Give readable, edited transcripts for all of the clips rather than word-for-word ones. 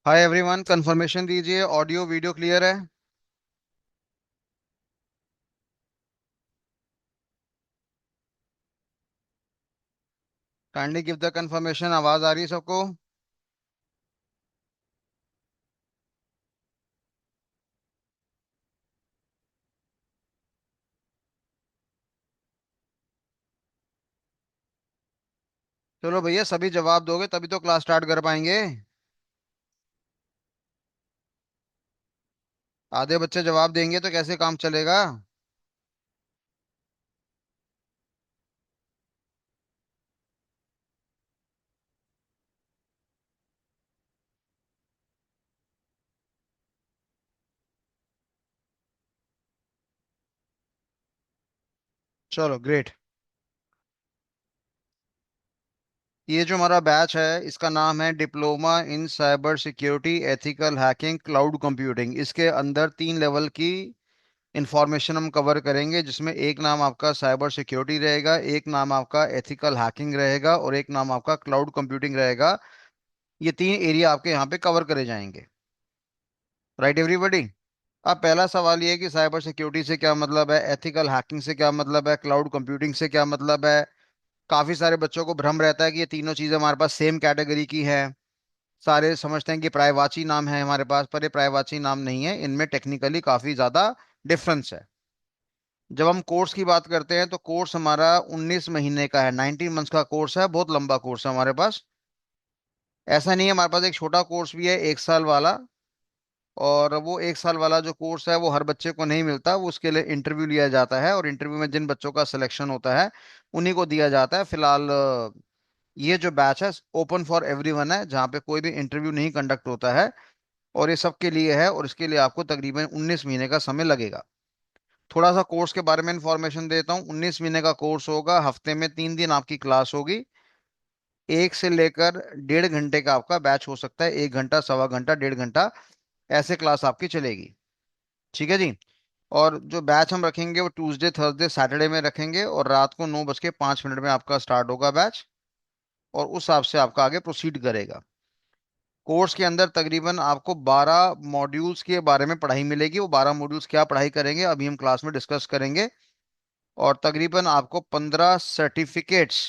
Hi everyone, confirmation दीजिए। Audio video clear है? Kindly give the confirmation. आवाज आ रही है सबको? चलो भैया, सभी जवाब दोगे तभी तो क्लास स्टार्ट कर पाएंगे। आधे बच्चे जवाब देंगे तो कैसे काम चलेगा? चलो ग्रेट। ये जो हमारा बैच है इसका नाम है diploma in cyber security ethical hacking cloud computing. इसके अंदर 3 लेवल की इंफॉर्मेशन हम कवर करेंगे, जिसमें एक नाम आपका साइबर सिक्योरिटी रहेगा, एक नाम आपका एथिकल हैकिंग रहेगा और एक नाम आपका क्लाउड कंप्यूटिंग रहेगा। ये 3 एरिया आपके यहाँ पे कवर करे जाएंगे। Right everybody. अब पहला सवाल ये है कि साइबर सिक्योरिटी से क्या मतलब है, एथिकल हैकिंग से क्या मतलब है, क्लाउड कंप्यूटिंग से क्या मतलब है। काफी सारे बच्चों को भ्रम रहता है कि ये तीनों चीजें हमारे पास सेम कैटेगरी की है। सारे समझते हैं कि प्रायवाची नाम है हमारे पास, पर ये प्रायवाची नाम नहीं है, इनमें टेक्निकली काफी ज्यादा डिफरेंस है। जब हम कोर्स की बात करते हैं तो कोर्स हमारा 19 महीने का है, 19 मंथ्स का कोर्स है। बहुत लंबा कोर्स है हमारे पास। ऐसा नहीं है, हमारे पास एक छोटा कोर्स भी है 1 साल वाला। और वो 1 साल वाला जो कोर्स है वो हर बच्चे को नहीं मिलता, वो उसके लिए इंटरव्यू लिया जाता है और इंटरव्यू में जिन बच्चों का सिलेक्शन होता है उन्हीं को दिया जाता है। फिलहाल ये जो बैच है ओपन फॉर एवरीवन है, जहाँ पे कोई भी इंटरव्यू नहीं कंडक्ट होता है। और ये सबके लिए है और इसके लिए आपको तकरीबन 19 महीने का समय लगेगा। थोड़ा सा कोर्स के बारे में इंफॉर्मेशन देता हूँ। 19 महीने का कोर्स होगा, हफ्ते में 3 दिन आपकी क्लास होगी। 1 से लेकर 1.5 घंटे का आपका बैच हो सकता है, 1 घंटा, सवा घंटा, 1.5 घंटा, ऐसे क्लास आपकी चलेगी। ठीक है जी। और जो बैच हम रखेंगे वो ट्यूसडे थर्सडे सैटरडे में रखेंगे और रात को 9:05 में आपका स्टार्ट होगा बैच। और उस हिसाब से आपका आगे प्रोसीड करेगा। कोर्स के अंदर तकरीबन आपको 12 मॉड्यूल्स के बारे में पढ़ाई मिलेगी। वो 12 मॉड्यूल्स क्या पढ़ाई करेंगे अभी हम क्लास में डिस्कस करेंगे। और तकरीबन आपको 15 सर्टिफिकेट्स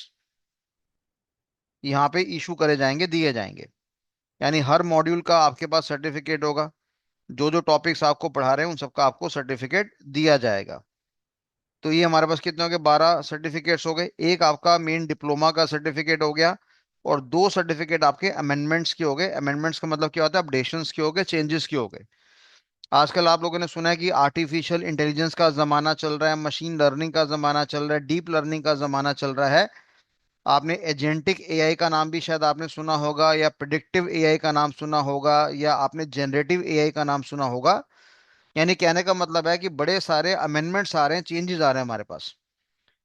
यहाँ पे इशू करे जाएंगे, दिए जाएंगे। यानी हर मॉड्यूल का आपके पास सर्टिफिकेट होगा। जो जो टॉपिक्स आपको पढ़ा रहे हैं उन सबका आपको सर्टिफिकेट दिया जाएगा। तो ये हमारे पास कितने हो गए, 12 सर्टिफिकेट्स हो गए। एक आपका मेन डिप्लोमा का सर्टिफिकेट हो गया और 2 सर्टिफिकेट आपके अमेंडमेंट्स के हो गए। अमेंडमेंट्स का मतलब क्या होता है, अपडेशंस के हो गए, चेंजेस के हो गए। आजकल आप लोगों ने सुना है कि आर्टिफिशियल इंटेलिजेंस का जमाना चल रहा है, मशीन लर्निंग का जमाना चल रहा है, डीप लर्निंग का जमाना चल रहा है। आपने एजेंटिक एआई का नाम भी शायद आपने सुना होगा, या प्रिडिक्टिव एआई का नाम सुना होगा, या आपने जनरेटिव एआई का नाम सुना होगा। यानी कहने का मतलब है कि बड़े सारे अमेंडमेंट्स आ रहे हैं, चेंजेस आ रहे हैं हमारे पास।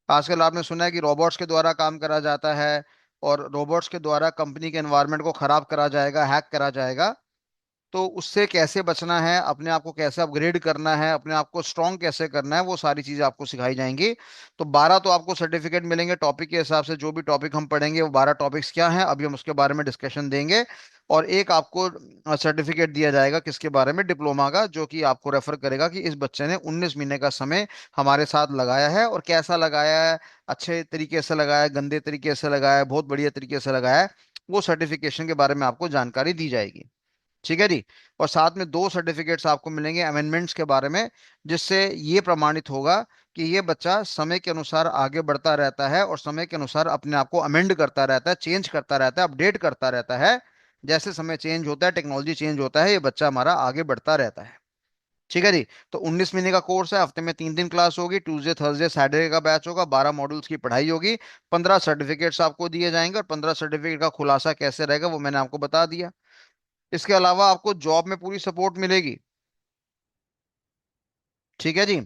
आजकल आपने सुना है कि रोबोट्स के द्वारा काम करा जाता है और रोबोट्स के द्वारा कंपनी के एनवायरनमेंट को खराब करा जाएगा, हैक करा जाएगा। तो उससे कैसे बचना है, अपने आप को कैसे अपग्रेड करना है, अपने आप को स्ट्रॉन्ग कैसे करना है, वो सारी चीजें आपको सिखाई जाएंगी। तो 12 तो आपको सर्टिफिकेट मिलेंगे टॉपिक के हिसाब से। जो भी टॉपिक हम पढ़ेंगे वो 12 टॉपिक्स क्या हैं अभी हम उसके बारे में डिस्कशन देंगे। और एक आपको सर्टिफिकेट दिया जाएगा किसके बारे में, डिप्लोमा का, जो कि आपको रेफर करेगा कि इस बच्चे ने 19 महीने का समय हमारे साथ लगाया है और कैसा लगाया है। अच्छे तरीके से लगाया है, गंदे तरीके से लगाया है, बहुत बढ़िया तरीके से लगाया है। वो सर्टिफिकेशन के बारे में आपको जानकारी दी जाएगी। ठीक है जी। और साथ में 2 सर्टिफिकेट्स आपको मिलेंगे अमेंडमेंट्स के बारे में, जिससे ये प्रमाणित होगा कि ये बच्चा समय के अनुसार आगे बढ़ता रहता है और समय के अनुसार अपने आप को अमेंड करता रहता है, चेंज करता रहता है, अपडेट करता रहता है। जैसे समय चेंज होता है, टेक्नोलॉजी चेंज होता है, ये बच्चा हमारा आगे बढ़ता रहता है। ठीक है जी। तो 19 महीने का कोर्स है, हफ्ते में 3 दिन क्लास होगी, ट्यूसडे थर्सडे सैटरडे का बैच होगा, 12 मॉड्यूल्स की पढ़ाई होगी। 15 सर्टिफिकेट्स आपको दिए जाएंगे और 15 सर्टिफिकेट का खुलासा कैसे रहेगा वो मैंने आपको बता दिया। इसके अलावा आपको जॉब में पूरी सपोर्ट मिलेगी। ठीक है जी।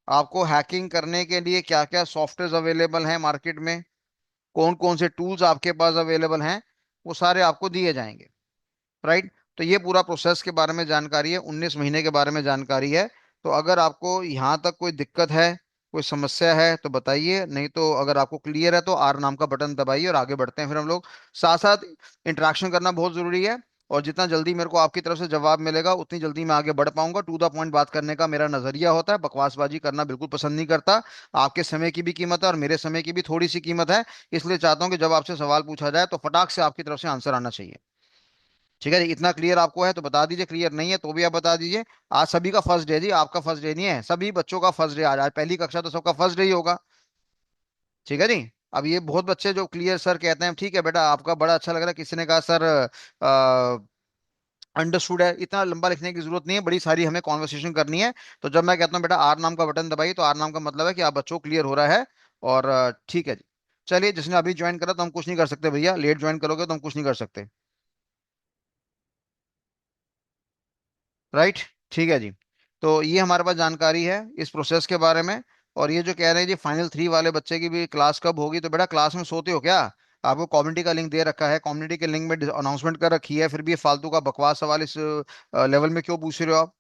आपको हैकिंग करने के लिए क्या क्या सॉफ्टवेयर अवेलेबल हैं मार्केट में, कौन कौन से टूल्स आपके पास अवेलेबल हैं, वो सारे आपको दिए जाएंगे। राइट। तो ये पूरा प्रोसेस के बारे में जानकारी है, 19 महीने के बारे में जानकारी है। तो अगर आपको यहाँ तक कोई दिक्कत है, कोई समस्या है तो बताइए, नहीं तो अगर आपको क्लियर है तो आर नाम का बटन दबाइए और आगे बढ़ते हैं फिर हम लोग। साथ साथ इंटरेक्शन करना बहुत जरूरी है। और जितना जल्दी मेरे को आपकी तरफ से जवाब मिलेगा उतनी जल्दी मैं आगे बढ़ पाऊंगा। टू द पॉइंट बात करने का मेरा नजरिया होता है, बकवासबाजी करना बिल्कुल पसंद नहीं करता। आपके समय की भी कीमत है और मेरे समय की भी थोड़ी सी कीमत है, इसलिए चाहता हूँ कि जब आपसे सवाल पूछा जाए तो फटाक से आपकी तरफ से आंसर आना चाहिए। ठीक है जी, इतना क्लियर आपको है तो बता दीजिए, क्लियर नहीं है तो भी आप बता दीजिए। आज सभी का फर्स्ट डे जी, आपका फर्स्ट डे नहीं है, सभी बच्चों का फर्स्ट डे। आज आज पहली कक्षा तो सबका फर्स्ट डे ही होगा। ठीक है जी। अब ये बहुत बच्चे जो क्लियर सर कहते हैं, ठीक है बेटा आपका बड़ा अच्छा लग रहा है, किसी ने कहा सर अंडरस्टूड है, इतना लंबा लिखने की जरूरत नहीं है, बड़ी सारी हमें कॉन्वर्सेशन करनी है। तो जब मैं कहता हूँ बेटा आर नाम का बटन दबाइए, तो आर नाम का मतलब है कि आप बच्चों क्लियर हो रहा है। और ठीक है जी। चलिए, जिसने अभी ज्वाइन करा तो हम कुछ नहीं कर सकते भैया, लेट ज्वाइन करोगे तो हम कुछ नहीं कर सकते। राइट। ठीक है जी। तो ये हमारे पास जानकारी है इस प्रोसेस के बारे में। और ये जो कह रहे हैं जी फाइनल 3 वाले बच्चे की भी क्लास कब होगी, तो बेटा क्लास में सोते हो क्या? आपको कम्युनिटी का लिंक दे रखा है, कम्युनिटी के लिंक में अनाउंसमेंट कर रखी है, फिर भी ये फालतू का बकवास सवाल इस लेवल में क्यों पूछ रहे हो आप?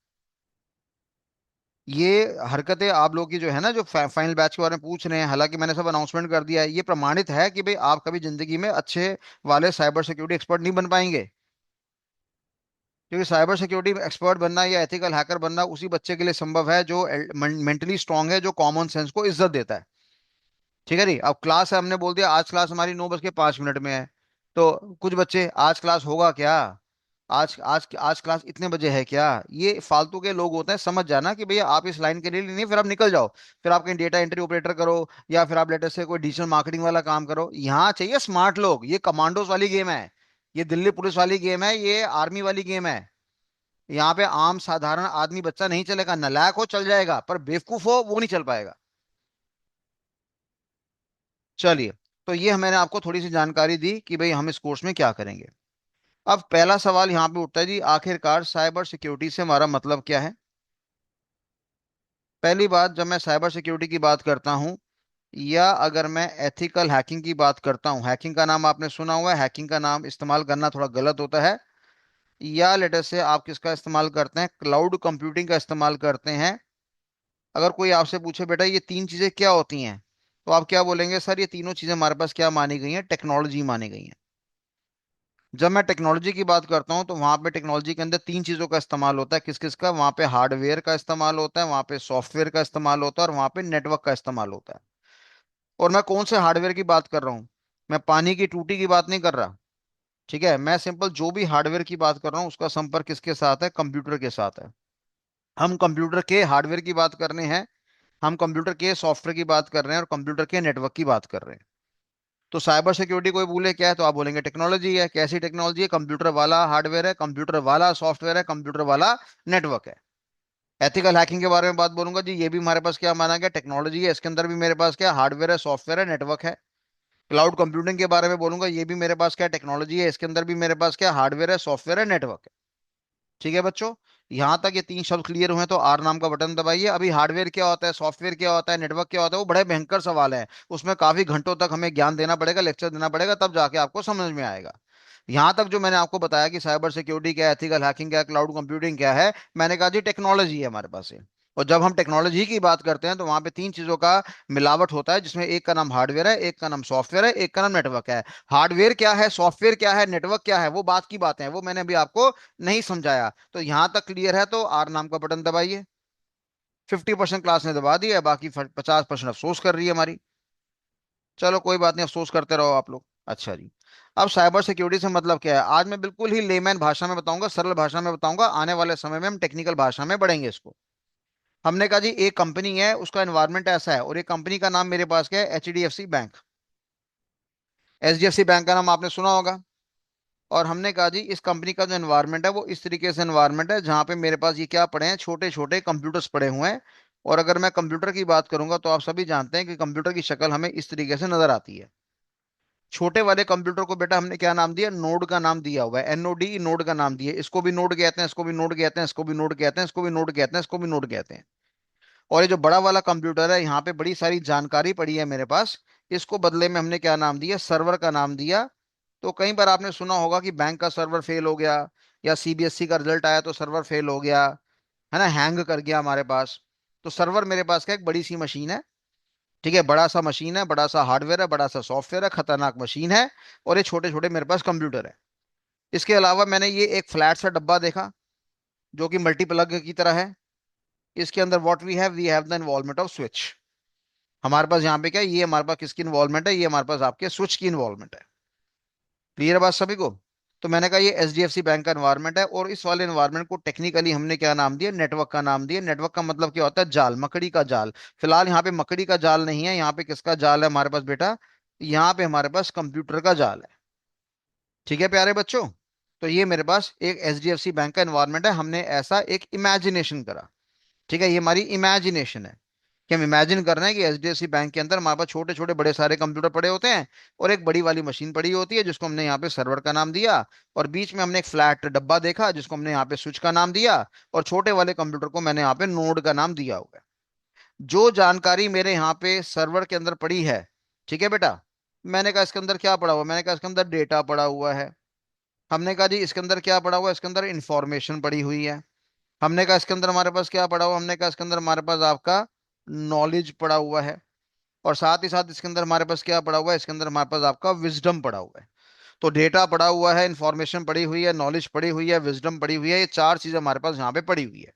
ये हरकतें आप लोग की जो है ना, जो फाइनल बैच के बारे में पूछ रहे हैं, हालांकि मैंने सब अनाउंसमेंट कर दिया है, ये प्रमाणित है कि भाई आप कभी जिंदगी में अच्छे वाले साइबर सिक्योरिटी एक्सपर्ट नहीं बन पाएंगे। क्योंकि साइबर सिक्योरिटी एक्सपर्ट बनना या एथिकल हैकर बनना उसी बच्चे के लिए संभव है जो मेंटली स्ट्रांग है, जो कॉमन सेंस को इज्जत देता है। ठीक है जी। अब क्लास है, हमने बोल दिया आज क्लास हमारी 9:05 में है। तो कुछ बच्चे आज क्लास होगा क्या, आज आज आज क्लास इतने बजे है क्या, ये फालतू के लोग होते हैं। समझ जाना कि भैया आप इस लाइन के लिए नहीं, फिर आप निकल जाओ। फिर आप कहीं डेटा एंट्री ऑपरेटर करो, या फिर आप लेटर से कोई डिजिटल मार्केटिंग वाला काम करो। यहाँ चाहिए स्मार्ट लोग। ये कमांडोज वाली गेम है, ये दिल्ली पुलिस वाली गेम है, ये आर्मी वाली गेम है। यहाँ पे आम साधारण आदमी बच्चा नहीं चलेगा, नालायक हो चल जाएगा, पर बेवकूफ हो वो नहीं चल पाएगा। चलिए। तो ये मैंने आपको थोड़ी सी जानकारी दी कि भाई हम इस कोर्स में क्या करेंगे। अब पहला सवाल यहाँ पे उठता है जी, आखिरकार साइबर सिक्योरिटी से हमारा मतलब क्या है? पहली बात, जब मैं साइबर सिक्योरिटी की बात करता हूँ, या अगर मैं एथिकल हैकिंग की बात करता हूँ, हैकिंग का नाम आपने सुना हुआ है, हैकिंग का नाम इस्तेमाल करना थोड़ा गलत होता है। या लेटर से आप किसका इस्तेमाल करते हैं, क्लाउड कंप्यूटिंग का इस्तेमाल करते हैं। अगर कोई आपसे पूछे बेटा ये तीन चीजें क्या होती हैं, तो आप क्या बोलेंगे? सर ये तीनों चीजें हमारे पास क्या मानी गई हैं? टेक्नोलॉजी मानी गई हैं। जब मैं टेक्नोलॉजी की बात करता हूँ तो वहां पे टेक्नोलॉजी के अंदर तीन चीजों का इस्तेमाल होता है। किस किस का? वहां पे हार्डवेयर का इस्तेमाल होता है, वहां पे सॉफ्टवेयर का इस्तेमाल होता है, और वहां पे नेटवर्क का इस्तेमाल होता है। और मैं कौन से हार्डवेयर की बात कर रहा हूँ? मैं पानी की टूटी की बात नहीं कर रहा। ठीक है, मैं सिंपल जो भी हार्डवेयर की बात कर रहा हूँ उसका संपर्क किसके साथ है? कंप्यूटर के साथ है। हम कंप्यूटर के हार्डवेयर की बात कर रहे हैं, हम कंप्यूटर के सॉफ्टवेयर की बात कर रहे हैं, और कंप्यूटर के नेटवर्क की बात कर रहे हैं। तो साइबर सिक्योरिटी कोई बोले क्या है, तो आप बोलेंगे टेक्नोलॉजी है। कैसी टेक्नोलॉजी है? कंप्यूटर वाला हार्डवेयर है, कंप्यूटर वाला सॉफ्टवेयर है, कंप्यूटर वाला नेटवर्क है। एथिकल हैकिंग के बारे में बात बोलूंगा जी, ये भी हमारे पास क्या माना गया? टेक्नोलॉजी है, इसके अंदर भी मेरे पास क्या हार्डवेयर है, सॉफ्टवेयर है, नेटवर्क है। क्लाउड कंप्यूटिंग के बारे में बोलूंगा, ये भी मेरे पास क्या टेक्नोलॉजी है, इसके अंदर भी मेरे पास क्या हार्डवेयर है, सॉफ्टवेयर है, नेटवर्क है। ठीक है बच्चों, यहां तक ये तीन शब्द क्लियर हुए तो आर नाम का बटन दबाइए। अभी हार्डवेयर क्या होता है, सॉफ्टवेयर क्या होता है, नेटवर्क क्या होता है, वो बड़े भयंकर सवाल है। उसमें काफी घंटों तक हमें ज्ञान देना पड़ेगा, लेक्चर देना पड़ेगा, तब जाके आपको समझ में आएगा। यहां तक जो मैंने आपको बताया कि साइबर सिक्योरिटी क्या है, एथिकल हैकिंग क्या है, क्लाउड कंप्यूटिंग क्या है, मैंने कहा जी टेक्नोलॉजी है हमारे पास ये। और जब हम टेक्नोलॉजी की बात करते हैं तो वहां पे तीन चीजों का मिलावट होता है, जिसमें एक का नाम हार्डवेयर है, एक का नाम सॉफ्टवेयर है, एक का नाम नेटवर्क है। हार्डवेयर क्या है, सॉफ्टवेयर क्या है, नेटवर्क क्या है, वो बात की बात है, वो मैंने अभी आपको नहीं समझाया। तो यहां तक क्लियर है तो आर नाम का बटन दबाइए। 50% क्लास ने दबा दिया है, बाकी 50% अफसोस कर रही है हमारी। चलो कोई बात नहीं, अफसोस करते रहो आप लोग। अच्छा जी। अब साइबर सिक्योरिटी से मतलब क्या है, आज मैं बिल्कुल ही लेमैन भाषा में बताऊंगा, सरल भाषा में बताऊंगा। आने वाले समय में हम टेक्निकल भाषा में बढ़ेंगे इसको। हमने कहा जी एक कंपनी है, उसका एनवायरनमेंट ऐसा है, और एक कंपनी का नाम मेरे पास क्या है? HDFC bank. HDFC बैंक का नाम आपने सुना होगा। और हमने कहा जी इस कंपनी का जो एनवायरनमेंट है वो इस तरीके से एनवायरनमेंट है जहाँ पे मेरे पास ये क्या पड़े हैं? छोटे छोटे कंप्यूटर्स पड़े हुए हैं। और अगर मैं कंप्यूटर की बात करूंगा तो आप सभी जानते हैं कि कंप्यूटर की शक्ल हमें इस तरीके से नजर आती है। छोटे वाले कंप्यूटर को बेटा हमने क्या नाम दिया? नोड का नाम दिया हुआ है, NOD, नोड का नाम दिया। इसको भी नोड कहते हैं, इसको भी नोड कहते हैं, इसको भी नोड कहते हैं, इसको भी नोड कहते हैं, इसको भी नोड कहते हैं। और ये जो बड़ा वाला कंप्यूटर है, यहाँ पे बड़ी सारी जानकारी पड़ी है मेरे पास, इसको बदले में हमने क्या नाम दिया? सर्वर का नाम दिया। तो कई बार आपने सुना होगा कि बैंक का सर्वर फेल हो गया, या CBSE का रिजल्ट आया तो सर्वर फेल हो गया, है ना, हैंग कर गया हमारे पास। तो सर्वर मेरे पास क्या एक बड़ी सी मशीन है। ठीक है, बड़ा सा मशीन है, बड़ा सा हार्डवेयर है, बड़ा सा सॉफ्टवेयर है, खतरनाक मशीन है। और ये छोटे छोटे मेरे पास कंप्यूटर है। इसके अलावा मैंने ये एक फ्लैट सा डब्बा देखा जो कि मल्टीप्लग की तरह है। इसके अंदर what we have the involvement of switch. हमारे पास यहाँ पे क्या है, ये हमारे पास किसकी इन्वॉल्वमेंट है, ये हमारे पास आपके स्विच की इन्वॉल्वमेंट है। क्लियर है बात सभी को? तो मैंने कहा ये एचडीएफसी बैंक का एनवायरनमेंट है, और इस वाले एनवायरनमेंट को टेक्निकली हमने क्या नाम दिया, नेटवर्क का नाम दिया। नेटवर्क का मतलब क्या होता है, जाल, मकड़ी का जाल। फिलहाल यहाँ पे मकड़ी का जाल नहीं है, यहाँ पे किसका जाल है हमारे पास बेटा, यहाँ पे हमारे पास कंप्यूटर का जाल है। ठीक है प्यारे बच्चों। तो ये मेरे पास एक एचडीएफसी बैंक का एनवायरनमेंट है, हमने ऐसा एक इमेजिनेशन करा। ठीक है, ये हमारी इमेजिनेशन है कि हम इमेजिन कर रहे हैं कि एचडीएफसी बैंक के अंदर हमारे पास छोटे छोटे बड़े सारे कंप्यूटर पड़े होते हैं, और एक बड़ी वाली मशीन पड़ी होती है जिसको हमने यहाँ पे सर्वर का नाम दिया, और बीच में हमने एक फ्लैट डब्बा देखा जिसको हमने यहाँ पे स्विच का नाम दिया, और छोटे वाले कंप्यूटर को मैंने यहाँ पे नोड का नाम दिया हुआ है। जो जानकारी मेरे यहाँ पे सर्वर के अंदर पड़ी है, ठीक है बेटा, मैंने कहा इसके अंदर क्या पड़ा हुआ, मैंने कहा इसके अंदर डेटा पड़ा हुआ है। हमने कहा जी इसके अंदर क्या पड़ा हुआ है, इसके अंदर इंफॉर्मेशन पड़ी हुई है। हमने कहा इसके अंदर हमारे पास क्या पड़ा हुआ, हमने कहा इसके अंदर हमारे पास आपका नॉलेज पड़ा हुआ है। और साथ ही साथ इसके अंदर हमारे पास क्या पड़ा हुआ है, इसके अंदर हमारे पास आपका विजडम पड़ा हुआ है। तो डेटा पड़ा हुआ है, इंफॉर्मेशन पड़ी हुई है, नॉलेज पड़ी हुई है, विजडम पड़ी हुई है, ये चार चीजें हमारे पास यहाँ पे पड़ी हुई है।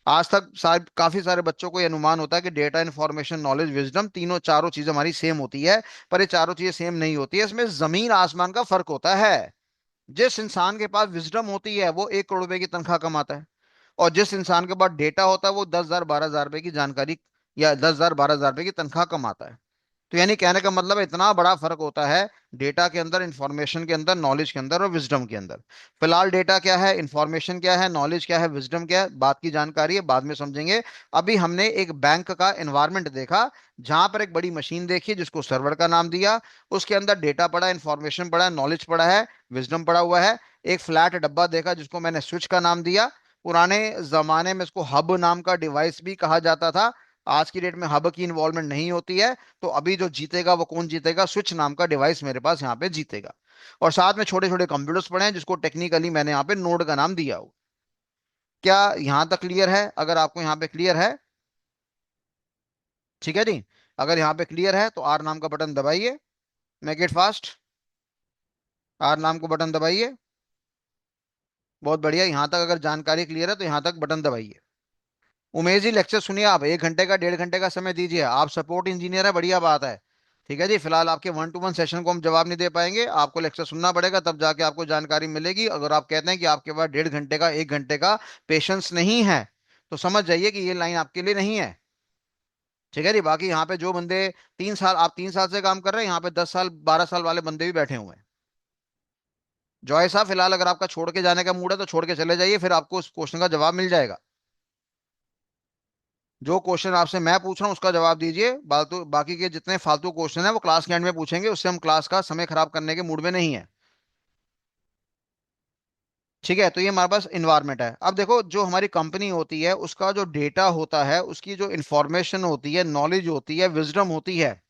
आज तक काफी सारे बच्चों को ये अनुमान होता है कि डेटा, इंफॉर्मेशन, नॉलेज, विजडम, तीनों चारों चीजें हमारी सेम होती है। पर ये चारों चीजें सेम नहीं होती है, इसमें जमीन आसमान का फर्क होता है। जिस इंसान के पास विजडम होती है वो 1 करोड़ रुपए की तनख्वाह कमाता है, और जिस इंसान के पास डेटा होता है वो 10,000 12,000 रुपए की जानकारी, या 10,000 12,000 रुपए की तनख्वाह कमाता है। तो यानी कहने का मतलब है, इतना बड़ा फर्क होता है डेटा के अंदर, इंफॉर्मेशन के अंदर, नॉलेज के अंदर और विजडम के अंदर। फिलहाल डेटा क्या है, इंफॉर्मेशन क्या है, नॉलेज क्या है, विजडम क्या है, बात की जानकारी है, बाद में समझेंगे। अभी हमने एक बैंक का एनवायरनमेंट देखा, जहां पर एक बड़ी मशीन देखी जिसको सर्वर का नाम दिया। उसके अंदर डेटा पड़ा, इंफॉर्मेशन पड़ा है, नॉलेज पड़ा है, विजडम पड़ा हुआ है। एक फ्लैट डब्बा देखा जिसको मैंने स्विच का नाम दिया। पुराने जमाने में इसको हब नाम का डिवाइस भी कहा जाता था। आज की डेट में हब की इन्वॉल्वमेंट नहीं होती है। तो अभी जो जीतेगा वो कौन जीतेगा, स्विच नाम का डिवाइस मेरे पास यहाँ पे जीतेगा। और साथ में छोटे छोटे कंप्यूटर्स पड़े हैं जिसको टेक्निकली मैंने यहाँ पे नोड का नाम दिया हो। क्या यहाँ तक क्लियर है? अगर आपको यहाँ पे क्लियर है, ठीक है जी। अगर यहाँ पे क्लियर है तो आर नाम का बटन दबाइए, मेक इट फास्ट। आर नाम को बटन दबाइए। बहुत बढ़िया, यहाँ तक अगर जानकारी क्लियर है तो यहाँ तक बटन दबाइए। उमेश जी लेक्चर सुनिए, आप 1 घंटे का 1.5 घंटे का समय दीजिए, आप सपोर्ट इंजीनियर है, बढ़िया बात है। ठीक है जी, फिलहाल आपके 1-to-1 सेशन को हम जवाब नहीं दे पाएंगे, आपको लेक्चर सुनना पड़ेगा तब जाके आपको जानकारी मिलेगी। अगर आप कहते हैं कि आपके पास 1.5 घंटे का 1 घंटे का पेशेंस नहीं है, तो समझ जाइए कि ये लाइन आपके लिए नहीं है। ठीक है जी। बाकी यहाँ पे जो बंदे 3 साल, आप 3 साल से काम कर रहे हैं, यहाँ पे 10 साल 12 साल वाले बंदे भी बैठे हुए हैं। जॉय साहब, फिलहाल अगर आपका छोड़ के जाने का मूड है तो छोड़ के चले जाइए, फिर आपको उस क्वेश्चन का जवाब मिल जाएगा। जो क्वेश्चन आपसे मैं पूछ रहा हूँ उसका जवाब दीजिए, बाकी के जितने फालतू क्वेश्चन है वो क्लास के एंड में पूछेंगे, उससे हम क्लास का समय खराब करने के मूड में नहीं है। ठीक है, तो ये हमारे पास इन्वायरमेंट है। अब देखो, जो हमारी कंपनी होती है उसका जो डेटा होता है, उसकी जो इंफॉर्मेशन होती है, नॉलेज होती है, विजडम होती है।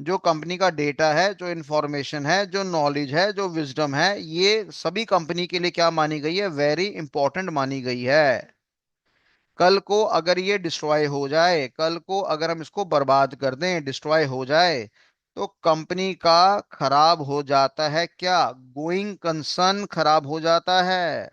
जो कंपनी का डेटा है, जो इंफॉर्मेशन है, जो नॉलेज है, जो विजडम है, ये सभी कंपनी के लिए क्या मानी गई है, वेरी इंपॉर्टेंट मानी गई है। कल को अगर ये डिस्ट्रॉय हो जाए, कल को अगर हम इसको बर्बाद कर दें, डिस्ट्रॉय हो जाए, तो कंपनी का खराब हो जाता है क्या, गोइंग कंसर्न खराब हो जाता है।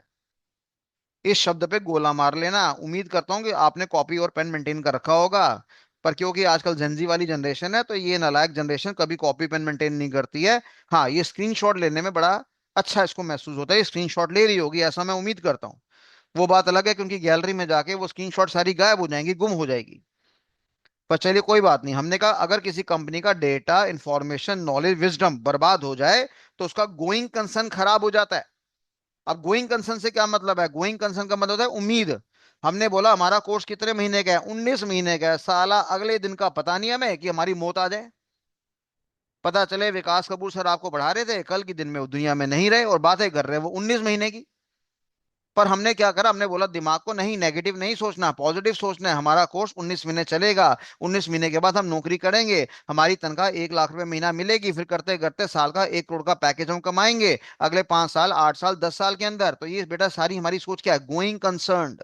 इस शब्द पे गोला मार लेना। उम्मीद करता हूँ कि आपने कॉपी और पेन मेंटेन कर रखा होगा। पर क्योंकि आजकल जेंजी वाली जनरेशन है, तो ये नालायक जनरेशन कभी कॉपी पेन मेंटेन नहीं करती है। हाँ, ये स्क्रीनशॉट लेने में बड़ा अच्छा इसको महसूस होता है, स्क्रीनशॉट ले रही होगी, ऐसा मैं उम्मीद करता हूँ। वो बात अलग है कि उनकी गैलरी में जाके वो स्क्रीनशॉट सारी गायब हो जाएंगी, गुम हो जाएगी। पर चलिए कोई बात नहीं, हमने कहा अगर किसी कंपनी का डेटा, इंफॉर्मेशन, नॉलेज, विजडम बर्बाद हो जाए तो उसका गोइंग कंसर्न खराब हो जाता है। अब गोइंग कंसर्न से क्या मतलब है, गोइंग कंसर्न का मतलब होता है उम्मीद। हमने बोला हमारा कोर्स कितने महीने का है, 19 महीने का है, साला अगले दिन का पता नहीं हमें कि हमारी मौत आ जाए। पता चले विकास कपूर सर आपको पढ़ा रहे थे, कल की दिन में वो दुनिया में नहीं रहे और बातें कर रहे हैं वो 19 महीने की। पर हमने क्या करा, हमने बोला दिमाग को नहीं, नेगेटिव नहीं सोचना, पॉजिटिव सोचना है। हमारा कोर्स 19 महीने चलेगा, 19 महीने के बाद हम नौकरी करेंगे, हमारी तनख्वाह 1 लाख रुपए महीना मिलेगी, फिर करते करते साल का 1 करोड़ का पैकेज हम कमाएंगे अगले 5 साल, 8 साल, 10 साल के अंदर। तो ये बेटा सारी हमारी सोच क्या है, गोइंग कंसर्न।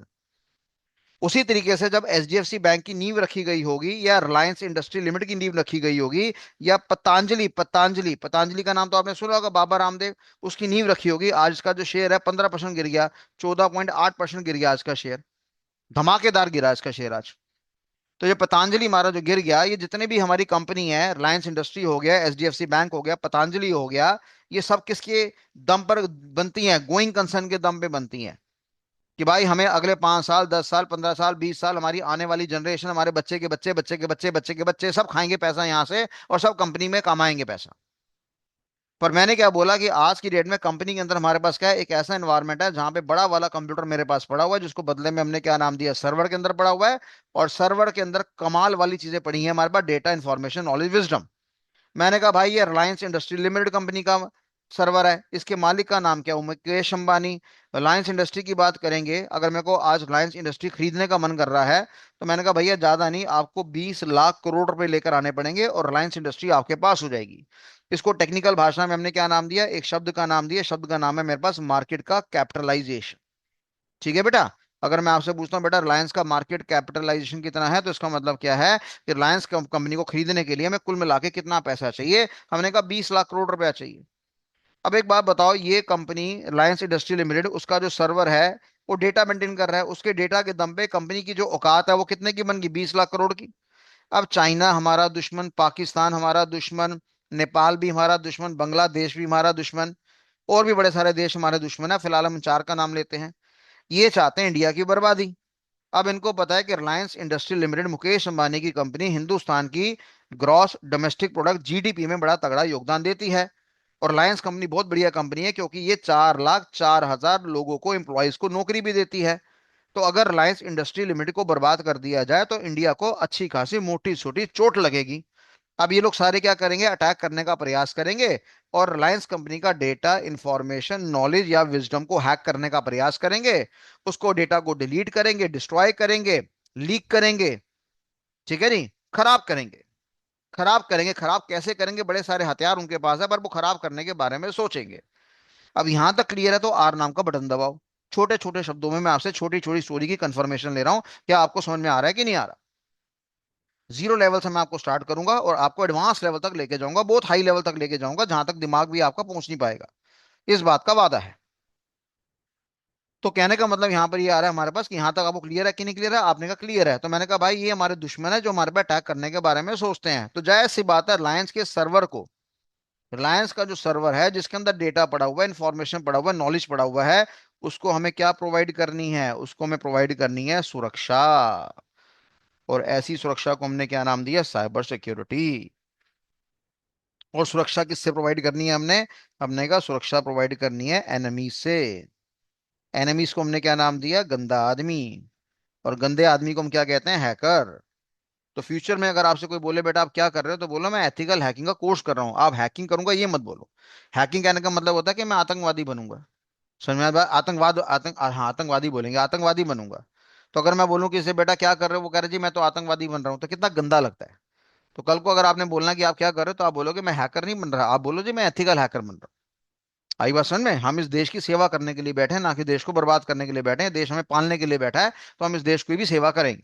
उसी तरीके से जब एचडीएफसी बैंक की नींव रखी गई होगी, या रिलायंस इंडस्ट्री लिमिटेड की नींव रखी गई होगी, या पतंजलि पतंजलि पतंजलि का नाम तो आपने सुना होगा, बाबा रामदेव, उसकी नींव रखी होगी, आज इसका जो शेयर है 15% गिर गया, 14.8% गिर गया आज का शेयर। धमाकेदार गिरा इसका शेयर आज। तो ये पतंजलि हमारा जो गिर गया, ये जितने भी हमारी कंपनी है, रिलायंस इंडस्ट्री हो गया, एचडीएफसी बैंक हो गया, पतंजलि हो गया, ये सब किसके दम पर बनती हैं? गोइंग कंसर्न के दम पे बनती हैं, कि भाई हमें अगले 5 साल, 10 साल, 15 साल, 20 साल, हमारी आने वाली जनरेशन, हमारे बच्चे के बच्चे, बच्चे के बच्चे, बच्चे के बच्चे सब खाएंगे पैसा यहाँ से, और सब कंपनी में कमाएंगे पैसा। पर मैंने क्या बोला कि आज की डेट में कंपनी के अंदर हमारे पास क्या है, एक ऐसा एनवायरनमेंट है जहां पे बड़ा वाला कंप्यूटर मेरे पास पड़ा हुआ है, जिसको बदले में हमने क्या नाम दिया, सर्वर के अंदर पड़ा हुआ है। और सर्वर के अंदर कमाल वाली चीजें पड़ी हैं हमारे पास, डेटा, इंफॉर्मेशन, नॉलेज, विजडम। मैंने कहा भाई ये रिलायंस इंडस्ट्री लिमिटेड कंपनी का सर्वर है, इसके मालिक का नाम क्या है, मुकेश अंबानी। रिलायंस इंडस्ट्री की बात करेंगे, अगर मेरे को आज रिलायंस इंडस्ट्री खरीदने का मन कर रहा है, तो मैंने कहा भैया ज्यादा नहीं, आपको 20 लाख करोड़ रुपए लेकर आने पड़ेंगे और रिलायंस इंडस्ट्री आपके पास हो जाएगी। इसको टेक्निकल भाषा में हमने क्या नाम दिया, एक शब्द का नाम दिया, शब्द का नाम है मेरे पास मार्केट का कैपिटलाइजेशन। ठीक है बेटा। अगर मैं आपसे पूछता हूँ बेटा रिलायंस का मार्केट कैपिटलाइजेशन कितना है, तो इसका मतलब क्या है कि रिलायंस कंपनी को खरीदने के लिए हमें कुल मिला के कितना पैसा चाहिए? हमने कहा 20 लाख करोड़ रुपया चाहिए। अब एक बात बताओ, ये कंपनी रिलायंस इंडस्ट्री लिमिटेड, उसका जो सर्वर है वो डेटा मेंटेन कर रहा है, उसके डेटा के दम पे कंपनी की जो औकात है वो कितने की बन गई? 20 लाख करोड़ की। अब चाइना हमारा दुश्मन, पाकिस्तान हमारा दुश्मन, नेपाल भी हमारा दुश्मन, बांग्लादेश भी हमारा दुश्मन, और भी बड़े सारे देश हमारे दुश्मन है, फिलहाल हम चार का नाम लेते हैं। ये चाहते हैं इंडिया की बर्बादी। अब इनको पता है कि रिलायंस इंडस्ट्री लिमिटेड मुकेश अंबानी की कंपनी हिंदुस्तान की ग्रॉस डोमेस्टिक प्रोडक्ट जीडीपी में बड़ा तगड़ा योगदान देती है। और रिलायंस कंपनी बहुत बढ़िया कंपनी है, क्योंकि ये 4,04,000 लोगों को, एम्प्लॉयज को नौकरी भी देती है। तो अगर रिलायंस इंडस्ट्री लिमिटेड को बर्बाद कर दिया जाए तो इंडिया को अच्छी खासी मोटी छोटी चोट लगेगी। अब ये लोग सारे क्या करेंगे? अटैक करने का प्रयास करेंगे, और रिलायंस कंपनी का डेटा, इंफॉर्मेशन, नॉलेज या विजडम को हैक करने का प्रयास करेंगे। उसको, डेटा को डिलीट करेंगे, डिस्ट्रॉय करेंगे, लीक करेंगे। ठीक है नहीं, खराब करेंगे। खराब करेंगे, खराब कैसे करेंगे? बड़े सारे हथियार उनके पास है, पर वो खराब करने के बारे में सोचेंगे। अब यहां तक क्लियर है तो आर नाम का बटन दबाओ। छोटे छोटे शब्दों में मैं आपसे छोटी छोटी स्टोरी की कंफर्मेशन ले रहा हूं, क्या आपको समझ में आ रहा है कि नहीं आ रहा? जीरो लेवल से मैं आपको स्टार्ट करूंगा और आपको एडवांस लेवल तक लेके जाऊंगा, बहुत हाई लेवल तक लेके जाऊंगा, जहां तक दिमाग भी आपका पहुंच नहीं पाएगा। इस बात का वादा है। तो कहने का मतलब यहाँ पर ये आ रहा है हमारे पास कि यहाँ तक आपको क्लियर है कि नहीं क्लियर है? आपने कहा क्लियर है, तो मैंने कहा भाई ये हमारे दुश्मन है जो हमारे पे अटैक करने के बारे में सोचते हैं। तो जायज सी बात है, रिलायंस के सर्वर को, रिलायंस का जो सर्वर है जिसके अंदर डेटा पड़ा हुआ है, इंफॉर्मेशन पड़ा हुआ है, नॉलेज पड़ा हुआ है, उसको हमें क्या प्रोवाइड करनी है? उसको हमें प्रोवाइड करनी है सुरक्षा। और ऐसी सुरक्षा को हमने क्या नाम दिया? Cyber security. और सुरक्षा किससे प्रोवाइड करनी है हमने? हमने कहा सुरक्षा प्रोवाइड करनी है एनिमी से। एनिमीज को हमने क्या नाम दिया? गंदा आदमी। और गंदे आदमी को हम क्या कहते हैं? हैकर। तो फ्यूचर में अगर आपसे कोई बोले बेटा आप क्या कर रहे हो, तो बोलो मैं एथिकल हैकिंग का कोर्स कर रहा हूँ। आप हैकिंग करूंगा ये मत बोलो। हैकिंग कहने का मतलब होता है कि मैं आतंकवादी बनूंगा। समझ में आया? आतंकवाद, हाँ आतंकवादी बोलेंगे, आतंकवादी बनूंगा। तो अगर मैं बोलूं कि इसे बेटा क्या कर रहे हो, वो कह रहे जी मैं तो आतंकवादी बन रहा हूँ, तो कितना गंदा लगता है। तो कल को अगर आपने बोलना कि आप क्या कर रहे हो, तो आप बोलोगे मैं हैकर नहीं बन रहा, आप बोलो जी मैं एथिकल हैकर बन रहा हूँ। आई बात समझ में? हम इस देश की सेवा करने के लिए बैठे हैं, ना कि देश को बर्बाद करने के लिए बैठे हैं। देश हमें पालने के लिए बैठा है, तो हम इस देश की भी सेवा करेंगे।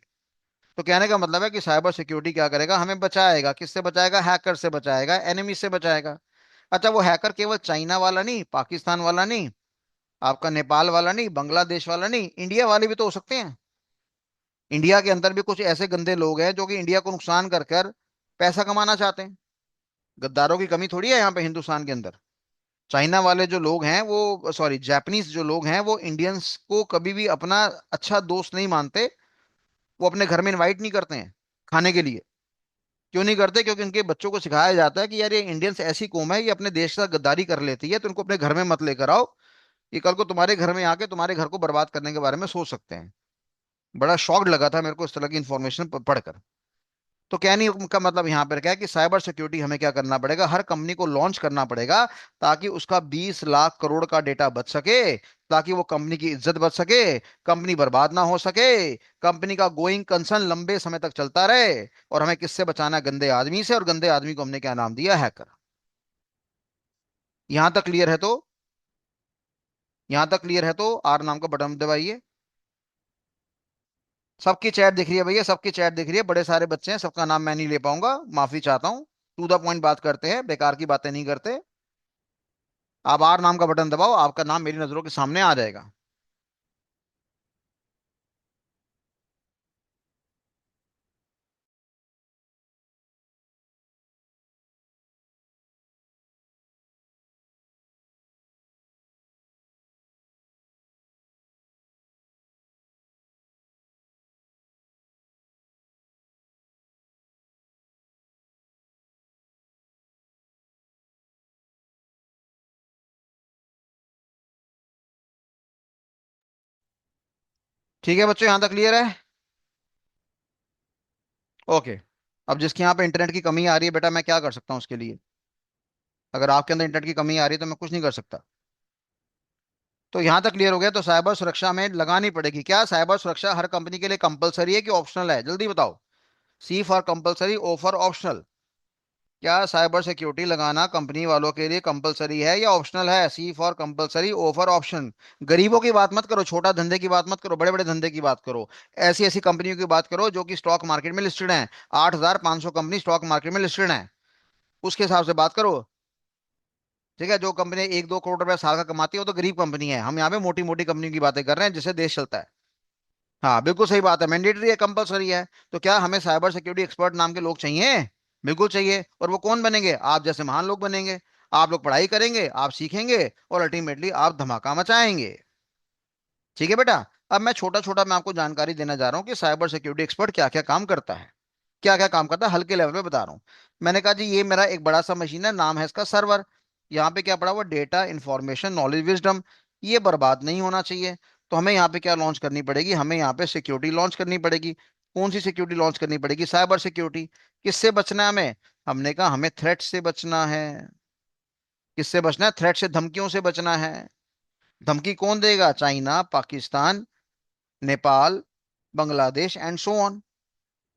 तो कहने का मतलब है कि साइबर सिक्योरिटी क्या करेगा? हमें बचाएगा। किससे बचाएगा? हैकर से बचाएगा, एनिमी से बचाएगा। अच्छा, वो हैकर केवल चाइना वाला नहीं, पाकिस्तान वाला नहीं, आपका नेपाल वाला नहीं, बांग्लादेश वाला नहीं, इंडिया वाले भी तो हो सकते हैं। इंडिया के अंदर भी कुछ ऐसे गंदे लोग हैं जो कि इंडिया को नुकसान कर कर पैसा कमाना चाहते हैं। गद्दारों की कमी थोड़ी है यहाँ पे हिंदुस्तान के अंदर। चाइना वाले जो लोग हैं वो, सॉरी जापानीज जो लोग हैं, वो इंडियंस को कभी भी अपना अच्छा दोस्त नहीं मानते। वो अपने घर में इनवाइट नहीं करते हैं खाने के लिए। क्यों नहीं करते? क्योंकि उनके बच्चों को सिखाया जाता है कि यार ये इंडियंस ऐसी कौम है, ये अपने देश के साथ गद्दारी कर लेती है, तो उनको अपने घर में मत लेकर आओ। ये कल को तुम्हारे घर में आके तुम्हारे घर को बर्बाद करने के बारे में सोच सकते हैं। बड़ा शॉक्ड लगा था मेरे को इस तरह की इंफॉर्मेशन पढ़कर। तो कहने का मतलब यहाँ पर क्या है कि साइबर सिक्योरिटी हमें क्या करना पड़ेगा? हर कंपनी को लॉन्च करना पड़ेगा, ताकि उसका 20 लाख करोड़ का डेटा बच सके, ताकि वो कंपनी की इज्जत बच सके, कंपनी बर्बाद ना हो सके, कंपनी का गोइंग कंसर्न लंबे समय तक चलता रहे। और हमें किससे बचाना है? गंदे आदमी से। और गंदे आदमी को हमने क्या नाम दिया? हैकर। यहां तक क्लियर है तो? यहां तक क्लियर है तो आर नाम का बटन दबाइए। सबकी चैट दिख रही है भैया, सबकी चैट दिख रही है, बड़े सारे बच्चे हैं, सबका नाम मैं नहीं ले पाऊंगा, माफी चाहता हूँ। टू द पॉइंट बात करते हैं, बेकार की बातें नहीं करते। आप आर नाम का बटन दबाओ, आपका नाम मेरी नजरों के सामने आ जाएगा। ठीक है बच्चों, यहां तक क्लियर है? ओके। अब जिसके यहाँ पे इंटरनेट की कमी आ रही है बेटा, मैं क्या कर सकता हूँ उसके लिए? अगर आपके अंदर इंटरनेट की कमी आ रही है तो मैं कुछ नहीं कर सकता। तो यहाँ तक क्लियर हो गया, तो साइबर सुरक्षा में लगानी पड़ेगी क्या? साइबर सुरक्षा हर कंपनी के लिए कंपलसरी है कि ऑप्शनल है? जल्दी बताओ। C for compulsory, O for optional. क्या साइबर सिक्योरिटी लगाना कंपनी वालों के लिए कंपलसरी है या ऑप्शनल है? C for compulsory, O for option. गरीबों की बात मत करो, छोटा धंधे की बात मत करो, बड़े बड़े धंधे की बात करो। ऐसी ऐसी कंपनियों की बात करो जो कि स्टॉक मार्केट में लिस्टेड हैं। 8,500 कंपनी स्टॉक मार्केट में लिस्टेड हैं, उसके हिसाब से बात करो। ठीक है, जो कंपनी 1-2 करोड़ रुपया साल का कमाती है वो तो गरीब कंपनी है, हम यहाँ पे मोटी मोटी कंपनियों की बातें कर रहे हैं जिससे देश चलता है। हाँ बिल्कुल सही बात है, मैंडेटरी है, कंपलसरी है। तो क्या हमें साइबर सिक्योरिटी एक्सपर्ट नाम के लोग चाहिए? बिल्कुल चाहिए। और वो कौन बनेंगे? आप जैसे महान लोग बनेंगे। आप लोग पढ़ाई करेंगे, आप सीखेंगे, और अल्टीमेटली आप धमाका मचाएंगे। ठीक है बेटा। अब मैं छोटा छोटा मैं आपको जानकारी देना जा रहा हूँ कि साइबर सिक्योरिटी एक्सपर्ट क्या क्या काम करता है। क्या क्या काम करता है, हल्के लेवल पे बता रहा हूँ। मैंने कहा जी ये मेरा एक बड़ा सा मशीन है, नाम है इसका सर्वर। यहाँ पे क्या पड़ा हुआ? Data, information, knowledge, wisdom. ये बर्बाद नहीं होना चाहिए। तो हमें यहाँ पे क्या लॉन्च करनी पड़ेगी? हमें यहाँ पे सिक्योरिटी लॉन्च करनी पड़ेगी। कौन सी सिक्योरिटी लॉन्च करनी पड़ेगी? Cyber security. किससे बचना है हमें? हमने कहा हमें थ्रेट से बचना है। किससे बचना है? थ्रेट से, धमकियों से बचना है। धमकी कौन देगा? China, Pakistan, Nepal, Bangladesh and so on.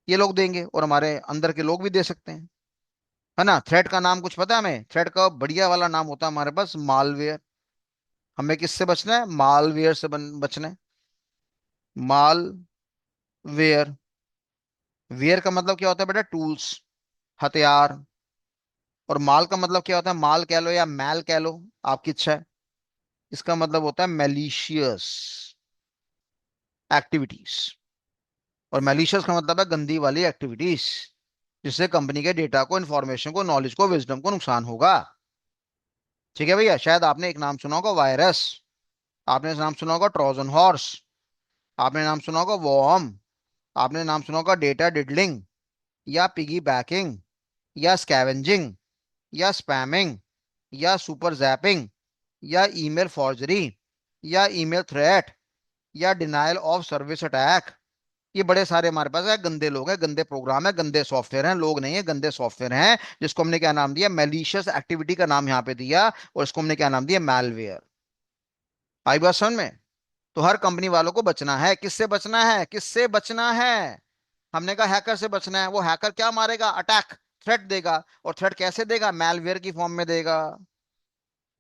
ये लोग देंगे, और हमारे अंदर के लोग भी दे सकते हैं। है ना? थ्रेट का नाम कुछ पता है हमें? थ्रेट का बढ़िया वाला नाम होता है हमारे पास, मालवेयर। हमें किससे बचना है? मालवेयर से बचना है। मालवेयर। वेयर का मतलब क्या होता है बेटा? टूल्स, हथियार। और माल का मतलब क्या होता है? माल कह लो या मैल कह लो, आपकी इच्छा है। इसका मतलब होता है मैलिशियस एक्टिविटीज। और मैलिशियस का मतलब है गंदी वाली एक्टिविटीज, जिससे कंपनी के डेटा को, इंफॉर्मेशन को, नॉलेज को, विजडम को नुकसान होगा। ठीक है भैया। शायद आपने एक नाम सुना होगा, वायरस। आपने नाम सुना होगा ट्रोजन हॉर्स। आपने नाम सुना होगा वॉर्म। आपने नाम सुना होगा डेटा डिडलिंग, या पिगी बैकिंग, या स्कैवेंजिंग, या स्पैमिंग, या सुपर जैपिंग, या ईमेल फॉर्जरी, या ईमेल थ्रेट, या डिनायल ऑफ सर्विस अटैक। ये बड़े सारे हमारे पास है, गंदे लोग हैं, गंदे प्रोग्राम है, गंदे सॉफ्टवेयर हैं, लोग नहीं है, गंदे सॉफ्टवेयर हैं, जिसको हमने क्या नाम दिया? मैलिशियस एक्टिविटी का नाम यहाँ पे दिया, और इसको हमने क्या नाम दिया? मैलवेयर। आई बात समझ में? तो हर कंपनी वालों को बचना है। किससे बचना है? किससे बचना है? हमने कहा हैकर से बचना है। वो हैकर क्या मारेगा? अटैक, थ्रेट देगा। और थ्रेट कैसे देगा? मैलवेयर की फॉर्म में देगा।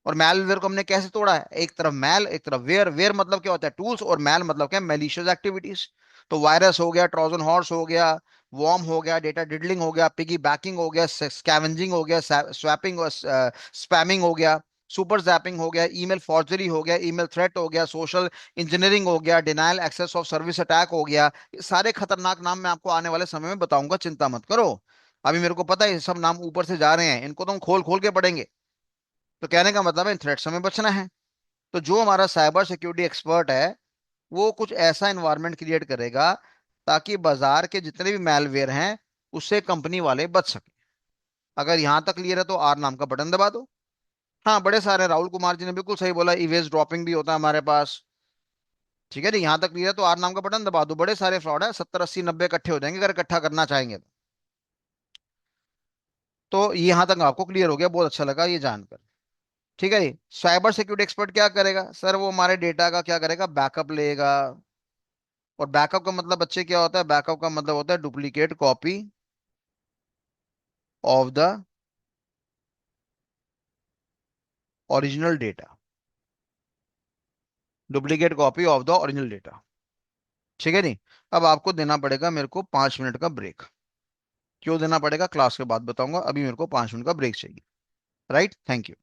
और मैलवेयर को हमने कैसे तोड़ा है? एक तरफ मैल, एक तरफ वेयर। वेयर मतलब क्या होता है? टूल्स। और मैल मतलब क्या? Malicious activities. तो वायरस हो गया, ट्रोजन हॉर्स हो गया, वॉर्म हो गया, डेटा डिडलिंग हो गया, पिगी बैकिंग हो गया, स्कैवेंजिंग हो गया, स्वैपिंग और स्पैमिंग हो गया, सुपर जैपिंग हो गया, ईमेल फॉर्जरी हो गया, ईमेल थ्रेट हो गया, सोशल इंजीनियरिंग हो गया, denial access of service attack हो गया। ये सारे खतरनाक नाम मैं आपको आने वाले समय में बताऊंगा, चिंता मत करो। अभी मेरे को पता है ये सब नाम ऊपर से जा रहे हैं, इनको तो हम खोल खोल के पढ़ेंगे। तो कहने का मतलब है इन थ्रेट से हमें बचना है। तो जो हमारा साइबर सिक्योरिटी एक्सपर्ट है, वो कुछ ऐसा एनवायरनमेंट क्रिएट करेगा ताकि बाजार के जितने भी मैलवेयर हैं उससे कंपनी वाले बच सके। अगर यहां तक क्लियर है तो आर नाम का बटन दबा दो। हाँ बड़े सारे, राहुल कुमार जी ने बिल्कुल सही बोला, इवेज ड्रॉपिंग भी होता है हमारे पास। ठीक है जी, यहां तक क्लियर है तो आर नाम का बटन दबा दो। बड़े सारे फ्रॉड है, 70, 80, 90 इकट्ठे हो जाएंगे अगर इकट्ठा करना चाहेंगे तो। तो ये यहां तक आपको क्लियर हो गया, बहुत अच्छा लगा ये जानकर। ठीक है जी। साइबर सिक्योरिटी एक्सपर्ट क्या करेगा सर? वो हमारे डेटा का क्या करेगा? बैकअप लेगा। और बैकअप का मतलब बच्चे क्या होता है? बैकअप का मतलब होता है duplicate copy of the original data. Duplicate copy of the original data. ठीक है नहीं। अब आपको देना पड़ेगा मेरे को 5 मिनट का ब्रेक। क्यों देना पड़ेगा क्लास के बाद बताऊंगा, अभी मेरे को 5 मिनट का ब्रेक चाहिए। Right, thank you.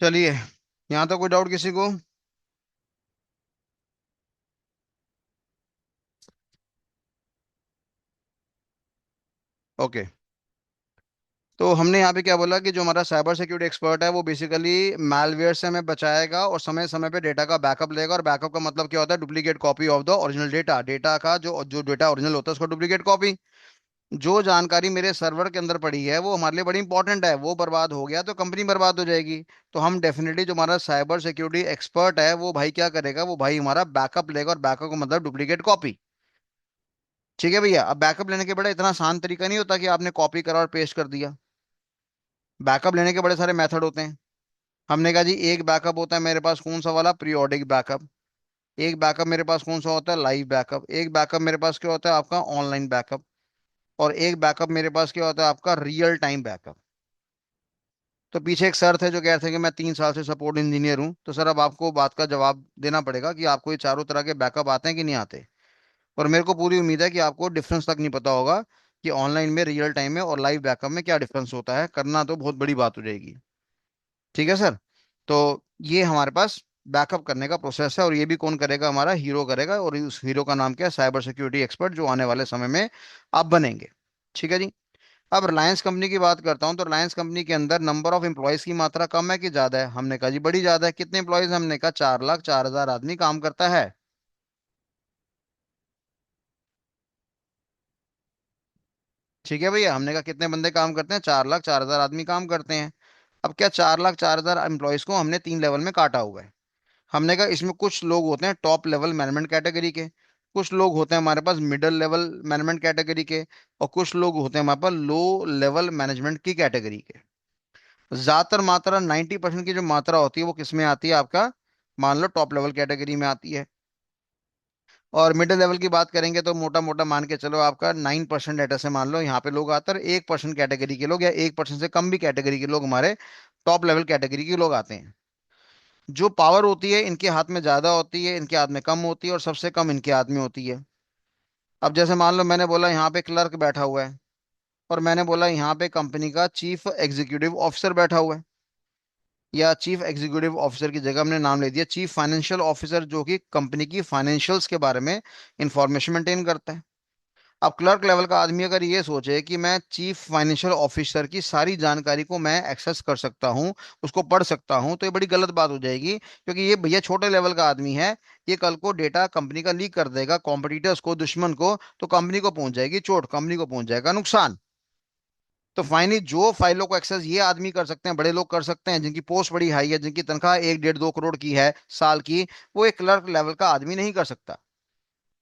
चलिए, यहाँ तो कोई डाउट किसी को? ओके। तो हमने यहाँ पे क्या बोला कि जो हमारा साइबर सिक्योरिटी एक्सपर्ट है वो बेसिकली मैलवेयर से हमें बचाएगा और समय समय पे डेटा का बैकअप लेगा। और बैकअप का मतलब क्या होता है? Duplicate copy of the original data. Data का जो जो डेटा ओरिजिनल होता है उसका डुप्लीकेट कॉपी। जो जानकारी मेरे सर्वर के अंदर पड़ी है वो हमारे लिए बड़ी इंपॉर्टेंट है, वो बर्बाद हो गया तो कंपनी बर्बाद हो जाएगी। तो हम डेफिनेटली, जो हमारा साइबर सिक्योरिटी एक्सपर्ट है वो भाई क्या करेगा, वो भाई हमारा बैकअप लेगा। और बैकअप का मतलब डुप्लीकेट कॉपी। ठीक है भैया। अब बैकअप लेने के बड़ा इतना आसान तरीका नहीं होता कि आपने कॉपी करा और पेस्ट कर दिया। बैकअप लेने के बड़े सारे मेथड होते हैं। हमने कहा जी, एक बैकअप होता है मेरे पास कौन सा वाला, पीरियोडिक बैकअप। एक बैकअप मेरे पास कौन सा होता है, लाइव बैकअप। एक बैकअप मेरे पास क्या होता है, आपका ऑनलाइन बैकअप। और एक बैकअप मेरे पास क्या होता है, आपका रियल टाइम बैकअप। तो पीछे एक सर थे जो कह रहे थे कि मैं 3 साल से सपोर्ट इंजीनियर हूं, तो सर अब आपको बात का जवाब देना पड़ेगा कि आपको ये चारों तरह के बैकअप आते हैं कि नहीं आते। और मेरे को पूरी उम्मीद है कि आपको डिफरेंस तक नहीं पता होगा कि ऑनलाइन में, रियल टाइम में और लाइव बैकअप में क्या डिफरेंस होता है। करना तो बहुत बड़ी बात हो जाएगी। ठीक है सर। तो ये हमारे पास बैकअप करने का प्रोसेस है, और ये भी कौन करेगा, हमारा हीरो करेगा। और उस हीरो का नाम क्या है, साइबर सिक्योरिटी एक्सपर्ट, जो आने वाले समय में आप बनेंगे। ठीक है जी। अब रिलायंस कंपनी की बात करता हूं, तो रिलायंस कंपनी के अंदर नंबर ऑफ एम्प्लॉयज की मात्रा कम है कि ज्यादा है? हमने कहा जी बड़ी ज्यादा है। कितने एम्प्लॉयज? हमने कहा 4,04,000 आदमी काम करता है। ठीक है भैया, हमने कहा कितने बंदे काम करते हैं, 4,04,000 आदमी काम करते हैं। अब क्या, 4,04,000 एम्प्लॉयज को हमने 3 लेवल में काटा हुआ है। हमने कहा इसमें कुछ लोग होते हैं टॉप लेवल मैनेजमेंट कैटेगरी के, कुछ लोग होते हैं हमारे पास मिडिल लेवल मैनेजमेंट कैटेगरी के, और कुछ लोग होते हैं हमारे पास लो लेवल मैनेजमेंट की कैटेगरी के। ज्यादातर मात्रा 90% की जो मात्रा होती है वो किस में आती है आपका, मान लो टॉप लेवल कैटेगरी में आती है। और मिडिल लेवल की बात करेंगे तो मोटा मोटा मान के चलो आपका 9% डेटा से मान लो यहाँ पे लोग आते हैं। 1% कैटेगरी के लोग या 1% से कम भी कैटेगरी के लोग हमारे टॉप लेवल कैटेगरी के लोग आते हैं। जो पावर होती है इनके हाथ में ज्यादा होती है, इनके हाथ में कम होती है, और सबसे कम इनके हाथ में होती है। अब जैसे मान लो मैंने बोला यहाँ पे क्लर्क बैठा हुआ है, और मैंने बोला यहाँ पे कंपनी का चीफ एग्जीक्यूटिव ऑफिसर बैठा हुआ है। या चीफ एग्जीक्यूटिव ऑफिसर की जगह हमने नाम ले दिया चीफ फाइनेंशियल ऑफिसर, जो कि कंपनी की फाइनेंशियल्स के बारे में इंफॉर्मेशन मेंटेन करता है। अब क्लर्क लेवल का आदमी अगर ये सोचे कि मैं चीफ फाइनेंशियल ऑफिसर की सारी जानकारी को मैं एक्सेस कर सकता हूँ, उसको पढ़ सकता हूँ, तो ये बड़ी गलत बात हो जाएगी, क्योंकि ये भैया छोटे लेवल का आदमी है। ये कल को डेटा कंपनी का लीक कर देगा कॉम्पिटिटर्स को, दुश्मन को, तो कंपनी को पहुंच जाएगी चोट, कंपनी को पहुंच जाएगा नुकसान। तो फाइनली जो फाइलों को एक्सेस ये आदमी कर सकते हैं, बड़े लोग कर सकते हैं, जिनकी पोस्ट बड़ी हाई है, जिनकी तनख्वाह 1, 1.5, 2 करोड़ की है साल की, वो एक क्लर्क लेवल का आदमी नहीं कर सकता।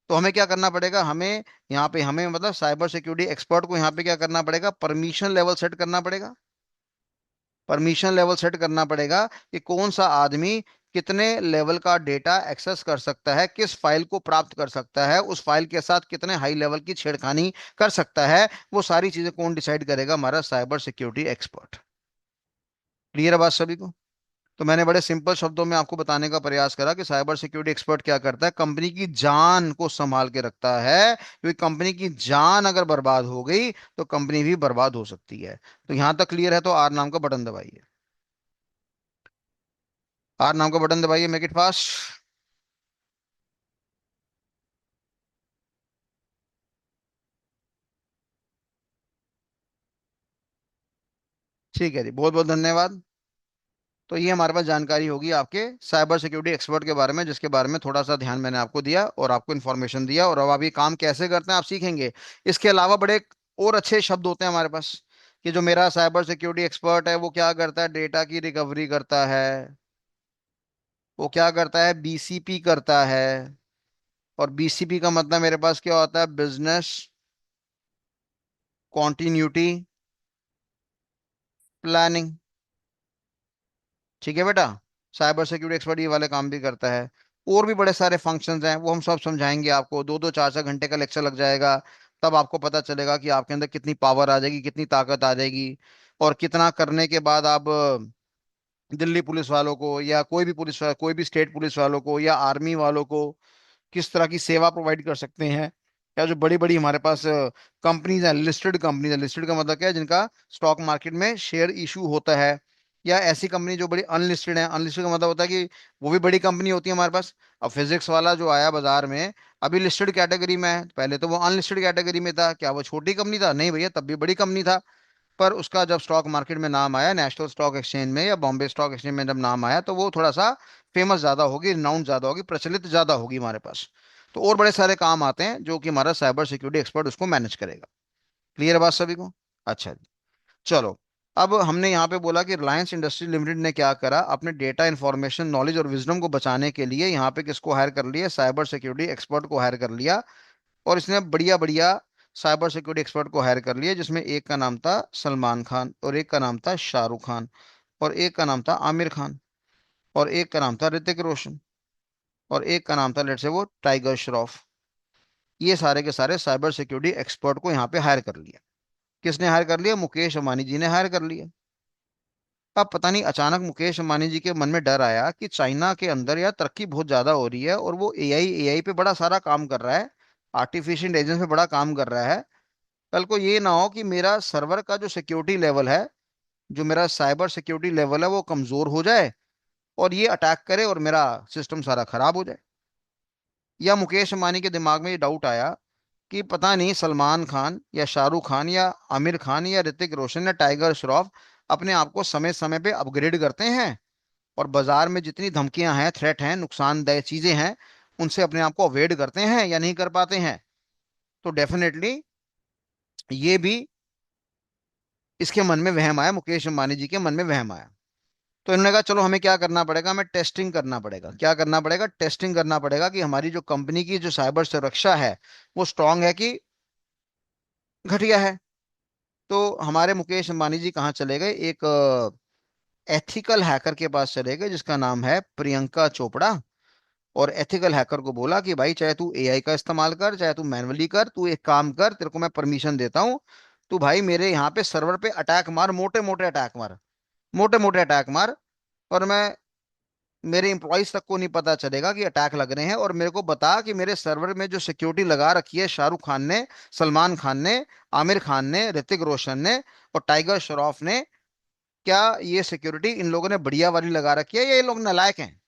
तो हमें क्या करना पड़ेगा, हमें यहाँ पे, हमें मतलब साइबर सिक्योरिटी एक्सपर्ट को यहाँ पे क्या करना पड़ेगा, परमिशन लेवल सेट करना पड़ेगा। परमिशन लेवल सेट करना पड़ेगा कि कौन सा आदमी कितने लेवल का डेटा एक्सेस कर सकता है, किस फाइल को प्राप्त कर सकता है, उस फाइल के साथ कितने हाई लेवल की छेड़खानी कर सकता है। वो सारी चीजें कौन डिसाइड करेगा, हमारा साइबर सिक्योरिटी एक्सपर्ट। क्लियर है बात सभी को? तो मैंने बड़े सिंपल शब्दों में आपको बताने का प्रयास करा कि साइबर सिक्योरिटी एक्सपर्ट क्या करता है, कंपनी की जान को संभाल के रखता है। क्योंकि कंपनी की जान अगर बर्बाद हो गई तो कंपनी भी बर्बाद हो सकती है। तो यहां तक क्लियर है? तो आर नाम का बटन दबाइए। आर नाम का बटन दबाइए, मेक इट फास्ट। ठीक है जी, बहुत बहुत धन्यवाद। तो ये हमारे पास जानकारी होगी आपके साइबर सिक्योरिटी एक्सपर्ट के बारे में, जिसके बारे में थोड़ा सा ध्यान मैंने आपको दिया और आपको इन्फॉर्मेशन दिया, और अब आप ये काम कैसे करते हैं आप सीखेंगे। इसके अलावा बड़े और अच्छे शब्द होते हैं हमारे पास, कि जो मेरा साइबर सिक्योरिटी एक्सपर्ट है वो क्या करता है, डेटा की रिकवरी करता है, वो क्या करता है, बीसीपी करता है। और बीसीपी का मतलब मेरे पास क्या होता है, बिजनेस कॉन्टिन्यूटी प्लानिंग। ठीक है बेटा। साइबर सिक्योरिटी एक्सपर्ट ये वाले काम भी करता है। और भी बड़े सारे फंक्शंस हैं, वो हम सब समझाएंगे आपको। 2 2 4 4 घंटे का लेक्चर लग जाएगा। तब आपको पता चलेगा कि आपके अंदर कितनी पावर आ जाएगी, कितनी ताकत आ जाएगी। और कितना करने के बाद आप दिल्ली पुलिस वालों को, या कोई भी पुलिस, कोई भी स्टेट पुलिस वालों को, या आर्मी वालों को किस तरह की सेवा प्रोवाइड कर सकते हैं। या जो बड़ी बड़ी हमारे पास कंपनीज हैं, लिस्टेड कंपनीज है, लिस्टेड का मतलब क्या है, जिनका स्टॉक मार्केट में शेयर इशू होता है, या ऐसी कंपनी जो बड़ी अनलिस्टेड है। अनलिस्टेड का मतलब होता है कि वो भी बड़ी कंपनी होती है हमारे पास। अब फिजिक्स वाला जो आया बाजार में, अभी लिस्टेड कैटेगरी में है, पहले तो वो अनलिस्टेड कैटेगरी में था। क्या वो छोटी कंपनी था? नहीं भैया, तब भी बड़ी कंपनी था। पर उसका जब स्टॉक मार्केट में नाम आया, नेशनल स्टॉक एक्सचेंज में या बॉम्बे स्टॉक एक्सचेंज में जब नाम आया, तो वो थोड़ा सा फेमस ज्यादा होगी, रिनाउंड ज्यादा होगी, प्रचलित ज्यादा होगी हमारे पास। तो और बड़े सारे काम आते हैं जो कि हमारा साइबर सिक्योरिटी एक्सपर्ट उसको मैनेज करेगा। क्लियर है बात सभी को? अच्छा जी। चलो, अब हमने यहाँ पे बोला कि रिलायंस इंडस्ट्री लिमिटेड ने क्या करा, अपने डेटा इंफॉर्मेशन नॉलेज और विजडम को बचाने के लिए यहाँ पे किसको हायर कर लिया? साइबर सिक्योरिटी एक्सपर्ट को हायर कर लिया। और इसने बढ़िया बढ़िया साइबर सिक्योरिटी एक्सपर्ट को हायर कर लिया, जिसमें एक का नाम था सलमान खान, और एक का नाम था शाहरुख खान, और एक का नाम था आमिर खान, और एक का नाम था ऋतिक रोशन, और एक का नाम था लेट्स से वो टाइगर श्रॉफ। ये सारे के सारे साइबर सिक्योरिटी एक्सपर्ट को यहाँ पे हायर कर लिया। किसने हायर कर लिया? मुकेश अंबानी जी ने हायर कर लिया। अब पता नहीं अचानक मुकेश अंबानी जी के मन में डर आया कि चाइना के अंदर यार तरक्की बहुत ज्यादा हो रही है, और वो एआई एआई पे बड़ा सारा काम कर रहा है, आर्टिफिशियल इंटेलिजेंस पे बड़ा काम कर रहा है। कल को ये ना हो कि मेरा सर्वर का जो सिक्योरिटी लेवल है, जो मेरा साइबर सिक्योरिटी लेवल है, वो कमजोर हो जाए और ये अटैक करे और मेरा सिस्टम सारा खराब हो जाए। या मुकेश अंबानी के दिमाग में ये डाउट आया कि पता नहीं सलमान खान या शाहरुख खान या आमिर खान या ऋतिक रोशन या टाइगर श्रॉफ अपने आप को समय समय पे अपग्रेड करते हैं, और बाजार में जितनी धमकियां हैं, थ्रेट हैं, नुकसानदेह चीजें हैं, उनसे अपने आप को अवॉइड करते हैं या नहीं कर पाते हैं। तो डेफिनेटली ये भी इसके मन में वहम आया, मुकेश अंबानी जी के मन में वहम आया। तो इन्होंने कहा चलो हमें क्या करना पड़ेगा, हमें टेस्टिंग करना पड़ेगा। क्या करना पड़ेगा? टेस्टिंग करना पड़ेगा कि हमारी जो कंपनी की जो साइबर सुरक्षा है वो स्ट्रांग है कि घटिया है। तो हमारे मुकेश अंबानी जी कहाँ चले गए? एक एथिकल हैकर के पास चले गए जिसका नाम है प्रियंका चोपड़ा। और एथिकल हैकर को बोला कि भाई चाहे तू एआई का इस्तेमाल कर, चाहे तू मैनुअली कर, तू एक काम कर, तेरे को मैं परमिशन देता हूँ। तू भाई मेरे यहाँ पे सर्वर पे अटैक मार, मोटे मोटे अटैक मार, मोटे मोटे अटैक मार। और मैं, मेरे इंप्लॉइज तक को नहीं पता चलेगा कि अटैक लग रहे हैं। और मेरे को बता कि मेरे सर्वर में जो सिक्योरिटी लगा रखी है शाहरुख खान ने, सलमान खान ने, आमिर खान ने, ऋतिक रोशन ने और टाइगर श्रॉफ ने, क्या ये सिक्योरिटी इन लोगों ने बढ़िया वाली लगा रखी है या ये लोग नालायक हैं?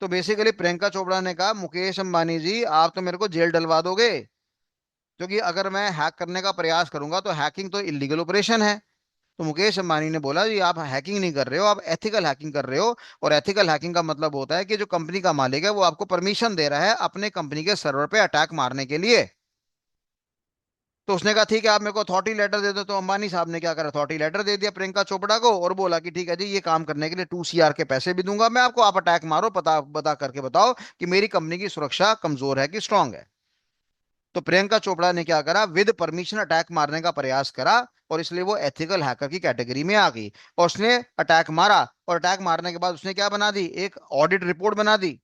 तो बेसिकली प्रियंका चोपड़ा ने कहा मुकेश अंबानी जी आप तो मेरे को जेल डलवा दोगे, क्योंकि अगर मैं हैक करने का प्रयास करूंगा तो हैकिंग तो इलीगल ऑपरेशन है। तो मुकेश अंबानी ने बोला जी आप हैकिंग नहीं कर रहे हो, आप एथिकल हैकिंग कर रहे हो। और एथिकल हैकिंग का मतलब होता है कि जो कंपनी का मालिक है वो आपको परमिशन दे रहा है अपने कंपनी के सर्वर पे अटैक मारने के लिए। तो उसने कहा ठीक है आप मेरे को अथॉरिटी लेटर दे दो। तो अंबानी साहब ने क्या करा, अथॉरिटी लेटर दे दिया प्रियंका चोपड़ा को, और बोला कि ठीक है जी ये काम करने के लिए 2 CR के पैसे भी दूंगा मैं आपको, आप अटैक मारो, पता बता करके बताओ कि मेरी कंपनी की सुरक्षा कमजोर है कि स्ट्रांग है। तो प्रियंका चोपड़ा ने क्या करा, विद परमिशन अटैक मारने का प्रयास करा, और इसलिए वो एथिकल हैकर की कैटेगरी में आ गई। और उसने अटैक मारा, और अटैक मारने के बाद उसने क्या बना दी, एक ऑडिट रिपोर्ट बना दी।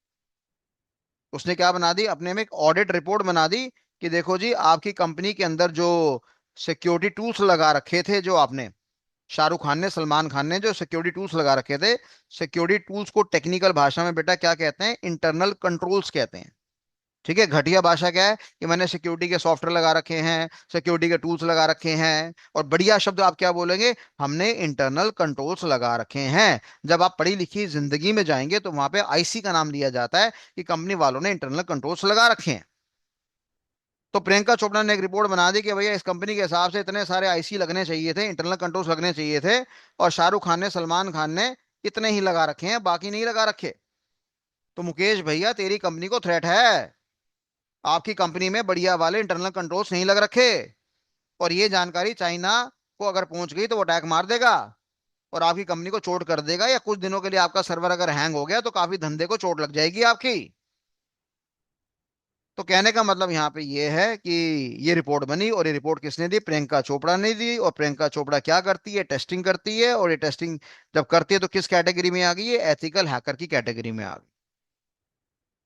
उसने क्या बना दी, अपने में एक ऑडिट रिपोर्ट बना दी कि देखो जी आपकी कंपनी के अंदर जो सिक्योरिटी टूल्स लगा रखे थे, जो आपने, शाहरुख खान ने, सलमान खान ने जो सिक्योरिटी टूल्स लगा रखे थे, सिक्योरिटी टूल्स को टेक्निकल भाषा में बेटा क्या कहते हैं? इंटरनल कंट्रोल्स कहते हैं। ठीक है, घटिया भाषा क्या है कि मैंने सिक्योरिटी के सॉफ्टवेयर लगा रखे हैं, सिक्योरिटी के टूल्स लगा रखे हैं। और बढ़िया शब्द आप क्या बोलेंगे? हमने इंटरनल कंट्रोल्स लगा रखे हैं। जब आप पढ़ी लिखी जिंदगी में जाएंगे तो वहां पे आईसी का नाम लिया जाता है कि कंपनी वालों ने इंटरनल कंट्रोल्स लगा रखे हैं। तो प्रियंका चोपड़ा ने एक रिपोर्ट बना दी कि भैया इस कंपनी के हिसाब से इतने सारे आईसी लगने चाहिए थे, इंटरनल कंट्रोल्स लगने चाहिए थे, और शाहरुख खान ने, सलमान खान ने इतने ही लगा रखे हैं, बाकी नहीं लगा रखे। तो मुकेश भैया तेरी कंपनी को थ्रेट है, आपकी कंपनी में बढ़िया वाले इंटरनल कंट्रोल्स नहीं लग रखे। और ये जानकारी चाइना को अगर पहुंच गई तो वो अटैक मार देगा और आपकी कंपनी को चोट कर देगा, या कुछ दिनों के लिए आपका सर्वर अगर हैंग हो गया तो काफी धंधे को चोट लग जाएगी आपकी। तो कहने का मतलब यहाँ पे ये है कि ये रिपोर्ट बनी, और ये रिपोर्ट किसने दी? प्रियंका चोपड़ा ने दी। और प्रियंका चोपड़ा क्या करती है? टेस्टिंग करती है। और ये टेस्टिंग जब करती है तो किस कैटेगरी में आ गई? ये एथिकल हैकर की कैटेगरी में आ गई।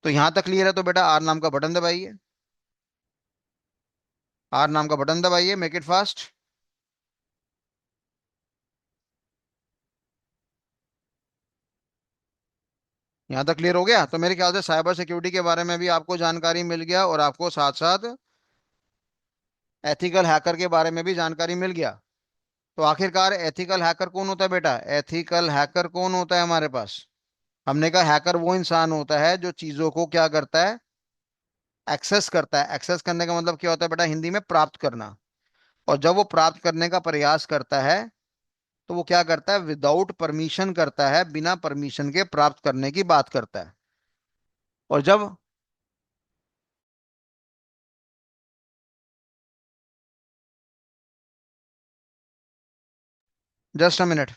तो यहां तक क्लियर है? तो बेटा आर नाम का बटन दबाइए, आर नाम का बटन दबाइए, मेक इट फास्ट। यहाँ तक क्लियर हो गया? तो मेरे ख्याल से साइबर सिक्योरिटी के बारे में भी आपको जानकारी मिल गया, और आपको साथ साथ एथिकल हैकर के बारे में भी जानकारी मिल गया। तो आखिरकार एथिकल हैकर कौन होता है बेटा? एथिकल हैकर कौन होता है हमारे पास? हमने कहा हैकर वो इंसान होता है जो चीजों को क्या करता है, एक्सेस करता है। एक्सेस करने का मतलब क्या होता है बेटा हिंदी में? प्राप्त करना। और जब वो प्राप्त करने का प्रयास करता है तो वो क्या करता है? विदाउट परमिशन करता है, बिना परमिशन के प्राप्त करने की बात करता है। और जब, जस्ट अ मिनट।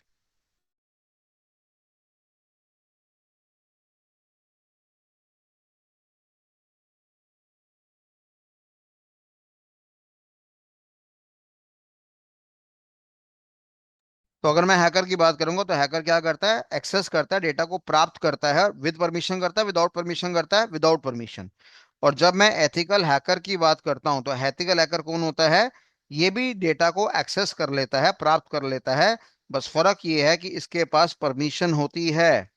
तो अगर मैं हैकर की बात करूंगा तो हैकर क्या करता है? एक्सेस करता है, डेटा को प्राप्त करता है। विद परमिशन करता है, विदाउट परमिशन करता है, विदाउट परमिशन। और जब मैं एथिकल हैकर की बात करता हूं तो एथिकल हैकर कौन होता है? ये भी डेटा को एक्सेस कर लेता है, प्राप्त कर लेता है। बस फर्क ये है कि इसके पास परमिशन होती है।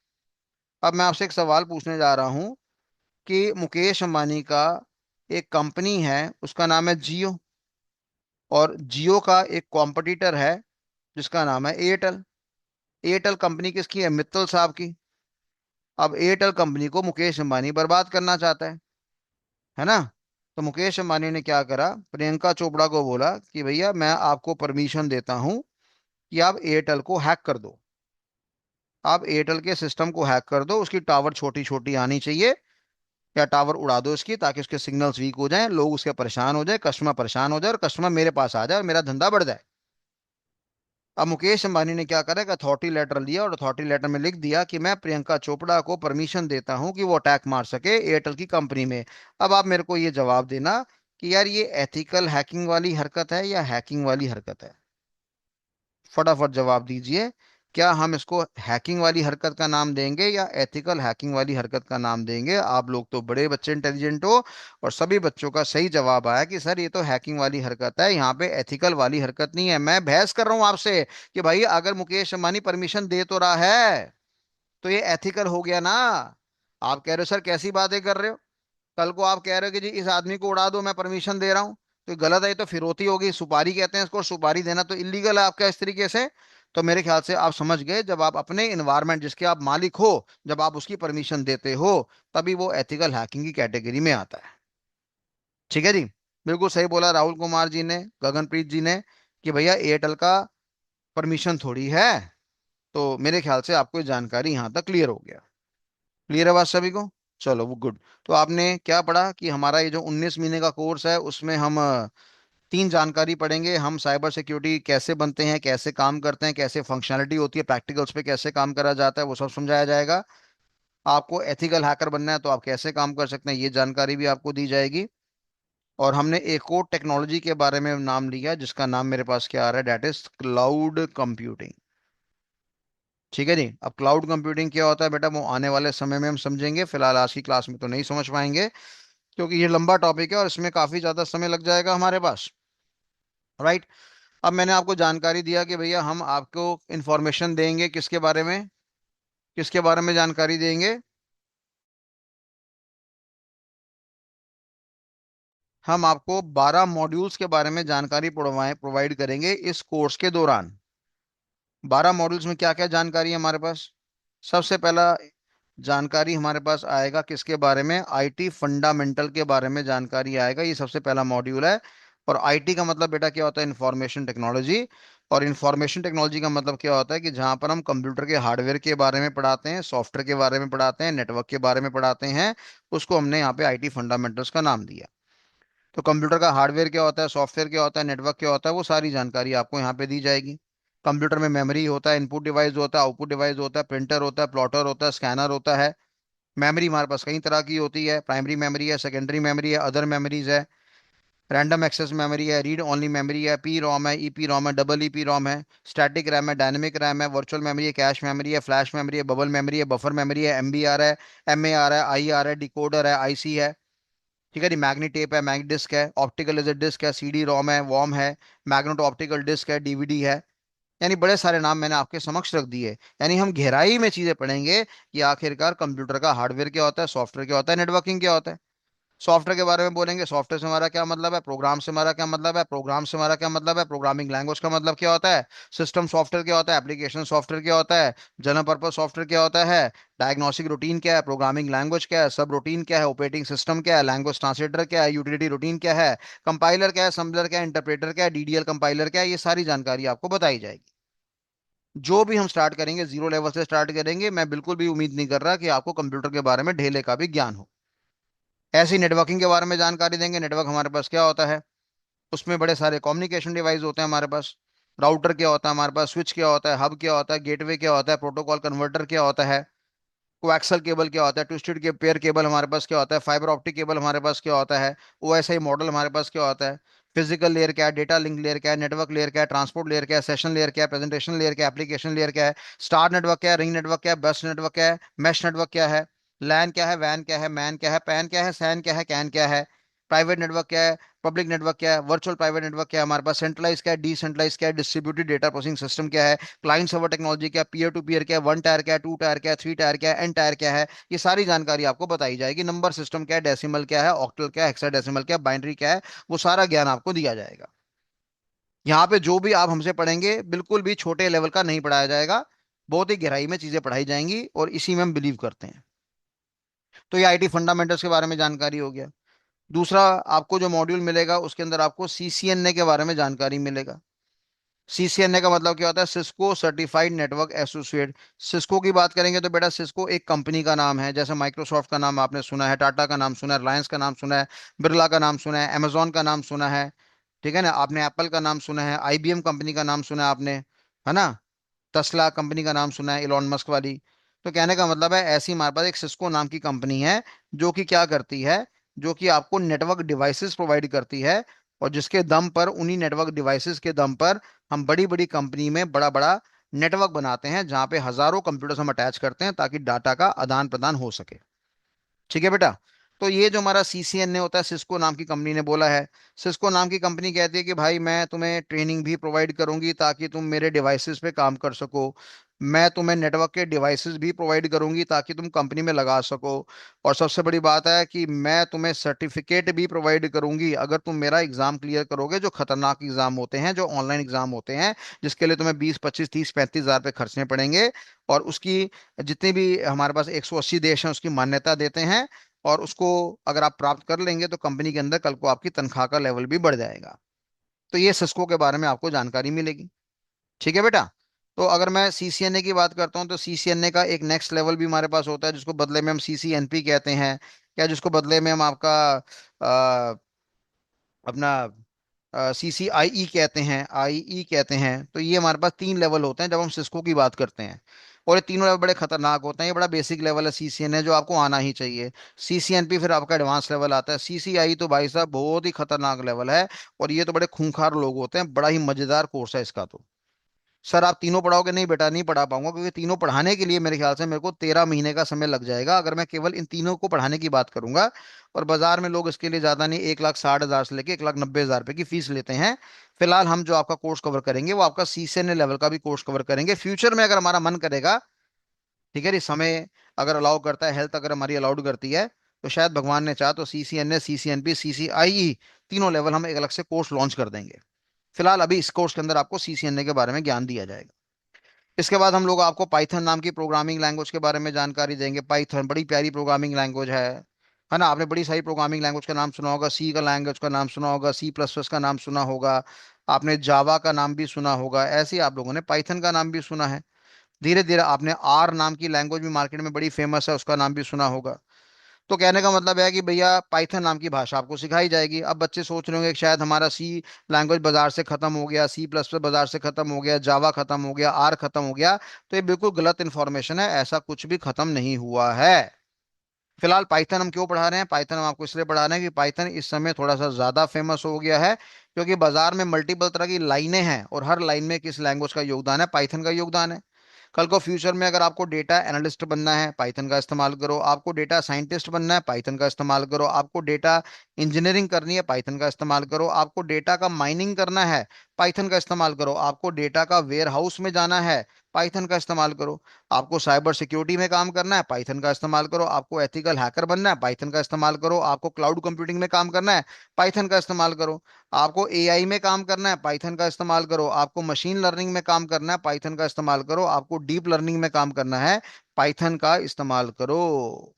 अब मैं आपसे एक सवाल पूछने जा रहा हूं कि मुकेश अंबानी का एक कंपनी है, उसका नाम है जियो। और जियो का एक कॉम्पिटिटर है जिसका नाम है एयरटेल। एयरटेल कंपनी किसकी है? मित्तल साहब की। अब एयरटेल कंपनी को मुकेश अंबानी बर्बाद करना चाहता है ना? तो मुकेश अंबानी ने क्या करा, प्रियंका चोपड़ा को बोला कि भैया मैं आपको परमिशन देता हूं कि आप एयरटेल को हैक कर दो। आप एयरटेल के सिस्टम को हैक कर दो, उसकी टावर छोटी छोटी आनी चाहिए, या टावर उड़ा दो इसकी, ताकि उसके सिग्नल्स वीक हो जाएं, लोग उसके परेशान हो जाए, कस्टमर परेशान हो जाए, और कस्टमर मेरे पास आ जाए और मेरा धंधा बढ़ जाए। अब मुकेश अंबानी ने क्या करा, एक अथॉरिटी लेटर लिया और अथॉरिटी लेटर में लिख दिया कि मैं प्रियंका चोपड़ा को परमिशन देता हूं कि वो अटैक मार सके एयरटेल की कंपनी में। अब आप मेरे को ये जवाब देना कि यार ये एथिकल हैकिंग वाली हरकत है या हैकिंग वाली हरकत है? फटाफट जवाब दीजिए। क्या हम इसको हैकिंग वाली हरकत का नाम देंगे या एथिकल हैकिंग वाली हरकत का नाम देंगे? आप लोग तो बड़े बच्चे इंटेलिजेंट हो, और सभी बच्चों का सही जवाब आया कि सर ये तो हैकिंग वाली हरकत है, यहाँ पे एथिकल वाली हरकत नहीं है। मैं बहस कर रहा हूं आपसे कि भाई अगर मुकेश अंबानी परमिशन दे तो रहा है तो ये एथिकल हो गया ना। आप कह रहे हो सर कैसी बातें कर रहे हो? कल को आप कह रहे हो कि जी इस आदमी को उड़ा दो, मैं परमिशन दे रहा हूं, तो गलत है, ये तो फिरौती होगी, सुपारी कहते हैं इसको, सुपारी देना तो इलीगल है आपका इस तरीके से। तो मेरे ख्याल से आप समझ गए, जब आप अपने इन्वायरमेंट जिसके आप मालिक हो, जब आप उसकी परमिशन देते हो, तभी वो एथिकल हैकिंग की कैटेगरी में आता है। ठीक है जी। बिल्कुल सही बोला राहुल कुमार जी ने, गगनप्रीत जी ने, कि भैया एयरटेल का परमिशन थोड़ी है। तो मेरे ख्याल से आपको ये जानकारी यहाँ तक क्लियर हो गया। क्लियर है बात सभी को? चलो वो गुड। तो आपने क्या पढ़ा कि हमारा ये जो 19 महीने का कोर्स है उसमें हम तीन जानकारी पढ़ेंगे। हम साइबर सिक्योरिटी कैसे बनते हैं, कैसे काम करते हैं, कैसे फंक्शनलिटी होती है, प्रैक्टिकल्स पे कैसे काम करा जाता है, वो सब समझाया जाएगा। आपको एथिकल हैकर बनना है तो आप कैसे काम कर सकते हैं, ये जानकारी भी आपको दी जाएगी। और हमने एक और टेक्नोलॉजी के बारे में नाम लिया जिसका नाम मेरे पास क्या आ रहा है, डेट इज क्लाउड कंप्यूटिंग। ठीक है जी। अब क्लाउड कंप्यूटिंग क्या होता है बेटा, वो आने वाले समय में हम समझेंगे, फिलहाल आज की क्लास में तो नहीं समझ पाएंगे, क्योंकि ये लंबा टॉपिक है और इसमें काफी ज्यादा समय लग जाएगा हमारे पास। राइट। अब मैंने आपको जानकारी दिया कि भैया हम आपको इंफॉर्मेशन देंगे किसके बारे में, किसके बारे में जानकारी देंगे? हम आपको 12 मॉड्यूल्स के बारे में जानकारी प्रोवाइड करेंगे इस कोर्स के दौरान। 12 मॉड्यूल्स में क्या क्या जानकारी है हमारे पास? सबसे पहला जानकारी हमारे पास आएगा किसके बारे में? आईटी फंडामेंटल के बारे में जानकारी आएगा, ये सबसे पहला मॉड्यूल है। और आईटी का मतलब बेटा क्या होता है? Information technology. और इंफॉर्मेशन टेक्नोलॉजी का मतलब क्या होता है कि जहां पर हम कंप्यूटर के हार्डवेयर के बारे में पढ़ाते हैं, सॉफ्टवेयर के बारे में पढ़ाते हैं, नेटवर्क के बारे में पढ़ाते हैं, उसको हमने यहाँ पे आईटी फंडामेंटल्स का नाम दिया। तो कंप्यूटर का हार्डवेयर क्या होता है, सॉफ्टवेयर क्या होता है, नेटवर्क क्या होता है, वो सारी जानकारी आपको यहाँ पे दी जाएगी। कंप्यूटर में मेमोरी होता है, इनपुट डिवाइस होता है, आउटपुट डिवाइस होता है, प्रिंटर होता है, प्लॉटर होता है, स्कैनर होता है। मेमोरी हमारे पास कई तरह की होती है, प्राइमरी मेमोरी है, सेकेंडरी मेमोरी है, अदर मेमोरीज है, रैंडम एक्सेस मेमोरी है, रीड ओनली मेमोरी है, पी रॉम है, ईपी रॉम है, डबल ईपी रॉम है, स्टैटिक रैम है, डायनेमिक रैम है, वर्चुअल मेमोरी है, कैश मेमोरी है, फ्लैश मेमोरी है, बबल मेमोरी है, बफर मेमोरी है, एमबीआर है, एमएआर है, आईआर है, डिकोडर है, आईसी है। ठीक है जी। मैग्नेट टेप है, मैग्नेट डिस्क है, ऑप्टिकल लेजर डिस्क है, सीडी रोम है, वॉम है, मैग्नेटो ऑप्टिकल डिस्क है, डीवीडी है। यानी बड़े सारे नाम मैंने आपके समक्ष रख दिए। यानी हम गहराई में चीजें पढ़ेंगे कि आखिरकार कंप्यूटर का हार्डवेयर क्या होता है, सॉफ्टवेयर क्या होता है, नेटवर्किंग क्या होता है। सॉफ्टवेयर के बारे में बोलेंगे, सॉफ्टवेयर से हमारा क्या मतलब है, प्रोग्राम से हमारा क्या मतलब है, प्रोग्राम से हमारा क्या मतलब है, प्रोग्रामिंग लैंग्वेज का मतलब क्या होता है, सिस्टम सॉफ्टवेयर क्या होता है, एप्लीकेशन सॉफ्टवेयर क्या होता है, जनरल पर्पज सॉफ्टवेयर क्या होता है, डायग्नोस्टिक रूटीन क्या है, प्रोग्रामिंग लैंग्वेज क्या है, सब रूटीन क्या है, ऑपरेटिंग सिस्टम क्या है, लैंग्वेज ट्रांसलेटर क्या है, यूटिलिटी रूटीन क्या है, कंपाइलर क्या है, असम्बलर क्या है, इंटरप्रेटर क्या है, डीडीएल कंपाइलर क्या है, ये सारी जानकारी आपको बताई जाएगी। जो भी हम स्टार्ट करेंगे जीरो लेवल से स्टार्ट करेंगे। मैं बिल्कुल भी उम्मीद नहीं कर रहा कि आपको कंप्यूटर के बारे में ढेले का भी ज्ञान हो। ऐसी नेटवर्किंग के बारे में जानकारी देंगे। नेटवर्क हमारे पास क्या होता है, उसमें बड़े सारे कम्युनिकेशन डिवाइस होते हैं हमारे पास। राउटर क्या होता है हमारे पास, स्विच क्या होता है, हब क्या होता है, गेटवे क्या होता है, प्रोटोकॉल कन्वर्टर क्या होता है, कोएक्सल केबल क्या होता है, ट्विस्टेड के पेयर केबल हमारे पास क्या होता है, फाइबर ऑप्टिक केबल हमारे पास क्या होता है, ओएसआई मॉडल हमारे पास क्या होता है, फिजिकल लेयर क्या है, डेटा लिंक लेयर क्या है, नेटवर्क लेयर क्या है, ट्रांसपोर्ट लेयर क्या है, सेशन लेयर क्या है, प्रेजेंटेशन लेयर क्या है, एप्लीकेशन लेयर क्या है, स्टार नेटवर्क क्या है, रिंग नेटवर्क क्या है, बस नेटवर्क क्या है, मैश नेटवर्क क्या है, लैन क्या है, वैन क्या है, मैन क्या है, पैन क्या है, सैन क्या है, कैन क्या है, प्राइवेट नेटवर्क क्या है, पब्लिक नेटवर्क क्या है, वर्चुअल प्राइवेट नेटवर्क क्या है, हमारे पास सेंट्रलाइज क्या है, डिसेंट्रलाइज क्या है, डिस्ट्रीब्यूटेड डेटा प्रोसेसिंग सिस्टम क्या है, क्लाइंट सर्वर टेक्नोलॉजी क्या, पीयर टू पीयर क्या, वन टायर क्या, टू टायर क्या, थ्री टायर क्या, एन टायर क्या है, ये सारी जानकारी आपको बताई जाएगी। नंबर सिस्टम क्या है, डेसिमल क्या है, ऑक्टल क्या है, हेक्साडेसिमल क्या है, बाइनरी क्या है, वो सारा ज्ञान आपको दिया जाएगा। यहाँ पे जो भी आप हमसे पढ़ेंगे बिल्कुल भी छोटे लेवल का नहीं पढ़ाया जाएगा, बहुत ही गहराई में चीजें पढ़ाई जाएंगी, और इसी में हम बिलीव करते हैं। तो ये आईटी फंडामेंटल्स के बारे में जानकारी हो गया। दूसरा, आपको जो मॉड्यूल मिलेगा उसके अंदर आपको सीसीएनए के बारे में जानकारी मिलेगा। सीसीएनए का मतलब क्या होता है, Cisco certified network associate. Cisco की बात करेंगे तो बेटा सिस्को एक कंपनी का नाम है, जैसे माइक्रोसॉफ्ट का नाम आपने सुना है, टाटा का नाम सुना है, रिलायंस का नाम सुना है, बिरला का नाम सुना है, अमेजोन का नाम सुना है, ठीक है ना, आपने एप्पल का नाम सुना है, आईबीएम कंपनी का नाम सुना है आपने, है ना, तस्ला कंपनी का नाम सुना है, इलॉन मस्क वाली। तो कहने का मतलब है ऐसी हमारे पास एक सिस्को नाम की कंपनी है, जो कि क्या करती है, जो कि आपको नेटवर्क डिवाइसेस प्रोवाइड करती है, और जिसके दम पर, उन्हीं नेटवर्क डिवाइसेस के दम पर हम बड़ी बड़ी कंपनी में बड़ा बड़ा नेटवर्क बनाते हैं, जहां पे हजारों कंप्यूटर्स हम अटैच करते हैं ताकि डाटा का आदान प्रदान हो सके। ठीक है बेटा। तो ये जो हमारा सीसीएनए होता है, सिस्को नाम की कंपनी ने बोला है। सिस्को नाम की कंपनी कहती है कि भाई मैं तुम्हें ट्रेनिंग भी प्रोवाइड करूंगी ताकि तुम मेरे डिवाइसेस पे काम कर सको, मैं तुम्हें नेटवर्क के डिवाइसेस भी प्रोवाइड करूंगी ताकि तुम कंपनी में लगा सको, और सबसे बड़ी बात है कि मैं तुम्हें सर्टिफिकेट भी प्रोवाइड करूंगी अगर तुम मेरा एग्जाम क्लियर करोगे, जो खतरनाक एग्जाम होते हैं, जो ऑनलाइन एग्जाम होते हैं, जिसके लिए तुम्हें 20 25 30 35 हजार रुपये खर्चने पड़ेंगे, और उसकी जितने भी हमारे पास 180 देश हैं उसकी मान्यता देते हैं, और उसको अगर आप प्राप्त कर लेंगे तो कंपनी के अंदर कल को आपकी तनख्वाह का लेवल भी बढ़ जाएगा। तो ये सिस्को के बारे में आपको जानकारी मिलेगी। ठीक है बेटा। तो अगर मैं सीसीएनए की बात करता हूँ तो सीसीएनए का एक नेक्स्ट लेवल भी हमारे पास होता है, जिसको बदले में हम सीसीएनपी कहते हैं, या जिसको बदले में हम आपका अपना सीसीआईई कहते हैं, आईई कहते हैं। तो ये हमारे पास तीन लेवल होते हैं जब हम सिस्को की बात करते हैं, और ये तीनों लेवल बड़े खतरनाक होते हैं। ये बड़ा बेसिक लेवल है सीसीएन है, जो आपको आना ही चाहिए। सीसीएनपी फिर आपका एडवांस लेवल आता है, सीसीआई तो भाई साहब बहुत ही खतरनाक लेवल है, और ये तो बड़े खूंखार लोग होते हैं, बड़ा ही मजेदार कोर्स है इसका। तो सर आप तीनों पढ़ाओगे, नहीं बेटा नहीं पढ़ा पाऊंगा, क्योंकि तीनों पढ़ाने के लिए मेरे ख्याल से मेरे को 13 महीने का समय लग जाएगा, अगर मैं केवल इन तीनों को पढ़ाने की बात करूंगा। और बाजार में लोग इसके लिए ज्यादा नहीं, 1,60,000 से लेके 1,90,000 रुपए की फीस लेते हैं। फिलहाल हम जो आपका कोर्स कवर करेंगे वो आपका सीसीएनए लेवल का भी कोर्स कवर करेंगे। फ्यूचर में अगर हमारा मन करेगा, ठीक है, ये समय अगर अलाउ करता है, हेल्थ अगर हमारी अलाउड करती है, तो शायद भगवान ने चाहा तो सीसीएनए, सीसीएनपी, सीसीआईई तीनों लेवल हम एक अलग से कोर्स लॉन्च कर देंगे। फिलहाल अभी इस कोर्स के अंदर आपको सीसीएनए के बारे में ज्ञान दिया जाएगा। इसके बाद हम लोग आपको पाइथन नाम की प्रोग्रामिंग लैंग्वेज के बारे में जानकारी देंगे। पाइथन बड़ी प्यारी प्रोग्रामिंग लैंग्वेज है ना। आपने बड़ी सारी प्रोग्रामिंग लैंग्वेज का नाम सुना होगा, सी का लैंग्वेज का नाम सुना होगा, सी प्लस प्लस का नाम सुना होगा, आपने जावा का नाम भी सुना होगा, ऐसे ही आप लोगों ने पाइथन का नाम भी सुना है। धीरे धीरे आपने आर नाम की लैंग्वेज भी मार्केट में बड़ी फेमस है, उसका नाम भी सुना होगा। तो कहने का मतलब है कि भैया पाइथन नाम की भाषा आपको सिखाई जाएगी। अब बच्चे सोच रहे होंगे कि शायद हमारा सी लैंग्वेज बाजार से खत्म हो गया, सी प्लस प्लस बाजार से खत्म हो गया, जावा खत्म हो गया, आर खत्म हो गया। तो ये बिल्कुल गलत इंफॉर्मेशन है, ऐसा कुछ भी खत्म नहीं हुआ है। फिलहाल पाइथन हम क्यों पढ़ा रहे हैं, पाइथन हम आपको इसलिए पढ़ा रहे हैं कि पाइथन इस समय थोड़ा सा ज्यादा फेमस हो गया है, क्योंकि बाजार में मल्टीपल तरह की लाइनें हैं, और हर लाइन में किस लैंग्वेज का योगदान है, पाइथन का योगदान है। कल को फ्यूचर में अगर आपको डेटा एनालिस्ट बनना है, पाइथन का इस्तेमाल करो, आपको डेटा साइंटिस्ट बनना है, पाइथन का इस्तेमाल करो, आपको डेटा इंजीनियरिंग करनी है, पाइथन का इस्तेमाल करो, आपको डेटा का माइनिंग करना है, पाइथन का इस्तेमाल करो, आपको डेटा का वेयर हाउस में जाना है, पाइथन का इस्तेमाल करो। आपको साइबर सिक्योरिटी में काम करना है, पाइथन का इस्तेमाल करो। आपको एथिकल हैकर बनना है, पाइथन का इस्तेमाल करो। आपको क्लाउड कंप्यूटिंग में काम करना है, पाइथन का इस्तेमाल करो। आपको एआई में काम करना है, पाइथन का इस्तेमाल करो। आपको मशीन लर्निंग में काम करना है, पाइथन का इस्तेमाल करो। आपको डीप लर्निंग में काम करना है, पाइथन का इस्तेमाल करो।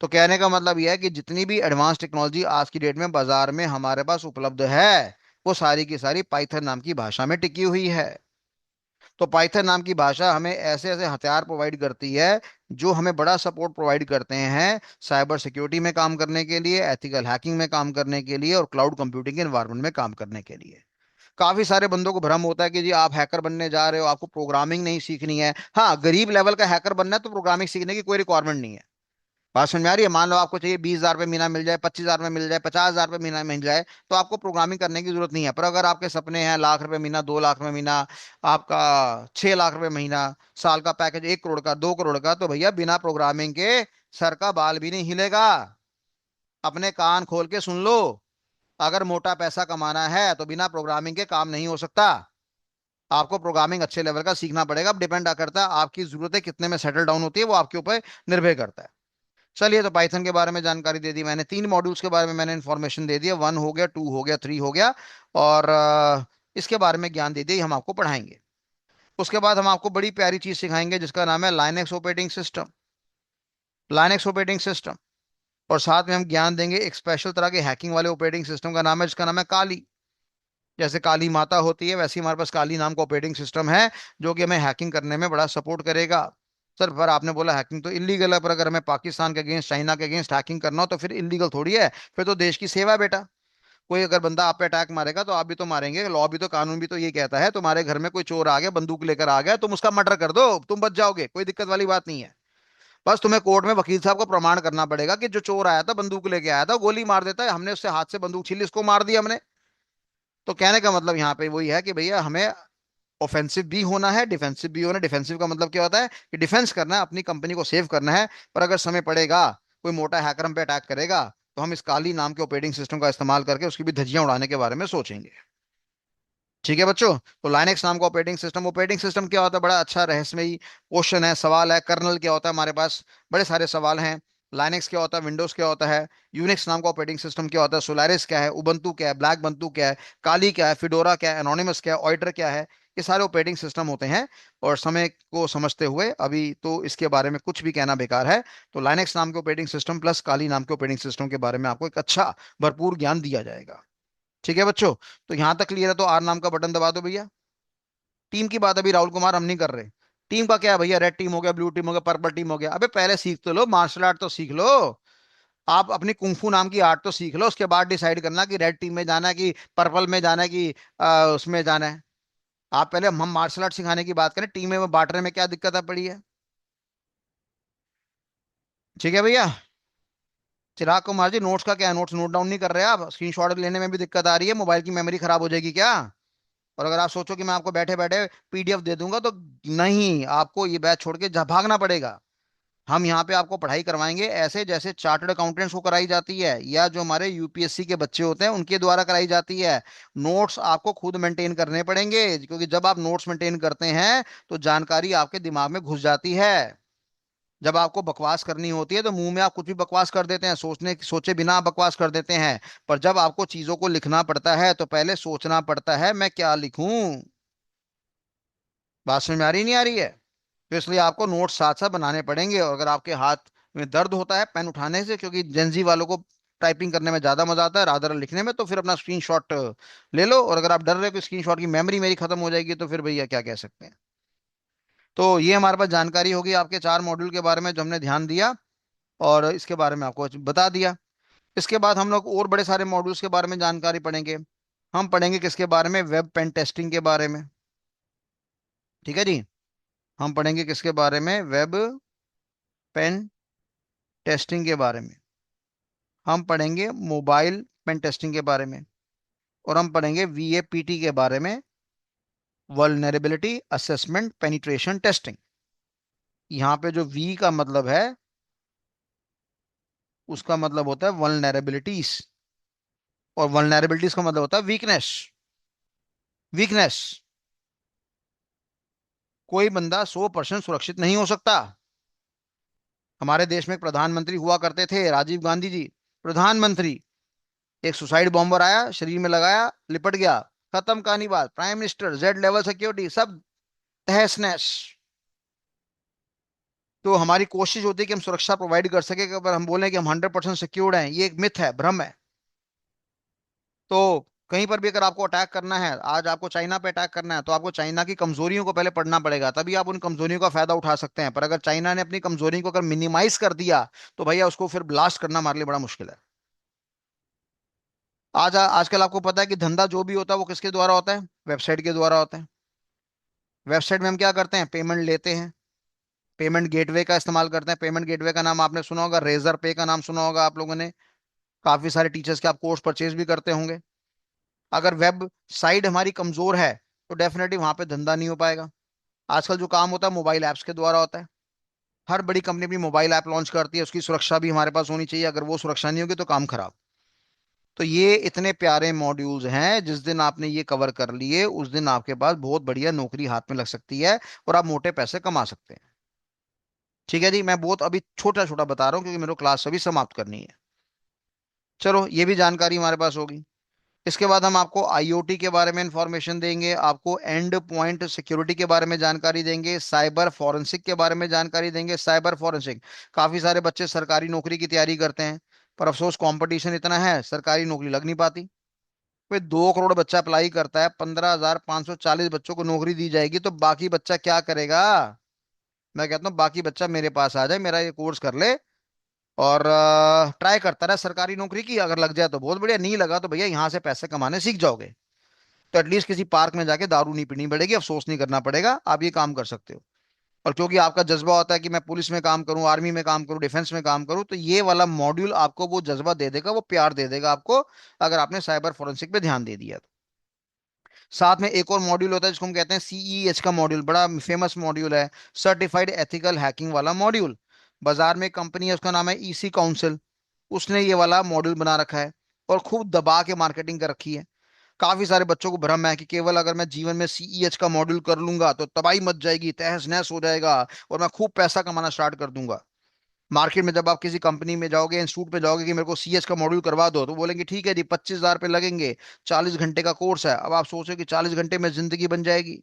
तो कहने का मतलब यह है कि जितनी भी एडवांस टेक्नोलॉजी आज की डेट में बाजार में हमारे पास उपलब्ध है, वो सारी की सारी पाइथन नाम की भाषा में टिकी हुई है। तो पाइथन नाम की भाषा हमें ऐसे ऐसे हथियार प्रोवाइड करती है जो हमें बड़ा सपोर्ट प्रोवाइड करते हैं साइबर सिक्योरिटी में काम करने के लिए, एथिकल हैकिंग में काम करने के लिए, और क्लाउड कंप्यूटिंग एनवायरनमेंट में काम करने के लिए। काफी सारे बंदों को भ्रम होता है कि जी आप हैकर बनने जा रहे हो, आपको प्रोग्रामिंग नहीं सीखनी है। हाँ, गरीब लेवल का हैकर बनना है तो प्रोग्रामिंग सीखने की कोई रिक्वायरमेंट नहीं है। बात समझ में आ रही है? मान लो आपको चाहिए 20,000 रुपये महीना मिल जाए, 25,000 में मिल जाए, 50,000 रुपये महीना मिल जाए, तो आपको प्रोग्रामिंग करने की जरूरत नहीं है। पर अगर आपके सपने हैं लाख रुपए महीना, 2 लाख रुपए महीना, आपका 6 लाख रुपए महीना, साल का पैकेज 1 करोड़ का, 2 करोड़ का, तो भैया बिना प्रोग्रामिंग के सर का बाल भी नहीं हिलेगा। अपने कान खोल के सुन लो। अगर मोटा पैसा कमाना है तो बिना प्रोग्रामिंग के काम नहीं हो सकता। आपको प्रोग्रामिंग अच्छे लेवल का सीखना पड़ेगा। अब डिपेंड करता है आपकी जरूरतें कितने में सेटल डाउन होती है, वो आपके ऊपर निर्भर करता है। चलिए, तो पाइथन के बारे में जानकारी दे दी मैंने, 3 मॉड्यूल्स के बारे में मैंने इन्फॉर्मेशन दे दिया, 1 हो गया, 2 हो गया, 3 हो गया। और इसके बारे में ज्ञान दे दिया, हम आपको पढ़ाएंगे। उसके बाद हम आपको बड़ी प्यारी चीज सिखाएंगे जिसका नाम है Linux operating system. Linux operating system. और साथ में हम ज्ञान देंगे एक स्पेशल तरह के हैकिंग वाले ऑपरेटिंग सिस्टम का नाम है, जिसका नाम है काली। जैसे काली माता होती है, वैसे ही हमारे पास काली नाम का ऑपरेटिंग सिस्टम है जो कि हमें हैकिंग करने में बड़ा सपोर्ट करेगा। सर, पर आपने बोला हैकिंग तो इलीगल है, पर अगर हमें पाकिस्तान के अगेंस्ट, चाइना के अगेंस्ट हैकिंग करना हो तो फिर इलीगल थोड़ी है। फिर तो देश की सेवा है बेटा। कोई अगर बंदा आप पे अटैक मारेगा तो आप भी तो मारेंगे। लॉ भी तो, कानून भी तो ये कहता है, तुम्हारे घर में कोई चोर आ गया, बंदूक लेकर आ गया, तुम उसका मर्डर कर दो, तुम बच जाओगे, कोई दिक्कत वाली बात नहीं है। बस तुम्हें कोर्ट में वकील साहब को प्रमाण करना पड़ेगा कि जो चोर आया था, बंदूक लेके आया था, गोली मार देता है, हमने उससे हाथ से बंदूक छीन ली, इसको मार दिया हमने। तो कहने का मतलब यहाँ पे वही है कि भैया हमें ऑफेंसिव भी होना है, डिफेंसिव भी होना है। डिफेंसिव का मतलब क्या होता है कि डिफेंस करना है, अपनी कंपनी को सेव करना है। पर अगर समय पड़ेगा, कोई मोटा हैकर हम पे अटैक करेगा, तो हम इस काली नाम के ऑपरेटिंग सिस्टम का इस्तेमाल करके उसकी भी धज्जियां उड़ाने के बारे में सोचेंगे। ठीक है बच्चों। तो लाइनेक्स नाम का ऑपरेटिंग सिस्टम क्या होता है? बड़ा अच्छा रहस्यमयी क्वेश्चन है, सवाल है। कर्नल क्या होता है? हमारे पास बड़े सारे सवाल हैं। लाइनेक्स क्या होता है? विंडोज क्या होता है? यूनिक्स नाम का ऑपरेटिंग सिस्टम क्या होता है? सोलारिस क्या है? उबंटू क्या है? ब्लैक बंटू क्या है? काली क्या है? फिडोरा क्या है? एनोनिमस क्या है? ऑइटर क्या है? ये सारे ऑपरेटिंग सिस्टम होते हैं। और समय को समझते हुए अभी तो इसके बारे में कुछ भी कहना बेकार है। तो लाइनेक्स नाम के ऑपरेटिंग सिस्टम प्लस काली नाम के ऑपरेटिंग सिस्टम के बारे में आपको एक अच्छा भरपूर ज्ञान दिया जाएगा। ठीक है बच्चों। तो यहां तक क्लियर है तो आर नाम का बटन दबा दो भैया। टीम की बात अभी राहुल कुमार हम नहीं कर रहे। टीम का क्या है भैया? रेड टीम हो गया, ब्लू टीम हो गया, पर्पल टीम हो गया। अबे पहले सीख तो लो, मार्शल आर्ट तो सीख लो। आप अपनी कुंफू नाम की आर्ट तो सीख लो, उसके बाद डिसाइड करना कि रेड टीम में जाना है कि पर्पल में जाना है कि उसमें जाना है। आप पहले, हम मार्शल आर्ट सिखाने की बात करें, टीमें में बांटने में क्या दिक्कत आ पड़ी है? ठीक है भैया। चिराग कुमार जी, नोट्स का क्या है? नोट्स नोट डाउन नहीं कर रहे आप? स्क्रीनशॉट लेने में भी दिक्कत आ रही है? मोबाइल की मेमोरी खराब हो जाएगी क्या? और अगर आप सोचो कि मैं आपको बैठे बैठे पीडीएफ दे दूंगा तो नहीं, आपको ये बैच छोड़ के भागना पड़ेगा। हम यहाँ पे आपको पढ़ाई करवाएंगे ऐसे जैसे चार्टर्ड अकाउंटेंट्स को कराई जाती है, या जो हमारे यूपीएससी के बच्चे होते हैं उनके द्वारा कराई जाती है। नोट्स आपको खुद मेंटेन करने पड़ेंगे, क्योंकि जब आप नोट्स मेंटेन करते हैं तो जानकारी आपके दिमाग में घुस जाती है। जब आपको बकवास करनी होती है तो मुंह में आप कुछ भी बकवास कर देते हैं, सोचे बिना आप बकवास कर देते हैं। पर जब आपको चीजों को लिखना पड़ता है तो पहले सोचना पड़ता है मैं क्या लिखूं। बात समझ में आ रही नहीं आ रही है? तो इसलिए आपको नोट्स साथ साथ बनाने पड़ेंगे। और अगर आपके हाथ में दर्द होता है पेन उठाने से, क्योंकि जेंजी वालों को टाइपिंग करने में ज्यादा मजा आता है रादर लिखने में, तो फिर अपना स्क्रीनशॉट ले लो। और अगर आप डर रहे हो कि स्क्रीनशॉट की मेमोरी मेरी खत्म हो जाएगी, तो फिर भैया क्या कह सकते हैं। तो ये हमारे पास जानकारी होगी आपके 4 मॉड्यूल के बारे में जो हमने ध्यान दिया, और इसके बारे में आपको बता दिया। इसके बाद हम लोग और बड़े सारे मॉड्यूल्स के बारे में जानकारी पढ़ेंगे। हम पढ़ेंगे किसके बारे में? वेब पेन टेस्टिंग के बारे में। ठीक है जी। हम पढ़ेंगे किसके बारे में? वेब पेन टेस्टिंग के बारे में। हम पढ़ेंगे मोबाइल पेन टेस्टिंग के बारे में। और हम पढ़ेंगे वीएपीटी के बारे में, वल्नरेबिलिटी असेसमेंट पेनिट्रेशन टेस्टिंग। यहाँ पे जो वी का मतलब है, उसका मतलब होता है वल्नरेबिलिटीज। और वल्नरेबिलिटीज का मतलब होता है वीकनेस। वीकनेस। कोई बंदा 100% सुरक्षित नहीं हो सकता। हमारे देश में एक प्रधानमंत्री हुआ करते थे, राजीव गांधी जी, प्रधानमंत्री। एक सुसाइड बॉम्बर आया, शरीर में लगाया, लिपट गया, खत्म कहानी बात। Prime minister, Z level security, सब तहस नहस। तो हमारी कोशिश होती है कि हम सुरक्षा प्रोवाइड कर सके, कि अगर हम बोलें कि हम 100% सिक्योर्ड हैं, ये एक मिथ है, भ्रम है। तो कहीं पर भी अगर आपको अटैक करना है, आज आपको चाइना पे अटैक करना है, तो आपको चाइना की कमजोरियों को पहले पढ़ना पड़ेगा, तभी आप उन कमजोरियों का फायदा उठा सकते हैं। पर अगर चाइना ने अपनी कमजोरी को अगर मिनिमाइज कर दिया, तो भैया उसको फिर ब्लास्ट करना हमारे लिए बड़ा मुश्किल है। आजकल आपको पता है कि धंधा जो भी होता है वो किसके द्वारा होता है? वेबसाइट के द्वारा होता है। वेबसाइट में हम क्या करते हैं? पेमेंट लेते हैं, पेमेंट गेटवे का इस्तेमाल करते हैं। पेमेंट गेटवे का नाम आपने सुना होगा, रेजर पे का नाम सुना होगा आप लोगों ने। काफी सारे टीचर्स के आप कोर्स परचेज भी करते होंगे। अगर वेब साइट हमारी कमजोर है, तो डेफिनेटली वहां पे धंधा नहीं हो पाएगा। आजकल जो काम होता है मोबाइल ऐप्स के द्वारा होता है। हर बड़ी कंपनी अपनी मोबाइल ऐप लॉन्च करती है, उसकी सुरक्षा भी हमारे पास होनी चाहिए। अगर वो सुरक्षा नहीं होगी तो काम खराब। तो ये इतने प्यारे मॉड्यूल्स हैं, जिस दिन आपने ये कवर कर लिए, उस दिन आपके पास बहुत बढ़िया नौकरी हाथ में लग सकती है, और आप मोटे पैसे कमा सकते हैं। ठीक है जी, मैं बहुत अभी छोटा छोटा बता रहा हूँ, क्योंकि मेरे को क्लास अभी समाप्त करनी है। चलो, ये भी जानकारी हमारे पास होगी। इसके बाद हम आपको आईओटी के बारे में इंफॉर्मेशन देंगे, आपको एंड पॉइंट सिक्योरिटी के बारे में जानकारी देंगे, साइबर फॉरेंसिक के बारे में जानकारी देंगे। साइबर फॉरेंसिक, काफी सारे बच्चे सरकारी नौकरी की तैयारी करते हैं, पर अफसोस कंपटीशन इतना है, सरकारी नौकरी लग नहीं पाती। भाई 2 करोड़ बच्चा अप्लाई करता है, 15,540 बच्चों को नौकरी दी जाएगी, तो बाकी बच्चा क्या करेगा? मैं कहता हूँ बाकी बच्चा मेरे पास आ जाए, मेरा ये कोर्स कर ले, और ट्राई करता रहे सरकारी नौकरी की। अगर लग जाए तो बहुत बढ़िया, नहीं लगा तो भैया यहाँ से पैसे कमाने सीख जाओगे। तो एटलीस्ट किसी पार्क में जाके दारू नहीं पीनी पड़ेगी, अफसोस नहीं करना पड़ेगा, आप ये काम कर सकते हो। और क्योंकि आपका जज्बा होता है कि मैं पुलिस में काम करूं, आर्मी में काम करूं, डिफेंस में काम करूं, तो ये वाला मॉड्यूल आपको वो जज्बा दे देगा, वो प्यार दे देगा आपको, अगर आपने साइबर फोरेंसिक पे ध्यान दे दिया तो। साथ में एक और मॉड्यूल होता है जिसको हम कहते हैं सीईएच का मॉड्यूल, बड़ा फेमस मॉड्यूल है, सर्टिफाइड एथिकल हैकिंग वाला मॉड्यूल। बाजार में एक कंपनी है, उसका नाम है ईसी काउंसिल, उसने ये वाला मॉड्यूल बना रखा है, और खूब दबा के मार्केटिंग कर रखी है। काफी सारे बच्चों को भ्रम है कि केवल अगर मैं जीवन में सीईएच का मॉड्यूल कर लूंगा तो तबाही मच जाएगी, तहस नहस हो जाएगा, और मैं खूब पैसा कमाना स्टार्ट कर दूंगा। मार्केट में जब आप किसी कंपनी में जाओगे, इंस्टीट्यूट पे जाओगे कि मेरे को सीएच का मॉड्यूल करवा दो, तो बोलेंगे ठीक है जी, 25,000 रुपये लगेंगे, 40 घंटे का कोर्स है। अब आप सोचो कि 40 घंटे में जिंदगी बन जाएगी?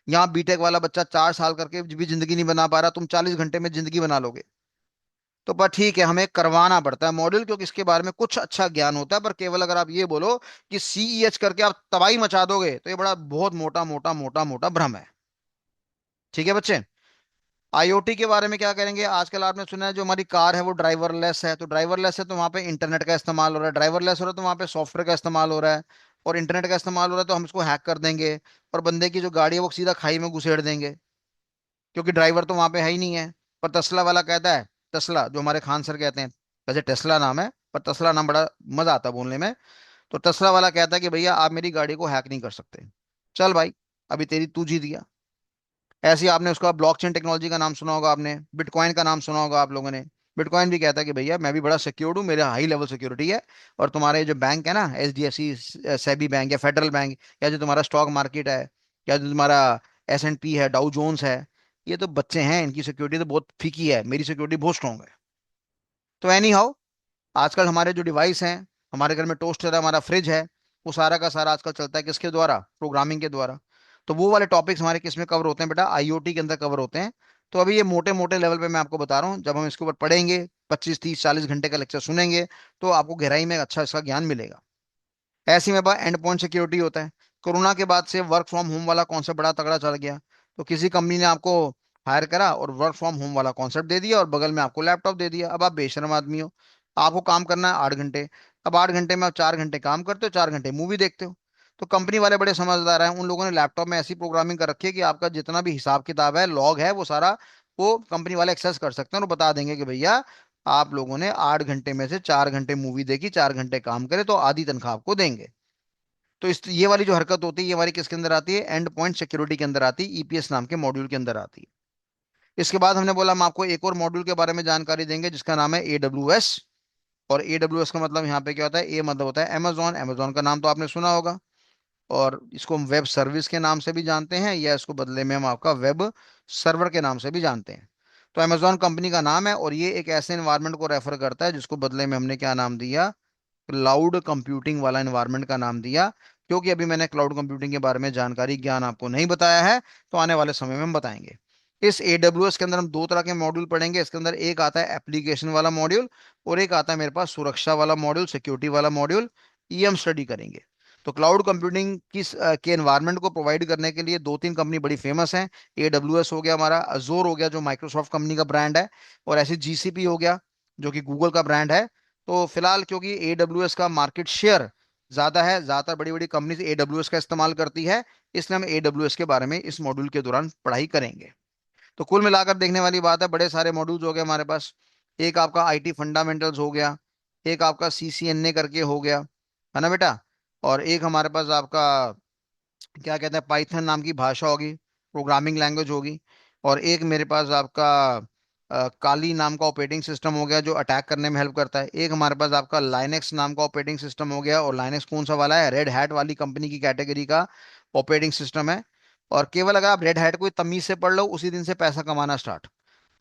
यहाँ बीटेक वाला बच्चा 4 साल करके भी जिंदगी नहीं बना पा रहा, तुम 40 घंटे में जिंदगी बना लोगे? तो पर ठीक है, हमें करवाना पड़ता है मॉड्यूल, क्योंकि इसके बारे में कुछ अच्छा ज्ञान होता है। पर केवल अगर आप ये बोलो कि सीईएच करके आप तबाही मचा दोगे, तो ये बड़ा बहुत मोटा मोटा मोटा मोटा भ्रम है। ठीक है बच्चे। आईओटी के बारे में क्या करेंगे? आजकल आपने सुना है जो हमारी कार है वो ड्राइवरलेस है, तो ड्राइवरलेस है तो वहां पे इंटरनेट का इस्तेमाल हो रहा है, ड्राइवरलेस हो रहा है तो वहां पे सॉफ्टवेयर का इस्तेमाल हो रहा है, और इंटरनेट का इस्तेमाल हो रहा है तो हम इसको हैक कर देंगे, और बंदे की जो गाड़ी है वो सीधा खाई में घुसेड़ देंगे, क्योंकि ड्राइवर तो वहां पे है ही नहीं है। पर तसला वाला कहता है, तसला जो हमारे खान सर कहते हैं, वैसे टेस्ला नाम है, पर तसला नाम बड़ा मजा आता है बोलने में। तो तसला वाला कहता है कि भैया आप मेरी गाड़ी को हैक नहीं कर सकते। चल भाई, अभी तेरी तू जीत गया। ऐसे ही आपने उसका ब्लॉकचेन टेक्नोलॉजी का नाम सुना होगा, आपने बिटकॉइन का नाम सुना होगा आप लोगों ने। बिटकॉइन भी कहता है कि भैया मैं भी बड़ा सिक्योर्ड हूँ, मेरे हाई लेवल सिक्योरिटी है, और तुम्हारे जो बैंक है ना, एचडीएफसी, सेबी बैंक या फेडरल बैंक, या जो तुम्हारा स्टॉक मार्केट है, या जो तुम्हारा S&P है, डाउ जोन्स है, ये तो बच्चे हैं, इनकी सिक्योरिटी तो बहुत फीकी है, मेरी सिक्योरिटी बहुत स्ट्रांग है। तो एनी हाउ, आजकल हमारे जो डिवाइस हैं, हमारे घर में टोस्टर है, हमारा फ्रिज है, वो सारा का सारा आजकल चलता है किसके द्वारा? प्रोग्रामिंग के द्वारा। तो वो वाले टॉपिक्स हमारे किस में कवर होते हैं बेटा? आईओटी के अंदर कवर होते हैं। तो अभी ये मोटे मोटे लेवल पे मैं आपको बता रहा हूँ, जब हम इसके ऊपर पढ़ेंगे, 25 30 40 घंटे का लेक्चर सुनेंगे, तो आपको गहराई में अच्छा इसका ज्ञान मिलेगा। ऐसे में बा एंड पॉइंट सिक्योरिटी होता है। कोरोना के बाद से वर्क फ्रॉम होम वाला कॉन्सेप्ट बड़ा तगड़ा चल गया। तो किसी कंपनी ने आपको हायर करा और वर्क फ्रॉम होम वाला कॉन्सेप्ट दे दिया, और बगल में आपको लैपटॉप दे दिया। अब आप बेशर्म आदमी हो, आपको काम करना है 8 घंटे। अब 8 घंटे में आप 4 घंटे काम करते हो, 4 घंटे मूवी देखते हो। तो कंपनी वाले बड़े समझदार हैं, उन लोगों ने लैपटॉप में ऐसी प्रोग्रामिंग कर रखी है कि आपका जितना भी हिसाब किताब है, लॉग है, वो सारा वो कंपनी वाले एक्सेस कर सकते हैं, और बता देंगे कि भैया आप लोगों ने 8 घंटे में से 4 घंटे मूवी देखी, 4 घंटे काम करे, तो आधी तनख्वाह आपको देंगे। तो इस ये वाली जो हरकत होती है, ये हमारी किसके अंदर आती है? एंड पॉइंट सिक्योरिटी के अंदर आती है, ईपीएस नाम के मॉड्यूल के अंदर आती है। इसके बाद हमने बोला हम आपको एक और मॉड्यूल के बारे में जानकारी देंगे, जिसका नाम है AWS। और AWS का मतलब यहाँ पे क्या होता है? ए मतलब होता है अमेजोन, अमेजोन का नाम तो आपने सुना होगा। और इसको हम वेब सर्विस के नाम से भी जानते हैं, या इसको बदले में हम आपका वेब सर्वर के नाम से भी जानते हैं। तो अमेजोन कंपनी का नाम है, और ये एक ऐसे एनवायरनमेंट को रेफर करता है जिसको बदले में हमने क्या नाम दिया, क्लाउड कंप्यूटिंग वाला एनवायरनमेंट का नाम दिया। क्योंकि अभी मैंने क्लाउड कंप्यूटिंग के बारे में जानकारी ज्ञान आपको नहीं बताया है, तो आने वाले समय में हम बताएंगे। इस AWS के अंदर हम दो तरह के मॉड्यूल पढ़ेंगे। इसके अंदर एक आता है एप्लीकेशन वाला मॉड्यूल, और एक आता है मेरे पास सुरक्षा वाला मॉड्यूल, सिक्योरिटी वाला मॉड्यूल। ये हम स्टडी करेंगे। तो क्लाउड कंप्यूटिंग के एनवायरनमेंट को प्रोवाइड करने के लिए दो तीन कंपनी बड़ी फेमस हैं। AWS हो गया, हमारा अजोर हो गया जो माइक्रोसॉफ्ट कंपनी का ब्रांड है, और ऐसे GCP हो गया जो कि गूगल का ब्रांड है। तो फिलहाल क्योंकि AWS का मार्केट शेयर ज्यादा है, ज्यादातर बड़ी बड़ी कंपनी AWS का इस्तेमाल करती है, इसलिए हम AWS के बारे में इस मॉड्यूल के दौरान पढ़ाई करेंगे। तो कुल मिलाकर देखने वाली बात है, बड़े सारे मॉड्यूल्स हो गए हमारे पास। एक आपका IT फंडामेंटल्स हो गया, एक आपका CCNA करके हो गया, है ना बेटा, और एक हमारे पास आपका क्या कहते हैं पाइथन नाम की भाषा होगी, प्रोग्रामिंग लैंग्वेज होगी। और एक मेरे पास आपका काली नाम का ऑपरेटिंग सिस्टम हो गया जो अटैक करने में हेल्प करता है। एक हमारे पास आपका लाइनेक्स नाम का ऑपरेटिंग सिस्टम हो गया, और लाइनेक्स कौन सा वाला है, रेड हैट वाली कंपनी की कैटेगरी का ऑपरेटिंग सिस्टम है। और केवल अगर आप रेड हैट को तमीज से पढ़ लो, उसी दिन से पैसा कमाना स्टार्ट।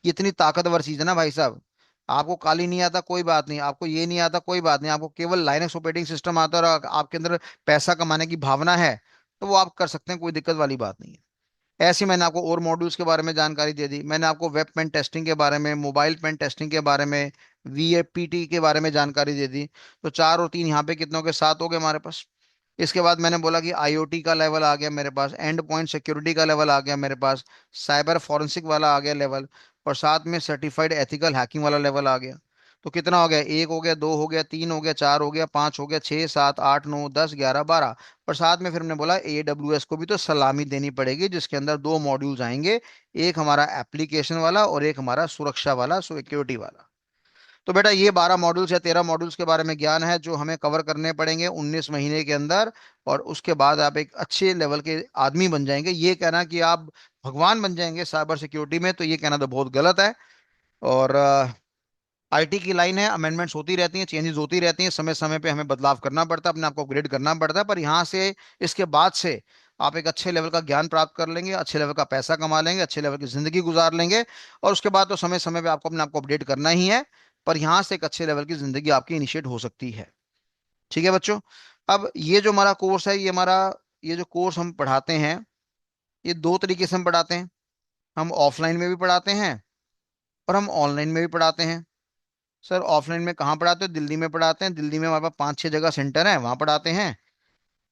ये इतनी ताकतवर चीज है ना भाई साहब। आपको काली नहीं आता कोई बात नहीं, आपको ये नहीं आता कोई बात नहीं, आपको केवल लाइनेक्स ऑपरेटिंग सिस्टम आता है और आपके अंदर पैसा कमाने की भावना है, तो वो आप कर सकते हैं, कोई दिक्कत वाली बात नहीं है। ऐसे ही मैंने आपको और मॉड्यूल्स के बारे में जानकारी दे दी। मैंने आपको वेब पेन टेस्टिंग के बारे में, मोबाइल पेन टेस्टिंग के बारे में, VAPT के बारे में जानकारी दे दी। तो चार और तीन यहाँ पे कितनों के साथ हो गए हमारे पास। इसके बाद मैंने बोला कि IoT का लेवल आ गया मेरे पास, एंड पॉइंट सिक्योरिटी का लेवल आ गया मेरे पास, साइबर फॉरेंसिक वाला आ गया लेवल, और साथ में सर्टिफाइड एथिकल हैकिंग वाला लेवल आ गया। तो कितना हो गया, एक हो गया, दो हो गया, तीन हो गया, चार हो गया, पांच हो गया, छः सात आठ नौ 10 11 12। और साथ में फिर हमने बोला AWS को भी तो सलामी देनी पड़ेगी, जिसके अंदर दो मॉड्यूल्स आएंगे, एक हमारा एप्लीकेशन वाला और एक हमारा सुरक्षा वाला, सिक्योरिटी वाला। तो बेटा ये 12 मॉड्यूल्स या 13 मॉड्यूल्स के बारे में ज्ञान है जो हमें कवर करने पड़ेंगे 19 महीने के अंदर। और उसके बाद आप एक अच्छे लेवल के आदमी बन जाएंगे। ये कहना कि आप भगवान बन जाएंगे साइबर सिक्योरिटी में, तो ये कहना तो बहुत गलत है। और IT की लाइन है, अमेंडमेंट्स होती रहती हैं, चेंजेस होती रहती हैं, समय समय पे हमें बदलाव करना पड़ता है, अपने आप को अपग्रेड करना पड़ता है। पर यहाँ से इसके बाद से आप एक अच्छे लेवल का ज्ञान प्राप्त कर लेंगे, अच्छे लेवल का पैसा कमा लेंगे, अच्छे लेवल की जिंदगी गुजार लेंगे। और उसके बाद तो समय समय पे आपको अपने आप को अपडेट करना ही है। पर यहाँ से एक अच्छे लेवल की जिंदगी आपकी इनिशिएट हो सकती है। ठीक है बच्चों। अब ये जो हमारा कोर्स है, ये जो कोर्स हम पढ़ाते हैं, ये दो तरीके से हम पढ़ाते हैं। हम ऑफलाइन में भी पढ़ाते हैं, और हम ऑनलाइन में भी पढ़ाते हैं। सर ऑफलाइन में कहाँ पढ़ाते हो, दिल्ली में पढ़ाते हैं। दिल्ली में हमारे पास 5-6 जगह सेंटर है, वहाँ पढ़ाते हैं।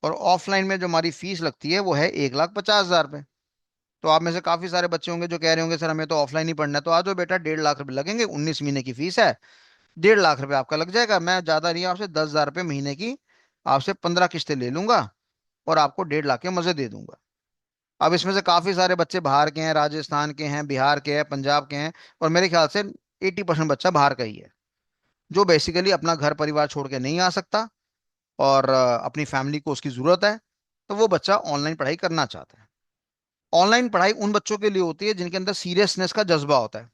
और ऑफलाइन में जो हमारी फीस लगती है वो है 1,50,000 रुपये। तो आप में से काफी सारे बच्चे होंगे जो कह रहे होंगे सर हमें तो ऑफलाइन ही पढ़ना है। तो आ जाओ बेटा, 1,50,000 रुपये लगेंगे, 19 महीने की फीस है। 1,50,000 रुपये आपका लग जाएगा। मैं ज्यादा नहीं, आपसे 10,000 रुपये महीने की आपसे 15 किस्तें ले लूंगा, और आपको 1,50,000 के मजे दे दूंगा। अब इसमें से काफी सारे बच्चे बाहर के हैं, राजस्थान के हैं, बिहार के हैं, पंजाब के हैं, और मेरे ख्याल से 80% बच्चा बाहर का ही है, जो बेसिकली अपना घर परिवार छोड़ के नहीं आ सकता, और अपनी फैमिली को उसकी जरूरत है। तो वो बच्चा ऑनलाइन पढ़ाई करना चाहता है। ऑनलाइन पढ़ाई उन बच्चों के लिए होती है जिनके अंदर सीरियसनेस का जज्बा होता है।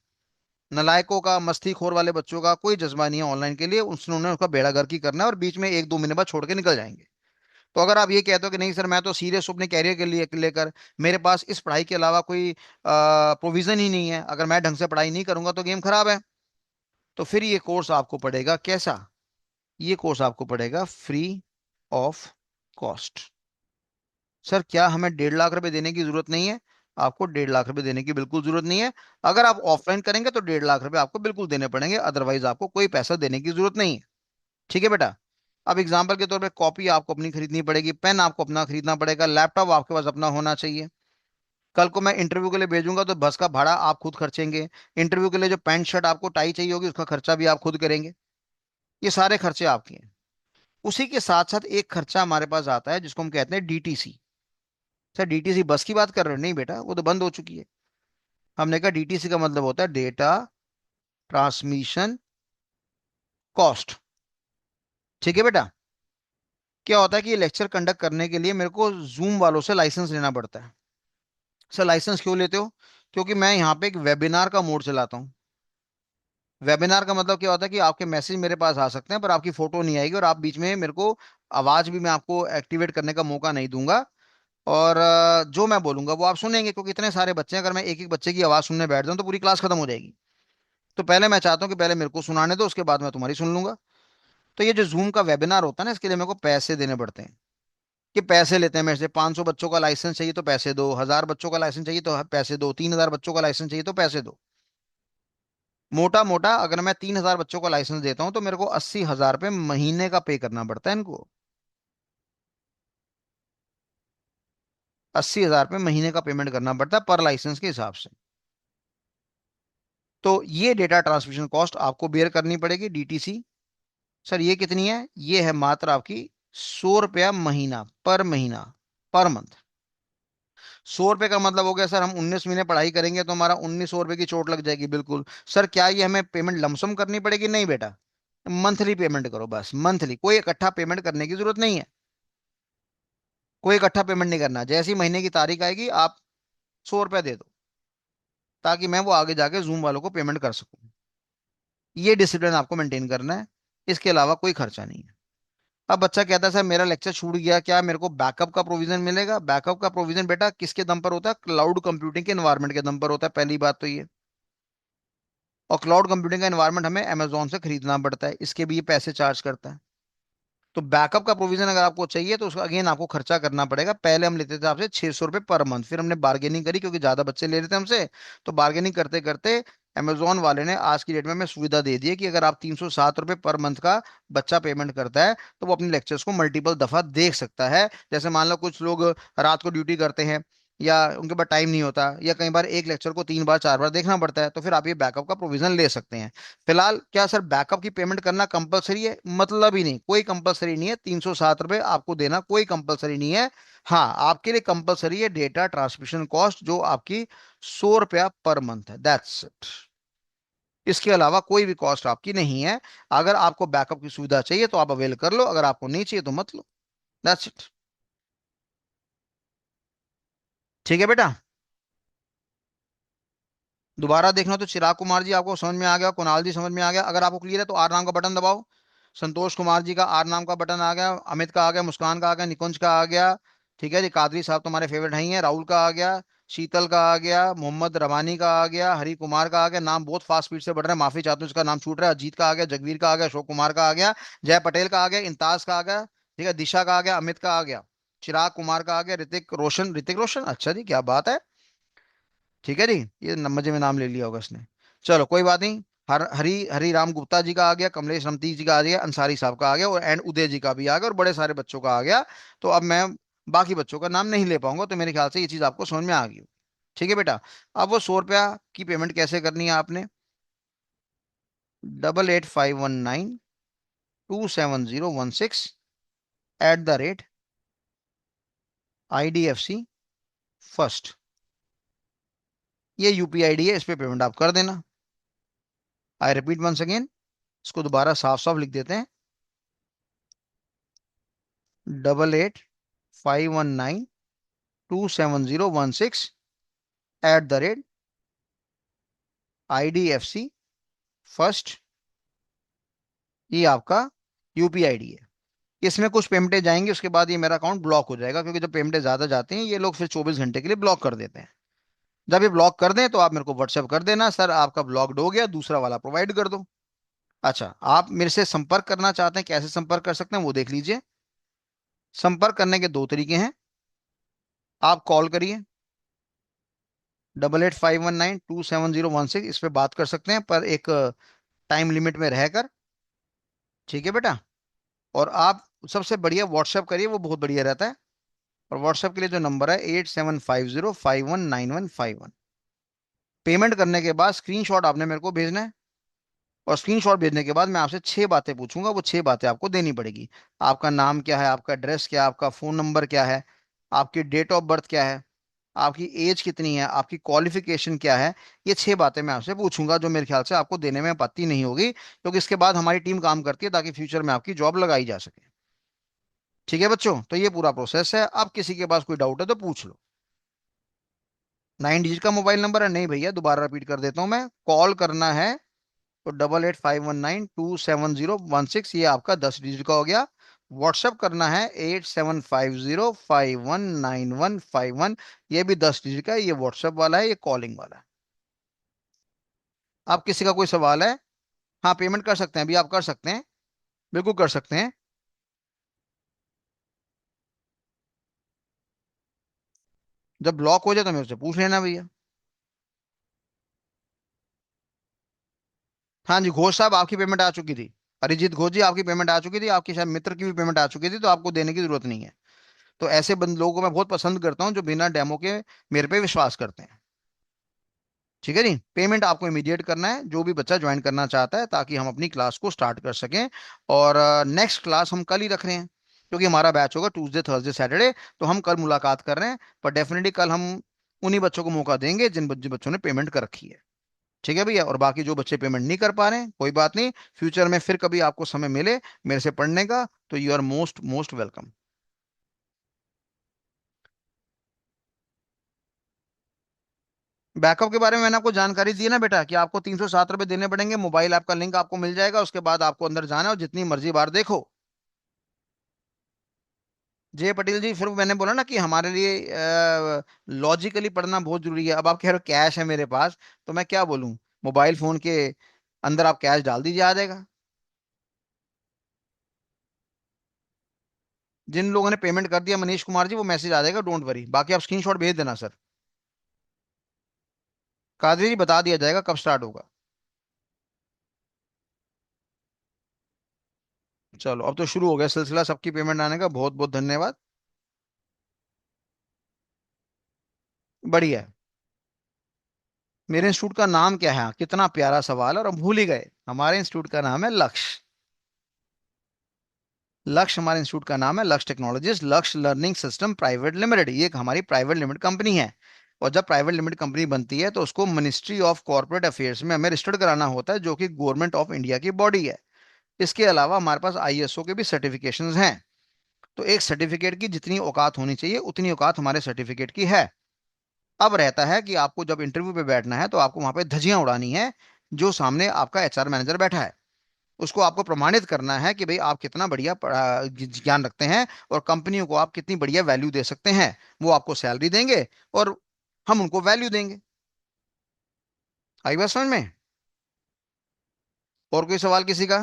नलायकों का, मस्तीखोर वाले बच्चों का कोई जज्बा नहीं है ऑनलाइन के लिए, उन्होंने उसका बेड़ा गर्क ही करना है, और बीच में 1-2 महीने बाद छोड़ के निकल जाएंगे। तो अगर आप ये कहते हो कि नहीं सर मैं तो सीरियस हूँ अपने कैरियर के लिए लेकर, मेरे पास इस पढ़ाई के अलावा कोई प्रोविजन ही नहीं है, अगर मैं ढंग से पढ़ाई नहीं करूंगा तो गेम खराब है, तो फिर ये कोर्स आपको पड़ेगा कैसा, ये कोर्स आपको पड़ेगा फ्री ऑफ कॉस्ट। सर क्या हमें 1,50,000 रुपए देने की जरूरत नहीं है? आपको 1,50,000 रुपए देने की बिल्कुल जरूरत नहीं है। अगर आप ऑफलाइन करेंगे तो 1,50,000 रुपए आपको बिल्कुल देने पड़ेंगे, अदरवाइज आपको कोई पैसा देने की जरूरत नहीं है। ठीक है बेटा। अब एग्जाम्पल के तौर पे कॉपी आपको अपनी खरीदनी पड़ेगी, पेन आपको अपना खरीदना पड़ेगा, लैपटॉप आपके पास अपना होना चाहिए। कल को मैं इंटरव्यू के लिए भेजूंगा तो बस का भाड़ा आप खुद खर्चेंगे। इंटरव्यू के लिए जो पैंट शर्ट आपको टाई चाहिए होगी उसका खर्चा भी आप खुद करेंगे। ये सारे खर्चे आपके हैं। उसी के साथ साथ एक खर्चा हमारे पास आता है जिसको हम कहते हैं DTC। सर DTC बस की बात कर रहे हो? नहीं बेटा, वो तो बंद हो चुकी है। हमने कहा DTC का मतलब होता है डेटा ट्रांसमिशन कॉस्ट। ठीक है बेटा। क्या होता है कि ये लेक्चर कंडक्ट करने के लिए मेरे को जूम वालों से लाइसेंस लेना पड़ता है। सर लाइसेंस क्यों लेते हो? क्योंकि मैं यहाँ पे एक वेबिनार का मोड चलाता हूँ। वेबिनार का मतलब क्या होता है कि आपके मैसेज मेरे पास आ सकते हैं पर आपकी फोटो नहीं आएगी, और आप बीच में मेरे को आवाज भी मैं आपको एक्टिवेट करने का मौका नहीं दूंगा। और जो मैं बोलूंगा वो आप सुनेंगे, क्योंकि इतने सारे बच्चे हैं, अगर मैं एक एक बच्चे की आवाज सुनने बैठ जाऊं तो पूरी क्लास खत्म हो जाएगी। तो पहले मैं चाहता हूँ कि पहले मेरे को सुनाने दो, उसके बाद मैं तुम्हारी सुन लूंगा। तो ये जो जूम का वेबिनार होता है ना, इसके लिए मेरे को पैसे देने पड़ते हैं। कि पैसे लेते हैं मेरे से, 500 बच्चों का लाइसेंस चाहिए तो पैसे दो, 1000 बच्चों का लाइसेंस चाहिए तो पैसे दो, 3000 बच्चों का लाइसेंस चाहिए तो पैसे दो। मोटा मोटा अगर मैं 3000 बच्चों का लाइसेंस देता हूँ तो मेरे को 80,000 रुपये महीने का पे करना पड़ता है इनको। 80,000 रुपये महीने का पेमेंट करना पड़ता है पर लाइसेंस के हिसाब से। तो ये डेटा ट्रांसमिशन कॉस्ट आपको बेयर करनी पड़ेगी, डीटीसी। सर ये कितनी है? ये है मात्र आपकी 100 रुपया महीना, पर महीना, पर मंथ। 100 रुपये का मतलब हो गया सर, हम 19 महीने पढ़ाई करेंगे तो हमारा 1900 रुपये की चोट लग जाएगी, बिल्कुल। सर क्या ये हमें पेमेंट लमसम करनी पड़ेगी? नहीं बेटा, मंथली पेमेंट करो बस, मंथली। कोई इकट्ठा पेमेंट करने की जरूरत नहीं है। कोई इकट्ठा पेमेंट नहीं करना, जैसी महीने की तारीख आएगी आप 100 रुपया दे दो, ताकि मैं वो आगे जाके जूम वालों को पेमेंट कर सकूं। ये डिसिप्लिन आपको मेंटेन करना है, इसके अलावा कोई खर्चा नहीं है। अब बच्चा कहता है सर मेरा लेक्चर छूट गया, क्या मेरे को बैकअप का प्रोविजन मिलेगा? बैकअप का प्रोविजन बेटा किसके दम पर होता है? क्लाउड कंप्यूटिंग के एनवायरनमेंट के दम पर होता है, पहली बात तो ये। और क्लाउड कंप्यूटिंग का एनवायरनमेंट हमें अमेजोन से खरीदना पड़ता है, इसके भी ये पैसे चार्ज करता है। तो बैकअप का प्रोविजन अगर आपको चाहिए तो उसका अगेन आपको खर्चा करना पड़ेगा। पहले हम लेते थे आपसे 600 रुपये पर मंथ, फिर हमने बार्गेनिंग करी क्योंकि ज्यादा बच्चे ले रहे थे हमसे। तो बार्गेनिंग करते करते अमेजोन वाले ने आज की डेट में हमें सुविधा दे दी है कि अगर आप 307 रुपये पर मंथ का बच्चा पेमेंट करता है तो वो अपने लेक्चर्स को मल्टीपल दफा देख सकता है। जैसे मान लो कुछ लोग रात को ड्यूटी करते हैं, या उनके पास टाइम नहीं होता, या कई बार एक लेक्चर को 3 बार 4 बार देखना पड़ता है, तो फिर आप ये बैकअप का प्रोविजन ले सकते हैं। फिलहाल क्या सर बैकअप की पेमेंट करना कंपलसरी है? मतलब ही नहीं, कोई कंपलसरी नहीं है। 307 रुपये आपको देना कोई कंपलसरी नहीं है। हाँ, आपके लिए कंपलसरी है डेटा ट्रांसमिशन कॉस्ट, जो आपकी 100 रुपया पर मंथ है, दैट्स इट। इसके अलावा कोई भी कॉस्ट आपकी नहीं है। अगर आपको बैकअप की सुविधा चाहिए तो आप अवेल कर लो, अगर आपको नहीं चाहिए तो मत लो, दैट्स इट। ठीक है बेटा। दोबारा देखना तो चिराग कुमार जी आपको समझ में आ गया, कुणाल जी समझ में आ गया। अगर आपको क्लियर है तो आर नाम का बटन दबाओ। संतोष कुमार जी का आर नाम का बटन आ गया, अमित का आ गया, मुस्कान का आ गया, निकुंज का आ गया। ठीक है जी, कादरी साहब तुम्हारे फेवरेट हैं ही हैं, राहुल का आ गया, शीतल का आ गया, मोहम्मद रबानी का आ गया, हरि कुमार का आ गया। नाम बहुत फास्ट स्पीड से बढ़ रहे हैं, माफी चाहता हूँ इसका नाम छूट रहा है। अजीत का आ गया, जगवीर का आ गया, अशोक कुमार का आ गया, जय पटेल का आ गया, इंताज का आ गया, ठीक है, दिशा का आ गया, अमित का आ गया, चिराग कुमार का आ गया, ऋतिक रोशन, अच्छा जी क्या बात है। ठीक है जी, ये मजे में नाम ले लिया होगा इसने। चलो कोई बात नहीं। हरी हरी राम गुप्ता जी का आ गया, कमलेश रमती जी का आ गया, अंसारी साहब का आ गया, और एंड उदय जी का भी आ गया, और बड़े सारे बच्चों का आ गया। तो अब मैं बाकी बच्चों का नाम नहीं ले पाऊंगा, तो मेरे ख्याल से ये चीज आपको समझ में आ गई। ठीक है बेटा। अब वो 100 रुपया की पेमेंट कैसे करनी है आपने? 8851927016 @IDFC फर्स्ट, ये यूपीआई आईडी है, इस पे पेमेंट आप कर देना। आई रिपीट वंस अगेन, इसको दोबारा साफ साफ लिख देते हैं। 8851927016 @IDFC फर्स्ट, ये आपका यूपीआई आईडी है। इसमें कुछ पेमेंटें जाएंगी, उसके बाद ये मेरा अकाउंट ब्लॉक हो जाएगा, क्योंकि जब पेमेंटें ज्यादा जाती हैं ये लोग फिर 24 घंटे के लिए ब्लॉक कर देते हैं। जब ये ब्लॉक कर दें तो आप मेरे को व्हाट्सएप कर देना, सर आपका ब्लॉक्ड हो गया, दूसरा वाला प्रोवाइड कर दो। अच्छा, आप मेरे से संपर्क करना चाहते हैं, कैसे संपर्क कर सकते हैं वो देख लीजिए। संपर्क करने के दो तरीके हैं। आप कॉल करिए, 8851927016, इस पे बात कर सकते हैं, पर एक टाइम लिमिट में रहकर। ठीक है बेटा। और आप सबसे बढ़िया व्हाट्सएप करिए, वो बहुत बढ़िया रहता है। और व्हाट्सएप के लिए जो नंबर है 8750519151। पेमेंट करने के बाद स्क्रीनशॉट आपने मेरे को भेजना है। और स्क्रीनशॉट भेजने के बाद मैं आपसे 6 बातें पूछूंगा, वो 6 बातें आपको देनी पड़ेगी। आपका नाम क्या है, आपका एड्रेस क्या है, आपका फोन नंबर क्या है, आपकी डेट ऑफ बर्थ क्या है, आपकी एज कितनी है, आपकी क्वालिफिकेशन क्या है। ये 6 बातें मैं आपसे पूछूंगा, जो मेरे ख्याल से आपको देने में आपत्ति नहीं होगी, क्योंकि इसके बाद हमारी टीम काम करती है ताकि फ्यूचर में आपकी जॉब लगाई जा सके। ठीक है बच्चों, तो ये पूरा प्रोसेस है। अब किसी के पास कोई डाउट है तो पूछ लो। 9 डिजिट का मोबाइल नंबर है? नहीं भैया, दोबारा रिपीट कर देता हूँ मैं, कॉल करना है तो 8851927016, ये आपका 10 डिजिट का हो गया। व्हाट्सएप करना है 8750519151, ये भी 10 डिजिट का है, ये व्हाट्सएप वाला है, ये कॉलिंग वाला है। आप किसी का कोई सवाल है? हाँ, पेमेंट कर सकते हैं, अभी आप कर सकते हैं, बिल्कुल कर सकते हैं। जब ब्लॉक हो जाए तो मेरे से पूछ लेना भैया। हाँ जी, घोष साहब, आपकी पेमेंट आ चुकी थी। अरिजीत घोष जी, आपकी पेमेंट आ चुकी थी, आपके शायद मित्र की भी पेमेंट आ चुकी थी, तो आपको देने की जरूरत नहीं है। तो ऐसे बंद लोगों को मैं बहुत पसंद करता हूँ जो बिना डेमो के मेरे पे विश्वास करते हैं। ठीक है जी, पेमेंट आपको इमीडिएट करना है जो भी बच्चा ज्वाइन करना चाहता है, ताकि हम अपनी क्लास को स्टार्ट कर सकें। और नेक्स्ट क्लास हम कल ही रख रहे हैं, क्योंकि हमारा बैच होगा ट्यूसडे थर्सडे सैटरडे। तो हम कल मुलाकात कर रहे हैं, पर डेफिनेटली कल हम उन्हीं बच्चों को मौका देंगे जिन बच्चों ने पेमेंट कर रखी है। ठीक है भैया, और बाकी जो बच्चे पेमेंट नहीं कर पा रहे हैं, कोई बात नहीं, फ्यूचर में फिर कभी आपको समय मिले मेरे से पढ़ने का, तो you are most most welcome. Backup के बारे में मैंने आपको जानकारी दी है ना बेटा, कि आपको 307 रुपये देने पड़ेंगे, मोबाइल ऐप का लिंक आपको मिल जाएगा, उसके बाद आपको अंदर जाना है और जितनी मर्जी बार देखो। जय पटेल जी, फिर मैंने बोला ना कि हमारे लिए लॉजिकली पढ़ना बहुत जरूरी है। अब आप कह रहे हो कैश है मेरे पास, तो मैं क्या बोलूं? मोबाइल फोन के अंदर आप कैश डाल दीजिए, आ जाएगा। जिन लोगों ने पेमेंट कर दिया मनीष कुमार जी, वो मैसेज आ जाएगा, डोंट वरी, बाकी आप स्क्रीनशॉट भेज देना सर। कादरी जी, बता दिया जाएगा कब स्टार्ट होगा। चलो, अब तो शुरू हो गया सिलसिला सबकी पेमेंट आने का, बहुत बहुत धन्यवाद। बढ़िया है। मेरे इंस्टीट्यूट का नाम क्या है? कितना प्यारा सवाल है, और हम भूल ही गए। हमारे इंस्टीट्यूट का नाम है लक्ष्य। लक्ष्य, हमारे इंस्टीट्यूट का नाम है लक्ष्य टेक्नोलॉजीज, लक्ष्य लर्निंग सिस्टम प्राइवेट लिमिटेड, ये एक हमारी प्राइवेट लिमिटेड कंपनी है। और जब प्राइवेट लिमिटेड कंपनी बनती है तो उसको मिनिस्ट्री ऑफ कॉर्पोरेट अफेयर्स में हमें रजिस्टर्ड कराना होता है, जो कि गवर्नमेंट ऑफ इंडिया की बॉडी है। इसके अलावा हमारे पास आईएसओ के भी सर्टिफिकेशंस हैं। तो एक सर्टिफिकेट की जितनी औकात होनी चाहिए उतनी औकात हमारे सर्टिफिकेट की है। अब रहता है कि आपको जब इंटरव्यू पे बैठना है तो आपको वहां पे धज्जियां उड़ानी है। जो सामने आपका एचआर मैनेजर बैठा है, उसको आपको प्रमाणित करना है कि भाई आप कितना बढ़िया ज्ञान रखते हैं, और कंपनियों को आप कितनी बढ़िया वैल्यू दे सकते हैं। वो आपको सैलरी देंगे, और हम उनको वैल्यू देंगे। आई बात समझ में? और कोई सवाल किसी का?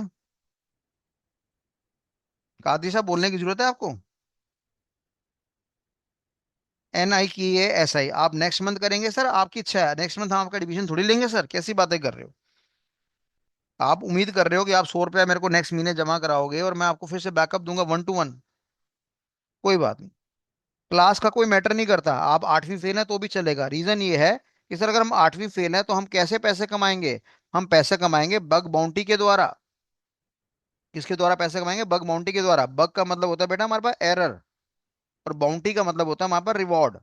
कादी साहब, बोलने की जरूरत है आपको? NIKASI, आप नेक्स्ट मंथ करेंगे सर? आपकी इच्छा है, नेक्स्ट मंथ हम आपका डिवीजन थोड़ी लेंगे सर, कैसी बातें कर रहे हो? आप उम्मीद कर रहे हो कि आप 100 रुपया मेरे को नेक्स्ट महीने जमा कराओगे और मैं आपको फिर से बैकअप दूंगा 1 to 1? कोई बात नहीं। क्लास का कोई मैटर नहीं करता, आप 8वीं फेल हैं तो भी चलेगा। रीजन ये है कि सर, अगर हम 8वीं फेल हैं तो हम कैसे पैसे कमाएंगे? हम पैसे कमाएंगे बग बाउंटी के द्वारा। किसके द्वारा पैसे कमाएंगे? बग बाउंटी के द्वारा। बग का मतलब होता है बेटा हमारे पास एरर, और बाउंटी का मतलब होता है हमारे पास रिवॉर्ड।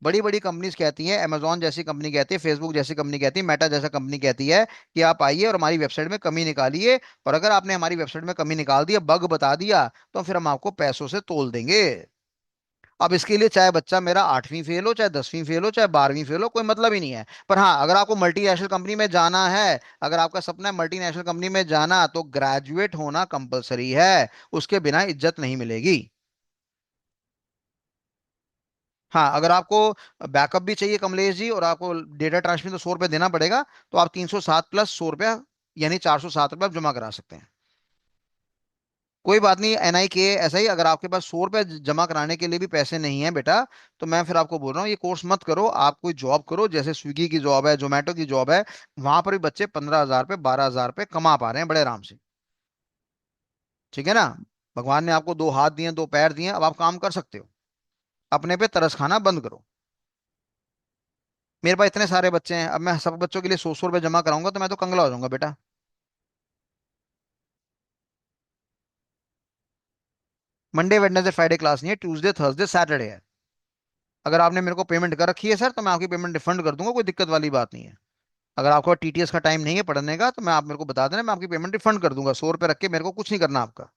बड़ी बड़ी कंपनीज कहती हैं, अमेजोन जैसी कंपनी कहती है, फेसबुक जैसी कंपनी कहती है, मेटा जैसा कंपनी कहती है कि आप आइए और हमारी वेबसाइट में कमी निकालिए, और अगर आपने हमारी वेबसाइट में कमी निकाल दिया, बग बता दिया, तो फिर हम आपको पैसों से तोल देंगे। अब इसके लिए चाहे बच्चा मेरा 8वीं फेल हो, चाहे 10वीं फेल हो, चाहे 12वीं फेल हो, कोई मतलब ही नहीं है। पर हाँ, अगर आपको मल्टीनेशनल कंपनी में जाना है, अगर आपका सपना है मल्टीनेशनल कंपनी में जाना, तो ग्रेजुएट होना कंपलसरी है। उसके बिना इज्जत नहीं मिलेगी। हाँ, अगर आपको बैकअप भी चाहिए कमलेश जी, और आपको डेटा ट्रांसमिशन तो 100 रुपये देना पड़ेगा, तो आप 307 प्लस 100 रुपया, यानी 407 रुपये आप जमा करा सकते हैं। कोई बात नहीं, NIK ऐसा ही, अगर आपके पास 100 रुपये जमा कराने के लिए भी पैसे नहीं है बेटा, तो मैं फिर आपको बोल रहा हूँ ये कोर्स मत करो, आप कोई जॉब करो, जैसे स्विगी की जॉब है, जोमेटो की जॉब है। वहां पर भी बच्चे 15,000 रुपये, 12,000 रुपये कमा पा रहे हैं बड़े आराम से। ठीक है ना? भगवान ने आपको दो हाथ दिए, दो पैर दिए, अब आप काम कर सकते हो। अपने पे तरस खाना बंद करो। मेरे पास इतने सारे बच्चे हैं, अब मैं सब बच्चों के लिए 100 100 रुपये जमा कराऊंगा तो मैं तो कंगला हो जाऊंगा बेटा। मंडे वेडनेसडे फ्राइडे क्लास नहीं है, ट्यूसडे थर्सडे सैटरडे है। अगर आपने मेरे को पेमेंट कर रखी है सर, तो मैं आपकी पेमेंट रिफंड कर दूंगा, कोई दिक्कत वाली बात नहीं है। अगर आपको TTS का टाइम नहीं है पढ़ने का, तो मैं आप मेरे को बता देना, मैं आपकी पेमेंट रिफंड कर दूंगा। 100 रुपये रख के मेरे को कुछ नहीं करना आपका।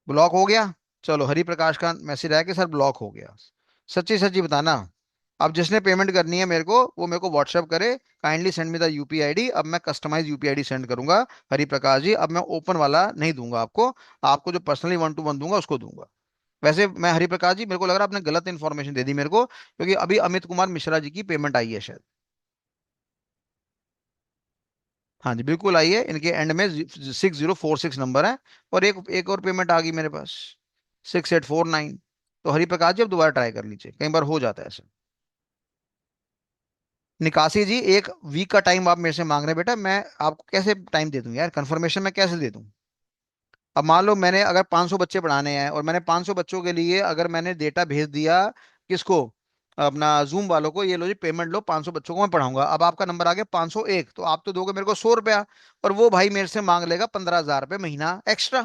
ब्लॉक हो गया? चलो, हरि प्रकाश का मैसेज आया कि सर ब्लॉक हो गया। सच्ची सच्ची बताना। अब जिसने पेमेंट करनी है मेरे को, वो मेरे को व्हाट्सएप करे, kindly send me the UPI ID. अब मैं कस्टमाइज यूपीआई आईडी सेंड करूंगा हरि प्रकाश जी। अब मैं ओपन वाला नहीं दूंगा आपको, आपको जो पर्सनली 1 to 1 दूंगा उसको दूंगा। वैसे मैं हरि प्रकाश जी, मेरे को लग रहा है आपने गलत इन्फॉर्मेशन दे दी मेरे को, क्योंकि अभी अमित कुमार मिश्रा जी की पेमेंट आई है शायद। हाँ जी बिल्कुल आई है, इनके एंड में 6046 नंबर है। और एक एक और पेमेंट आ गई मेरे पास, 6849। तो हरि प्रकाश जी अब दोबारा ट्राई कर लीजिए, कई बार हो जाता है ऐसे। निकासी जी, 1 वीक का टाइम आप मेरे से मांग रहे हैं बेटा, मैं आपको कैसे टाइम दे दूं यार, कंफर्मेशन मैं कैसे दे दूं। अब मान लो मैंने अगर 500 बच्चे पढ़ाने हैं, और मैंने 500 बच्चों के लिए अगर मैंने डेटा भेज दिया किसको, अपना जूम वालों को, ये लो जी पेमेंट लो, 500 बच्चों को मैं पढ़ाऊंगा। अब आपका नंबर आ गया 501, तो आप तो दोगे मेरे को 100 रुपया, और वो भाई मेरे से मांग लेगा 15,000 रुपये महीना एक्स्ट्रा।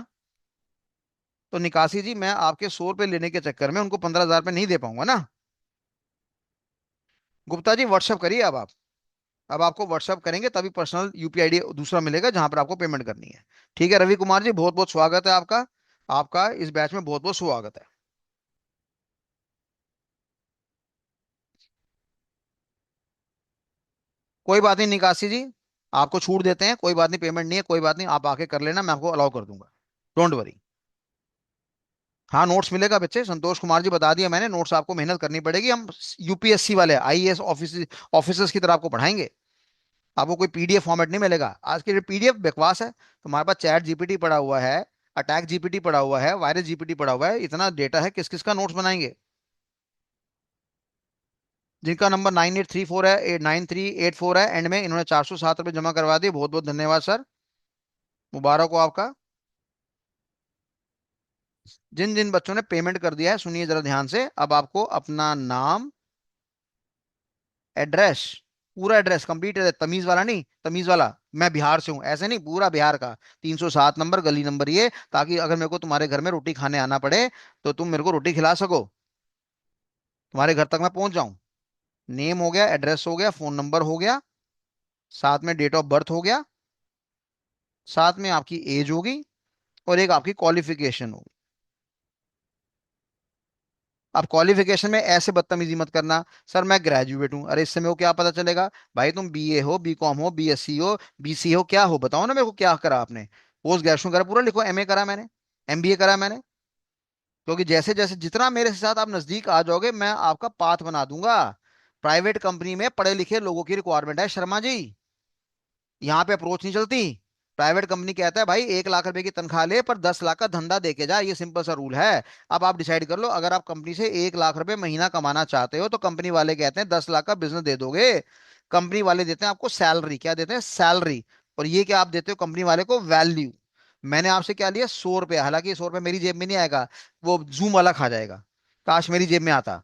तो निकासी जी, मैं आपके 100 रुपये लेने के चक्कर में उनको 15,000 रुपये नहीं दे पाऊंगा ना। गुप्ता जी व्हाट्सअप करिए अब आप। अब आपको व्हाट्सअप करेंगे तभी पर्सनल यूपीआई आईडी दूसरा मिलेगा जहां पर आपको पेमेंट करनी है। ठीक है रवि कुमार जी, बहुत बहुत स्वागत है आपका। आपका इस बैच में बहुत बहुत स्वागत है। कोई बात नहीं निकासी जी, आपको छूट देते हैं, कोई बात नहीं, पेमेंट नहीं है, कोई बात नहीं, आप आके कर लेना, मैं आपको अलाउ कर दूंगा। Don't worry. हाँ नोट्स मिलेगा बच्चे, संतोष कुमार जी बता दिया मैंने, नोट्स आपको मेहनत करनी पड़ेगी। हम यूपीएससी वाले आईएएस ऑफिसर्स की तरह आपको पढ़ाएंगे। आपको कोई पीडीएफ फॉर्मेट नहीं मिलेगा, आज के लिए पीडीएफ बकवास है। तुम्हारे पास चैट जीपीटी पड़ा हुआ है, अटैक जीपीटी पड़ा हुआ है, वायरस जीपीटी पड़ा हुआ है, इतना डेटा है, किस किस का नोट्स बनाएंगे। जिनका नंबर 9834 है, 9384 है एंड में, इन्होंने 407 रुपये जमा करवा दिए, बहुत बहुत धन्यवाद सर, मुबारक हो आपका। जिन जिन बच्चों ने पेमेंट कर दिया है सुनिए जरा ध्यान से, अब आपको अपना नाम, एड्रेस, पूरा एड्रेस कंप्लीट है, तमीज वाला नहीं, तमीज वाला मैं बिहार से हूँ ऐसे नहीं, पूरा बिहार का, 307 नंबर गली नंबर ये, ताकि अगर मेरे को तुम्हारे घर में रोटी खाने आना पड़े तो तुम मेरे को रोटी खिला सको, तुम्हारे घर तक मैं पहुंच जाऊं। नेम हो गया, एड्रेस हो गया, फोन नंबर हो गया, साथ में डेट ऑफ बर्थ हो गया, साथ में आपकी एज होगी, और एक आपकी क्वालिफिकेशन होगी। अब क्वालिफिकेशन में ऐसे बदतमीजी मत करना, सर मैं ग्रेजुएट हूँ, अरे इससे मेरे को क्या पता चलेगा। भाई तुम बीए हो, बीकॉम हो, बीएससी हो, बीसी हो, क्या हो बताओ ना मेरे को, क्या करा आपने, पोस्ट ग्रेजुएशन करा, पूरा लिखो, एमए करा मैंने, एमबीए करा मैंने। क्योंकि जैसे जैसे जितना मेरे साथ आप नजदीक आ जाओगे, मैं आपका पाथ बना दूंगा। प्राइवेट कंपनी में पढ़े लिखे लोगों की रिक्वायरमेंट है शर्मा जी, यहाँ पे अप्रोच नहीं चलती। प्राइवेट कंपनी कहता है भाई 1 लाख रुपए की तनख्वाह ले पर 10 लाख का धंधा दे के जा, ये सिंपल सा रूल है। अब आप डिसाइड कर लो, अगर आप कंपनी से 1 लाख रुपए महीना कमाना चाहते हो, तो कंपनी वाले कहते हैं 10 लाख का बिजनेस दे दोगे। कंपनी वाले देते हैं आपको सैलरी, क्या देते हैं, सैलरी। और ये क्या आप देते हो कंपनी वाले को, वैल्यू। मैंने आपसे क्या लिया, 100 रुपया, हालांकि 100 रुपया मेरी जेब में नहीं आएगा, वो जूम वाला खा जाएगा, काश मेरी जेब में आता।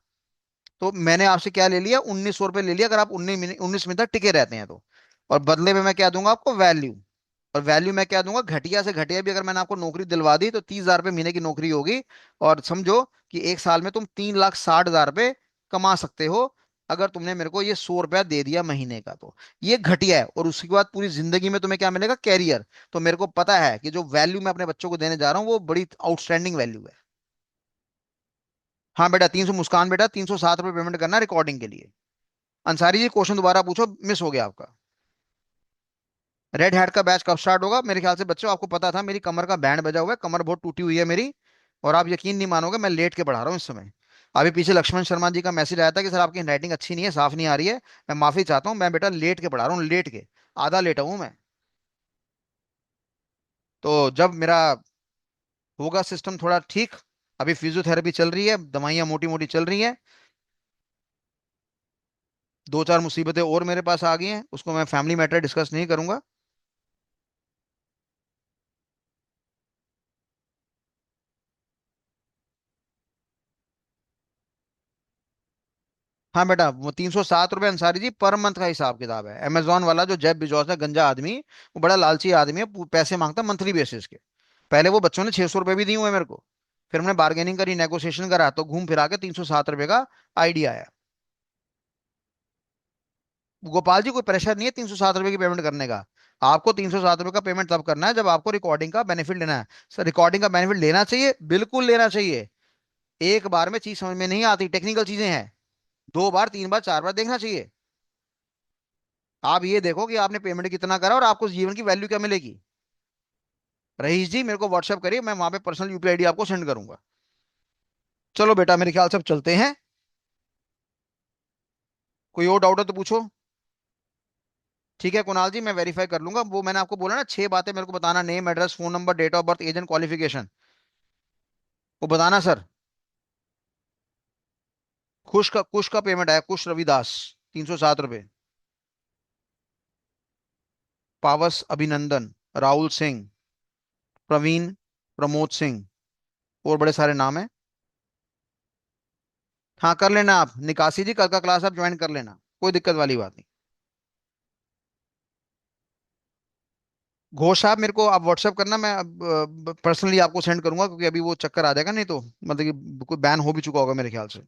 तो मैंने आपसे क्या ले लिया, 1900 रुपये ले लिया, अगर आप 19 मिनट तक टिके रहते हैं तो। और बदले में मैं क्या दूंगा आपको, वैल्यू। और वैल्यू मैं क्या दूंगा, घटिया से घटिया भी अगर मैंने आपको नौकरी दिलवा दी तो 30,000 रुपये महीने की नौकरी होगी। और समझो कि एक साल में तुम 3,60,000 रुपये कमा सकते हो, अगर तुमने मेरे को ये 100 रुपया दे दिया महीने का तो। ये घटिया है, और उसके बाद पूरी जिंदगी में तुम्हें क्या मिलेगा, कैरियर। तो मेरे को पता है कि जो वैल्यू मैं अपने बच्चों को देने जा रहा हूँ वो बड़ी आउटस्टैंडिंग वैल्यू है। हाँ बेटा 300, मुस्कान बेटा 307 रुपये पेमेंट करना रिकॉर्डिंग के लिए। अंसारी जी क्वेश्चन दोबारा पूछो, मिस हो गया आपका। रेड हैट का बैच कब स्टार्ट होगा, मेरे ख्याल से बच्चों आपको पता था, मेरी कमर का बैंड बजा हुआ है, कमर बहुत टूटी हुई है मेरी। और आप यकीन नहीं मानोगे, मैं लेट के पढ़ा रहा हूँ इस समय। अभी पीछे लक्ष्मण शर्मा जी का मैसेज आया था कि सर आपकी हैंडराइटिंग अच्छी नहीं है, साफ नहीं आ रही है, मैं माफी चाहता हूँ, मैं बेटा लेट के पढ़ा रहा हूँ, लेट के, आधा लेटा हूँ मैं। तो जब मेरा होगा सिस्टम थोड़ा ठीक, अभी फिजियोथेरेपी चल रही है, दवाइयाँ मोटी मोटी चल रही हैं, दो चार मुसीबतें और मेरे पास आ गई हैं, उसको मैं फैमिली मैटर डिस्कस नहीं करूंगा। हाँ बेटा, वो 307 रुपये अंसारी जी पर मंथ का हिसाब किताब है। अमेजोन वाला जो जेफ बिजोस है, गंजा आदमी, वो बड़ा लालची आदमी है, पैसे मांगता मंथली बेसिस के। पहले वो बच्चों ने 600 रुपये भी दिए हुए मेरे को, फिर हमने बार्गेनिंग करी, नेगोशिएशन करा, तो घूम फिरा के 307 रुपये का आइडिया आया। गोपाल जी कोई प्रेशर नहीं है 307 रुपये की पेमेंट करने का। आपको 307 रुपये का पेमेंट तब करना है जब आपको रिकॉर्डिंग का बेनिफिट लेना है। सर रिकॉर्डिंग का बेनिफिट लेना चाहिए, बिल्कुल लेना चाहिए। एक बार में चीज समझ में नहीं आती, टेक्निकल चीजें हैं। दो बार, तीन बार, चार बार देखना चाहिए। आप ये देखो कि आपने पेमेंट कितना करा और आपको जीवन की वैल्यू क्या मिलेगी। रईस जी मेरे को व्हाट्सअप करिए, मैं वहां पे पर्सनल यूपीआई आईडी आपको सेंड करूंगा। चलो बेटा, मेरे ख्याल से अब चलते हैं। कोई और डाउट है तो पूछो। ठीक है कुणाल जी, मैं वेरीफाई कर लूंगा। वो मैंने आपको बोला ना, छह बातें मेरे को बताना: name, address, phone number, date of birth, age and qualification. वो बताना सर। कुश का पेमेंट आया, कुश रविदास, 307 रुपये। पावस अभिनंदन, राहुल सिंह, प्रवीण, प्रमोद सिंह, और बड़े सारे नाम है। हाँ कर लेना आप निकासी जी, कल का क्लास आप ज्वाइन कर लेना, कोई दिक्कत वाली बात नहीं। घोष साहब मेरे को आप व्हाट्सएप करना, मैं पर्सनली आपको सेंड करूंगा, क्योंकि अभी वो चक्कर आ जाएगा, नहीं तो मतलब कि कोई बैन हो भी चुका होगा मेरे ख्याल से।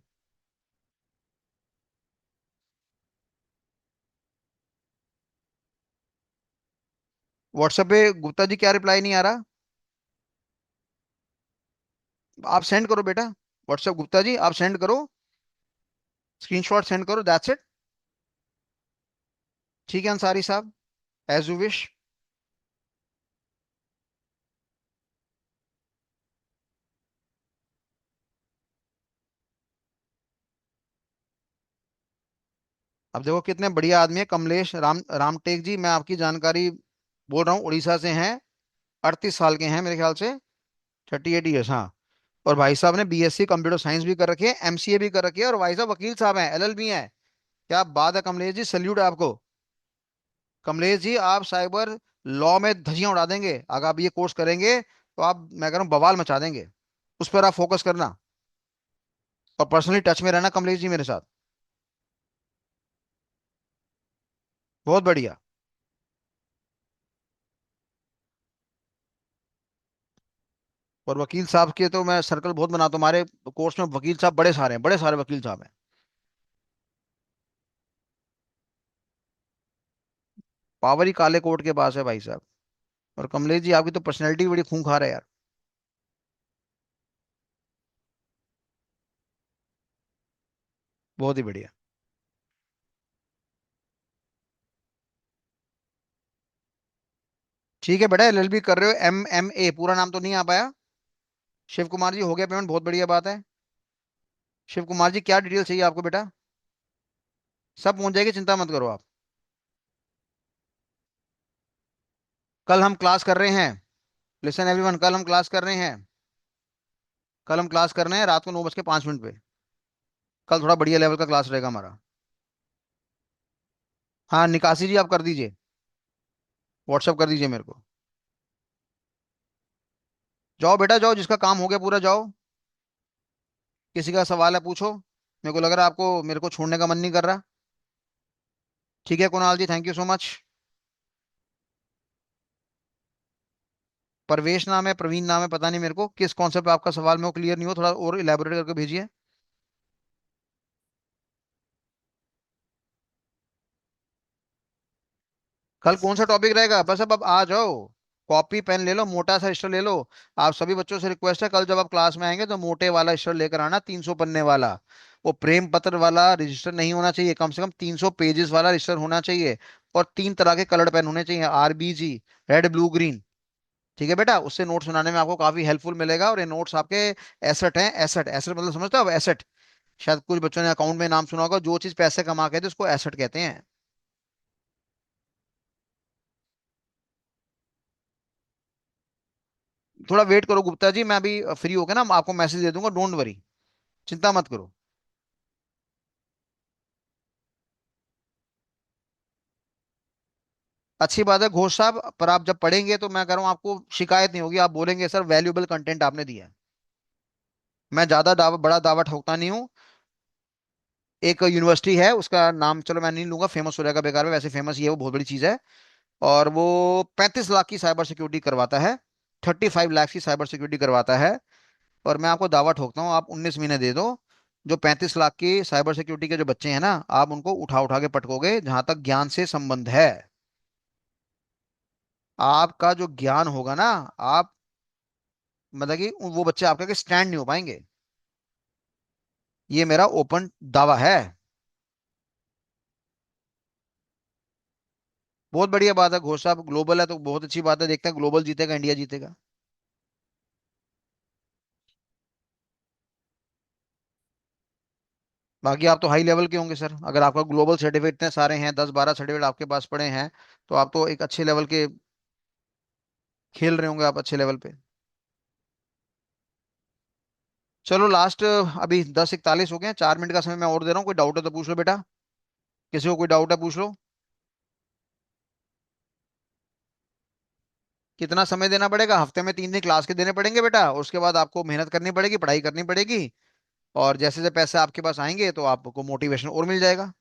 व्हाट्सएप पे गुप्ता जी क्या रिप्लाई नहीं आ रहा? आप सेंड करो बेटा। व्हाट्सएप गुप्ता जी आप सेंड करो, स्क्रीनशॉट सेंड करो, दैट्स इट। ठीक है अंसारी साहब, एज यू विश। अब देखो कितने बढ़िया आदमी है, कमलेश रामटेक जी, मैं आपकी जानकारी बोल रहा हूँ, उड़ीसा से हैं, 38 साल के हैं मेरे ख्याल से, 38 ईयर्स, हाँ। और भाई साहब ने बीएससी कंप्यूटर साइंस भी कर रखी है, एमसीए भी कर रखी है, और भाई साहब वकील साहब हैं, एलएलबी हैं। क्या बात है कमलेश जी, सल्यूट है आपको। कमलेश जी आप साइबर लॉ में धज्जियां उड़ा देंगे, अगर आप ये कोर्स करेंगे तो आप, मैं कह रहा हूँ, बवाल मचा देंगे। उस पर आप फोकस करना, और पर्सनली टच में रहना कमलेश जी मेरे साथ। बहुत बढ़िया। और वकील साहब के तो मैं सर्कल बहुत बनाता हूँ, हमारे कोर्स में वकील साहब बड़े सारे हैं, बड़े सारे वकील साहब हैं। पावर ही काले कोर्ट के पास है भाई साहब। और कमलेश जी आपकी तो पर्सनैलिटी बड़ी खूंखार है यार। बहुत ही बढ़िया। ठीक है बेटा, एलएलबी कर रहे हो, MMA, पूरा नाम तो नहीं आ पाया। शिव कुमार जी हो गया पेमेंट, बहुत बढ़िया बात है। शिव कुमार जी क्या डिटेल चाहिए आपको बेटा? सब पहुंच जाएगी, चिंता मत करो आप। कल हम क्लास कर रहे हैं, लिसन एवरीवन, कल हम क्लास कर रहे हैं। कल हम क्लास कर रहे हैं रात को 9:05 पे। कल थोड़ा बढ़िया लेवल का क्लास रहेगा हमारा। हाँ निकासी जी आप कर दीजिए, व्हाट्सअप कर दीजिए मेरे को। जाओ बेटा जाओ, जिसका काम हो गया पूरा, जाओ। किसी का सवाल है पूछो, मेरे को लग रहा है आपको मेरे को छोड़ने का मन नहीं कर रहा। ठीक है कुणाल जी, थैंक यू सो मच। परवेश नाम है, प्रवीण नाम है, पता नहीं मेरे को किस कॉन्सेप्ट पे आपका सवाल मेरे को क्लियर नहीं हो, थोड़ा और इलेबोरेट करके भेजिए। कल कौन सा टॉपिक रहेगा? बस अब आ जाओ, कॉपी पेन ले लो, मोटा सा रजिस्टर ले लो। आप सभी बच्चों से रिक्वेस्ट है, कल जब आप क्लास में आएंगे तो मोटे वाला रजिस्टर लेकर आना, 300 पन्ने वाला। वो प्रेम पत्र वाला रजिस्टर नहीं होना चाहिए, कम से कम 300 पेजेस वाला रजिस्टर होना चाहिए। और 3 तरह के कलर पेन होने चाहिए, RBG, रेड, ब्लू, ग्रीन। ठीक है बेटा, उससे नोट्स बनाने में आपको काफी हेल्पफुल मिलेगा, और ये नोट्स आपके एसेट हैं। एसेट, एसेट मतलब समझते हो आप? एसेट, शायद कुछ बच्चों ने अकाउंट में नाम सुना होगा, जो चीज पैसे कमा के थे उसको एसेट कहते हैं। थोड़ा वेट करो गुप्ता जी, मैं अभी फ्री होकर ना आपको मैसेज दे दूंगा, डोंट वरी, चिंता मत करो। अच्छी बात है घोष साहब, पर आप जब पढ़ेंगे तो मैं कह रहा हूँ आपको शिकायत नहीं होगी, आप बोलेंगे सर वैल्यूएबल कंटेंट आपने दिया है। मैं ज्यादा दावा, बड़ा दावा ठोकता नहीं हूँ। एक यूनिवर्सिटी है, उसका नाम चलो मैं नहीं लूंगा, फेमस हो जाएगा बेकार में, वैसे फेमस ही है, वो बहुत बड़ी चीज है। और वो 35 लाख की साइबर सिक्योरिटी करवाता है, 35 लाख की साइबर सिक्योरिटी करवाता है। और मैं आपको दावा ठोकता हूँ, आप 19 महीने दे दो, जो 35 लाख की साइबर सिक्योरिटी के जो बच्चे हैं ना, आप उनको उठा उठा के पटकोगे, जहां तक ज्ञान से संबंध है। आपका जो ज्ञान होगा ना, आप मतलब कि वो बच्चे आपके स्टैंड नहीं हो पाएंगे। ये मेरा ओपन दावा है। बहुत बढ़िया बात है, घोष साहब ग्लोबल है तो बहुत अच्छी बात है, देखते हैं ग्लोबल जीतेगा इंडिया जीतेगा। बाकी आप तो हाई लेवल के होंगे सर, अगर आपका ग्लोबल सर्टिफिकेट इतने सारे हैं, 10 12 सर्टिफिकेट आपके पास पड़े हैं, तो आप तो एक अच्छे लेवल के खेल रहे होंगे आप अच्छे लेवल पे। चलो लास्ट, अभी 10:41 हो गए हैं, 4 मिनट का समय मैं और दे रहा हूँ, कोई डाउट है तो पूछ लो बेटा। किसी को कोई डाउट है पूछ लो। कितना समय देना पड़ेगा? हफ्ते में 3 दिन क्लास के देने पड़ेंगे बेटा, उसके बाद आपको मेहनत करनी पड़ेगी, पढ़ाई करनी पड़ेगी। और जैसे जैसे पैसे आपके पास आएंगे तो आपको मोटिवेशन और मिल जाएगा।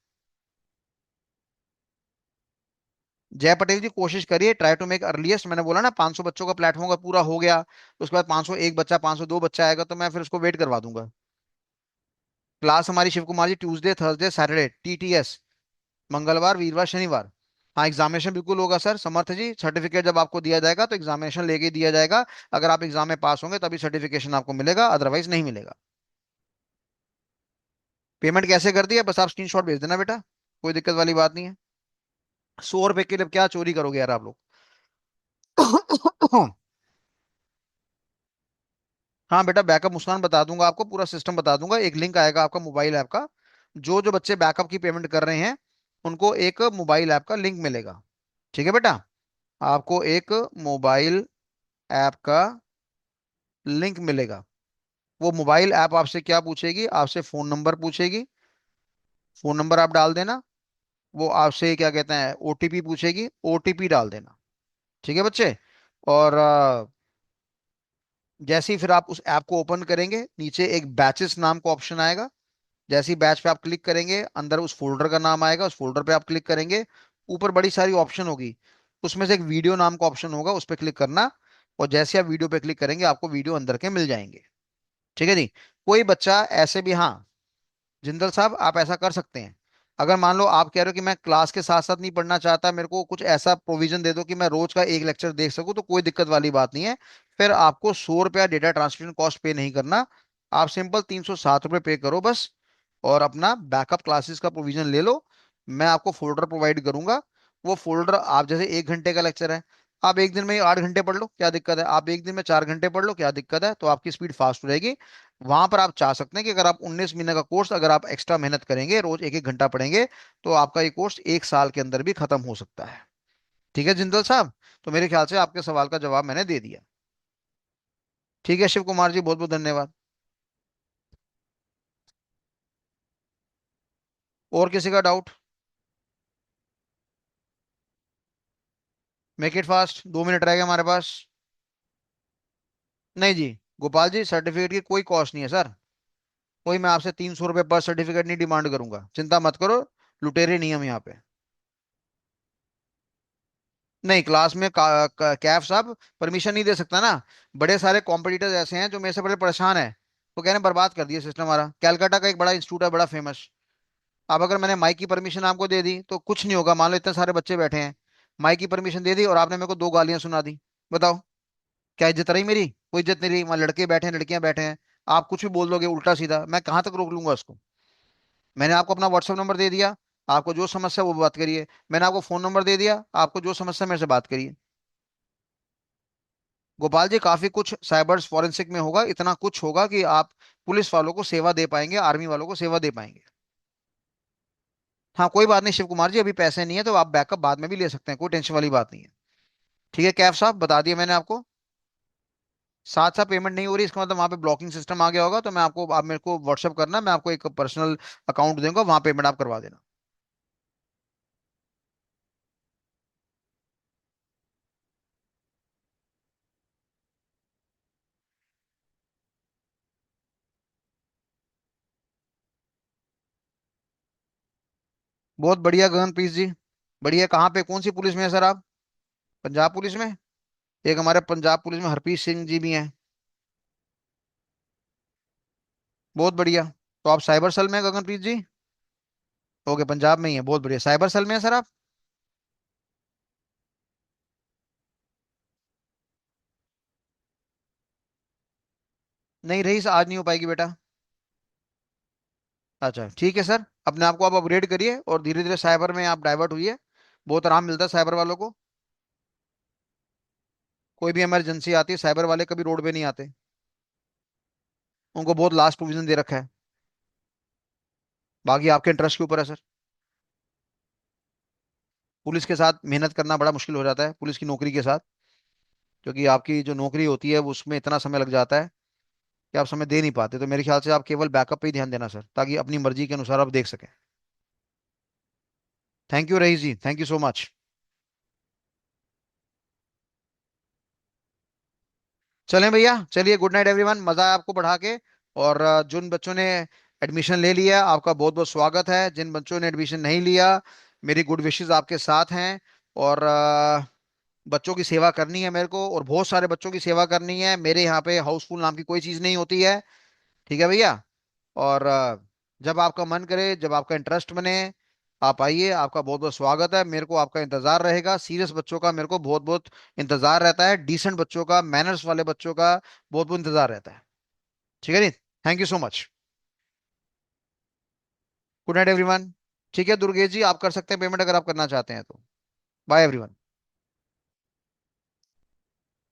जय पटेल जी कोशिश करिए, ट्राई टू मेक अर्लीस्ट, मैंने बोला ना 500 बच्चों का प्लेटफॉर्म का पूरा हो गया, उसके बाद 501 बच्चा, 502 बच्चा आएगा तो मैं फिर उसको वेट करवा दूंगा। क्लास हमारी Shiv Kumar ji Tuesday Thursday Saturday TTS, मंगलवार वीरवार शनिवार। हाँ एग्जामिनेशन बिल्कुल होगा सर समर्थ जी, सर्टिफिकेट जब आपको दिया जाएगा तो एग्जामिनेशन लेके ही दिया जाएगा। अगर आप एग्जाम में पास होंगे तभी सर्टिफिकेशन आपको मिलेगा, अदरवाइज नहीं मिलेगा। पेमेंट कैसे कर दिया, बस आप स्क्रीनशॉट भेज देना बेटा, कोई दिक्कत वाली बात नहीं है। 100 रुपए के लिए क्या चोरी करोगे यार आप लोग। हाँ बेटा बैकअप मुस्कान बता दूंगा आपको, पूरा सिस्टम बता दूंगा, एक लिंक आएगा आपका मोबाइल ऐप का। जो जो बच्चे बैकअप की पेमेंट कर रहे हैं उनको एक मोबाइल ऐप का लिंक मिलेगा। ठीक है बेटा, आपको एक मोबाइल ऐप का लिंक मिलेगा। वो मोबाइल ऐप आपसे क्या पूछेगी, आपसे फोन नंबर पूछेगी, फोन नंबर आप डाल देना। वो आपसे क्या कहते हैं OTP पूछेगी, OTP डाल देना। ठीक है बच्चे। और जैसे ही फिर आप उस ऐप को ओपन करेंगे, नीचे एक बैचेस नाम का ऑप्शन आएगा। जैसे ही बैच पे आप क्लिक करेंगे, अंदर उस फोल्डर का नाम आएगा, उस फोल्डर पे आप क्लिक करेंगे, ऊपर बड़ी सारी ऑप्शन होगी, उसमें से एक वीडियो नाम का ऑप्शन होगा, उस पर क्लिक करना। और जैसे आप वीडियो पे क्लिक करेंगे आपको वीडियो अंदर के मिल जाएंगे। ठीक है जी। कोई बच्चा ऐसे भी, हाँ जिंदल साहब आप ऐसा कर सकते हैं, अगर मान लो आप कह रहे हो कि मैं क्लास के साथ साथ नहीं पढ़ना चाहता, मेरे को कुछ ऐसा प्रोविजन दे दो कि मैं रोज का एक लेक्चर देख सकूं, तो कोई दिक्कत वाली बात नहीं है। फिर आपको 100 रुपया डेटा ट्रांसमिशन कॉस्ट पे नहीं करना, आप सिंपल 307 रुपये पे करो बस। और अपना बैकअप क्लासेस का प्रोविजन ले लो। मैं आपको फोल्डर प्रोवाइड करूंगा, वो फोल्डर आप जैसे 1 घंटे का लेक्चर है, आप एक दिन में ही 8 घंटे पढ़ लो क्या दिक्कत है, आप एक दिन में 4 घंटे पढ़ लो क्या दिक्कत है, तो आपकी स्पीड फास्ट हो जाएगी। वहां पर आप चाह सकते हैं कि अगर आप 19 महीने का कोर्स, अगर आप एक्स्ट्रा मेहनत करेंगे, रोज एक एक घंटा पढ़ेंगे, तो आपका ये कोर्स 1 साल के अंदर भी खत्म हो सकता है। ठीक है जिंदल साहब, तो मेरे ख्याल से आपके सवाल का जवाब मैंने दे दिया। ठीक है शिव कुमार जी, बहुत बहुत धन्यवाद। और किसी का doubt? Make it fast, 2 minute रह गए हमारे पास। नहीं जी, गोपाल जी सर्टिफिकेट की कोई कॉस्ट नहीं है सर, कोई मैं आपसे 300 रुपये पर सर्टिफिकेट नहीं डिमांड करूंगा, चिंता मत करो। लुटेरे नहीं हम यहाँ पे। नहीं क्लास में कैफ साहब परमिशन नहीं दे सकता ना। बड़े सारे कॉम्पिटिटर्स ऐसे हैं जो मेरे से बड़े परेशान है, तो कह रहे हैं बर्बाद कर दिया सिस्टम हमारा। कैलकाटा का एक बड़ा इंस्टीट्यूट है बड़ा फेमस, अब अगर मैंने माइक की परमिशन आपको दे दी तो कुछ नहीं होगा, मान लो इतने सारे बच्चे बैठे हैं, माइक की परमिशन दे दी और आपने मेरे को 2 गालियां सुना दी, बताओ क्या इज्जत रही मेरी? कोई इज्जत नहीं रही, वहां लड़के बैठे हैं लड़कियां बैठे हैं, आप कुछ भी बोल दोगे उल्टा सीधा, मैं कहाँ तक रोक लूंगा उसको? मैंने आपको अपना व्हाट्सएप नंबर दे दिया, आपको जो समस्या वो बात करिए, मैंने आपको फोन नंबर दे दिया, आपको जो समस्या मेरे से बात करिए। गोपाल जी काफी कुछ साइबर फॉरेंसिक में होगा, इतना कुछ होगा कि आप पुलिस वालों को सेवा दे पाएंगे, आर्मी वालों को सेवा दे पाएंगे। हाँ कोई बात नहीं शिव कुमार जी, अभी पैसे नहीं है तो आप बैकअप बाद में भी ले सकते हैं, कोई टेंशन वाली बात नहीं है। ठीक है कैफ साहब बता दिया मैंने आपको। साथ साथ पेमेंट नहीं हो रही इसका मतलब वहाँ पे ब्लॉकिंग सिस्टम आ गया होगा, तो मैं आपको, आप मेरे को व्हाट्सअप करना, मैं आपको एक पर्सनल अकाउंट दूंगा, वहाँ पेमेंट आप करवा देना। बहुत बढ़िया गगनप्रीत जी, बढ़िया। कहाँ पे कौन सी पुलिस में है सर आप? पंजाब पुलिस में? एक हमारे पंजाब पुलिस में हरप्रीत सिंह जी भी हैं। बहुत बढ़िया। तो आप साइबर सेल में हैं गगनप्रीत जी? ओके पंजाब में ही है, बहुत बढ़िया। साइबर सेल में है सर आप? नहीं रही, आज नहीं हो पाएगी बेटा। अच्छा ठीक है सर, अपने आप को आप अपग्रेड करिए और धीरे धीरे साइबर में आप डाइवर्ट हुई है। बहुत आराम मिलता है साइबर वालों को। कोई भी इमरजेंसी आती है, साइबर वाले कभी रोड पे नहीं आते। उनको बहुत लास्ट प्रोविजन दे रखा है। बाकी आपके इंटरेस्ट के ऊपर है सर। पुलिस के साथ मेहनत करना बड़ा मुश्किल हो जाता है, पुलिस की नौकरी के साथ। क्योंकि आपकी जो नौकरी होती है वो उसमें इतना समय लग जाता है कि आप समय दे नहीं पाते। तो मेरे ख्याल से आप केवल बैकअप पे ही ध्यान देना सर, ताकि अपनी मर्जी के अनुसार आप देख सकें। Thank you Raees ji, thank you so much. चलें भैया, चलिए, गुड नाइट एवरीवन, मजा आया आपको पढ़ा के। और जिन बच्चों ने एडमिशन ले लिया, आपका बहुत बहुत स्वागत है। जिन बच्चों ने एडमिशन नहीं लिया, मेरी गुड विशेस आपके साथ हैं। और बच्चों की सेवा करनी है मेरे को, और बहुत सारे बच्चों की सेवा करनी है। मेरे यहाँ पे हाउसफुल नाम की कोई चीज़ नहीं होती है। ठीक है भैया। और जब आपका मन करे, जब आपका इंटरेस्ट बने, आप आइए। आपका बहुत बहुत स्वागत है। मेरे को आपका इंतजार रहेगा। सीरियस बच्चों का मेरे को बहुत बहुत इंतजार रहता है। डिसेंट बच्चों का, मैनर्स वाले बच्चों का बहुत बहुत इंतजार रहता है। ठीक है नी। Thank you so much. Good night everyone. ठीक है दुर्गेश जी, आप कर सकते हैं पेमेंट अगर आप करना चाहते हैं तो। Bye everyone.